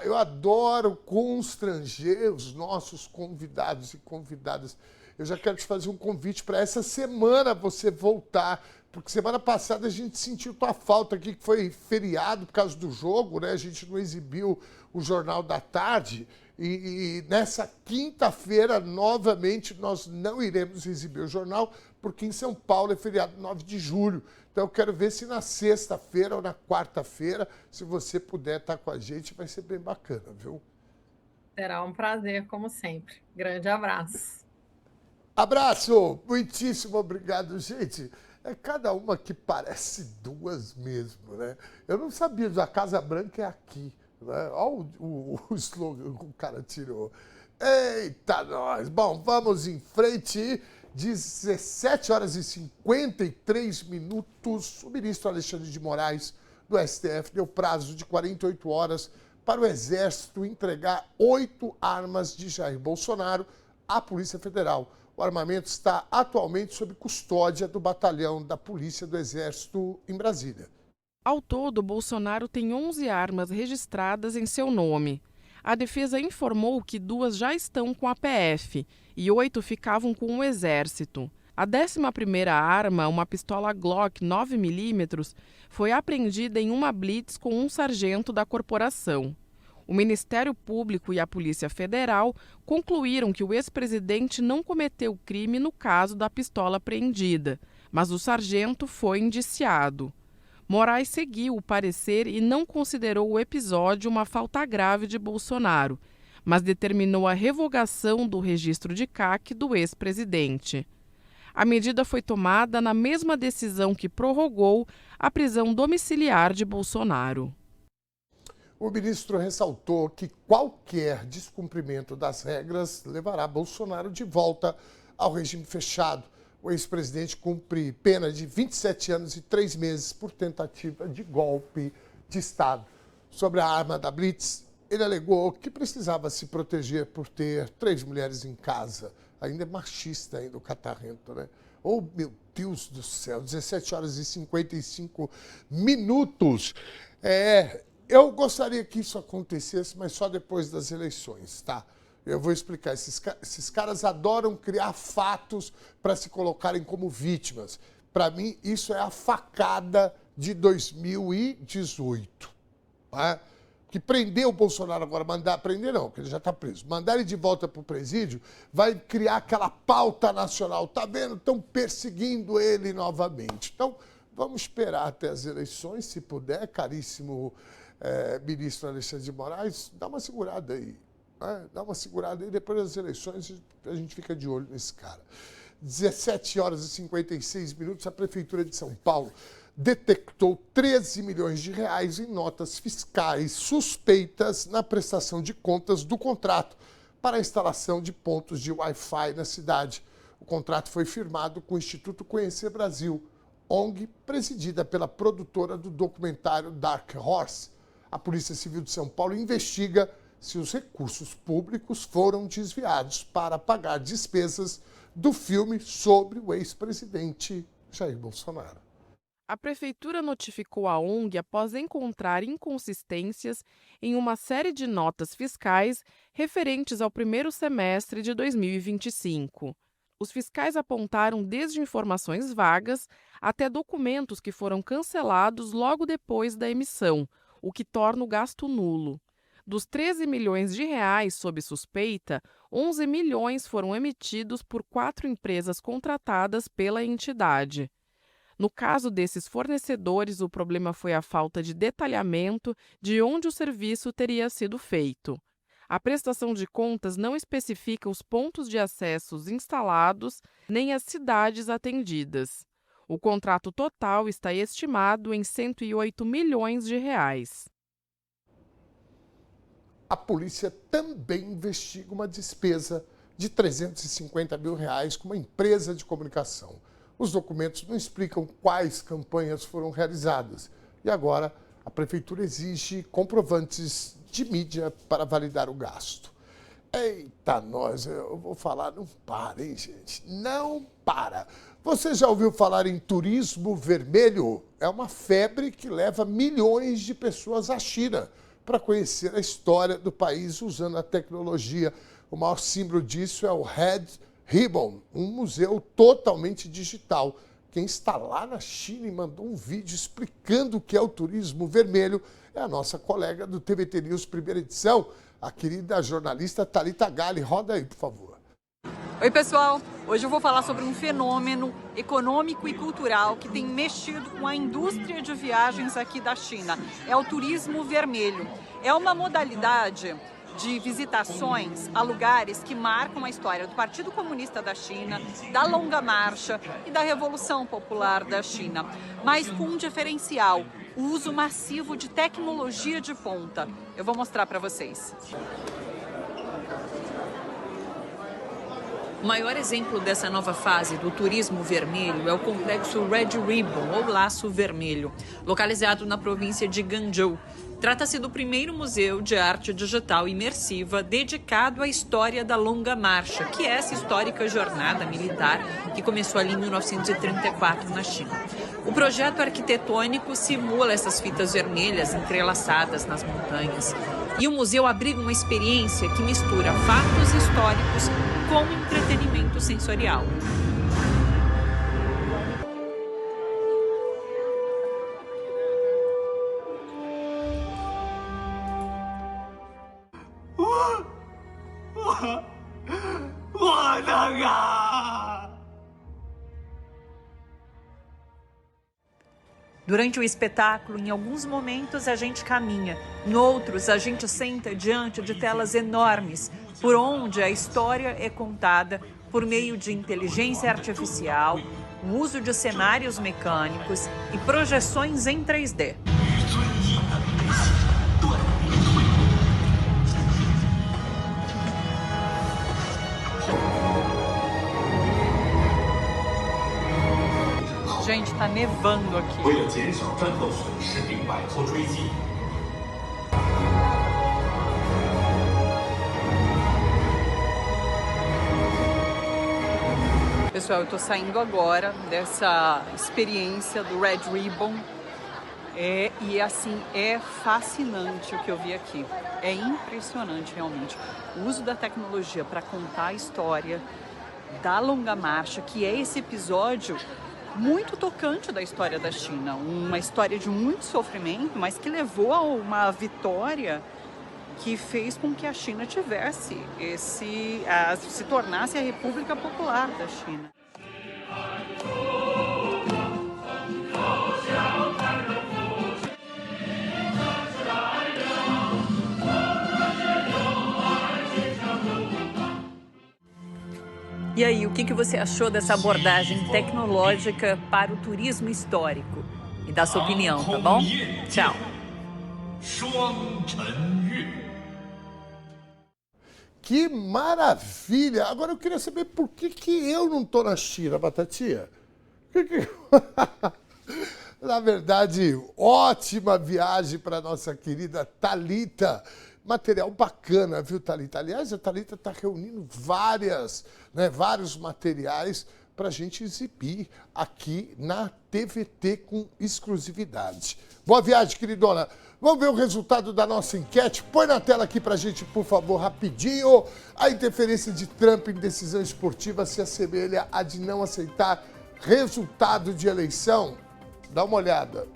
Eu adoro constranger os nossos convidados e convidadas. Eu já quero te fazer um convite para essa semana você voltar, porque semana passada a gente sentiu tua falta aqui, que foi feriado por causa do jogo, né? A gente não exibiu o Jornal da Tarde. E nessa quinta-feira, novamente, nós não iremos exibir o jornal, porque em São Paulo é feriado 9 de julho. Então, eu quero ver se na sexta-feira ou na quarta-feira, se você puder estar com a gente, vai ser bem bacana, viu? Será um prazer, como sempre. Grande abraço. Abraço! Muitíssimo obrigado, gente. É cada uma que parece duas mesmo, né? Eu não sabia, a Casa Branca é aqui. Olha o slogan que o cara tirou. Eita, nós! Bom, vamos em frente. 17 horas e 53 minutos. O ministro Alexandre de Moraes, do STF, deu prazo de 48 horas para o Exército entregar 8 armas de Jair Bolsonaro à Polícia Federal. O armamento está atualmente sob custódia do batalhão da Polícia do Exército em Brasília. Ao todo, Bolsonaro tem 11 armas registradas em seu nome. A defesa informou que 2 já estão com a PF e 8 ficavam com o Exército. A 11ª arma, uma pistola Glock 9mm, foi apreendida em uma blitz com um sargento da corporação. O Ministério Público e a Polícia Federal concluíram que o ex-presidente não cometeu crime no caso da pistola apreendida, mas o sargento foi indiciado. Moraes seguiu o parecer e não considerou o episódio uma falta grave de Bolsonaro, mas determinou a revogação do registro de CAC do ex-presidente. A medida foi tomada na mesma decisão que prorrogou a prisão domiciliar de Bolsonaro. O ministro ressaltou que qualquer descumprimento das regras levará Bolsonaro de volta ao regime fechado. O ex-presidente cumpre pena de 27 anos e 3 meses por tentativa de golpe de Estado. Sobre a arma da Blitz, ele alegou que precisava se proteger por ter 3 mulheres em casa. Ainda é machista ainda o catarrento, né? Oh, meu Deus do céu, 17 horas e 55 minutos. Eu gostaria que isso acontecesse, mas só depois das eleições, tá? Eu vou explicar. Esses caras adoram criar fatos para se colocarem como vítimas. Para mim, isso é a facada de 2018. Né? Que prender o Bolsonaro agora, prender não, porque ele já está preso. Mandar ele de volta para o presídio vai criar aquela pauta nacional. Tá vendo? Estão perseguindo ele novamente. Então, vamos esperar até as eleições, se puder, caríssimo ministro Alexandre de Moraes, dá uma segurada aí. Dá uma segurada aí, depois das eleições a gente fica de olho nesse cara. 17 horas e 56 minutos, a Prefeitura de São Paulo detectou 13 milhões de reais em notas fiscais suspeitas na prestação de contas do contrato para a instalação de pontos de Wi-Fi na cidade. O contrato foi firmado com o Instituto Conhecer Brasil, ONG presidida pela produtora do documentário Dark Horse. A Polícia Civil de São Paulo investiga se os recursos públicos foram desviados para pagar despesas do filme sobre o ex-presidente Jair Bolsonaro. A Prefeitura notificou a ONG após encontrar inconsistências em uma série de notas fiscais referentes ao primeiro semestre de 2025. Os fiscais apontaram desde informações vagas até documentos que foram cancelados logo depois da emissão, o que torna o gasto nulo. Dos 13 milhões de reais sob suspeita, 11 milhões foram emitidos por 4 empresas contratadas pela entidade. No caso desses fornecedores, o problema foi a falta de detalhamento de onde o serviço teria sido feito. A prestação de contas não especifica os pontos de acessos instalados nem as cidades atendidas. O contrato total está estimado em 108 milhões de reais. A polícia também investiga uma despesa de 350 mil reais com uma empresa de comunicação. Os documentos não explicam quais campanhas foram realizadas. E agora a Prefeitura exige comprovantes de mídia para validar o gasto. Eita, nós, eu vou falar, não para, hein, gente? Não para. Você já ouviu falar em turismo vermelho? É uma febre que leva milhões de pessoas à China para conhecer a história do país usando a tecnologia. O maior símbolo disso é o Red Ribbon, um museu totalmente digital. Quem está lá na China e mandou um vídeo explicando o que é o turismo vermelho é a nossa colega do TVT News Primeira Edição, a querida jornalista Thalita Galli. Roda aí, por favor. Oi, pessoal. Hoje eu vou falar sobre um fenômeno econômico e cultural que tem mexido com a indústria de viagens aqui da China. É o turismo vermelho. É uma modalidade de visitações a lugares que marcam a história do Partido Comunista da China, da Longa Marcha e da Revolução Popular da China, mas com um diferencial: o uso massivo de tecnologia de ponta. Eu vou mostrar para vocês. O maior exemplo dessa nova fase do turismo vermelho é o complexo Red Ribbon, ou Laço Vermelho, localizado na província de Ganzhou. Trata-se do primeiro museu de arte digital imersiva dedicado à história da Longa Marcha, que é essa histórica jornada militar que começou ali em 1934 na China. O projeto arquitetônico simula essas fitas vermelhas entrelaçadas nas montanhas. E o museu abriga uma experiência que mistura fatos históricos com entretenimento sensorial. Durante o espetáculo, em alguns momentos a gente caminha, em outros a gente senta diante de telas enormes, por onde a história é contada por meio de inteligência artificial, o uso de cenários mecânicos e projeções em 3D. Gente, tá nevando aqui. Pessoal, eu tô saindo agora dessa experiência do Red Ribbon. E assim, é fascinante o que eu vi aqui. É impressionante realmente. O uso da tecnologia para contar a história da Longa Marcha, que é esse episódio muito tocante da história da China, uma história de muito sofrimento, mas que levou a uma vitória que fez com que a China tivesse se tornasse a República Popular da China. E aí, o que você achou dessa abordagem tecnológica para o turismo histórico? E dá sua opinião, tá bom? Tchau! Que maravilha! Agora eu queria saber por que eu não estou na China, Batatinha. Na verdade, ótima viagem para nossa querida Thalita. Material bacana, viu, Thalita? Aliás, a Thalita está reunindo vários materiais para a gente exibir aqui na TVT com exclusividade. Boa viagem, queridona. Vamos ver o resultado da nossa enquete? Põe na tela aqui para a gente, por favor, rapidinho. A interferência de Trump em decisão esportiva se assemelha a de não aceitar resultado de eleição? Dá uma olhada.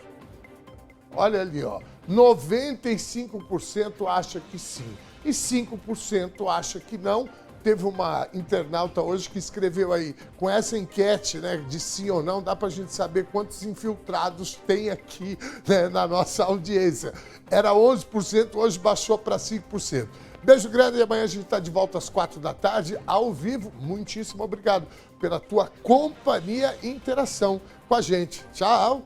Olha ali, ó. 95% acha que sim e 5% acha que não. Teve uma internauta hoje que escreveu aí, com essa enquete, né, de sim ou não, dá pra gente saber quantos infiltrados tem aqui, né, na nossa audiência. Era 11%, hoje baixou para 5%. Beijo grande e amanhã a gente tá de volta às 4 da tarde, ao vivo. Muitíssimo obrigado pela tua companhia e interação com a gente. Tchau!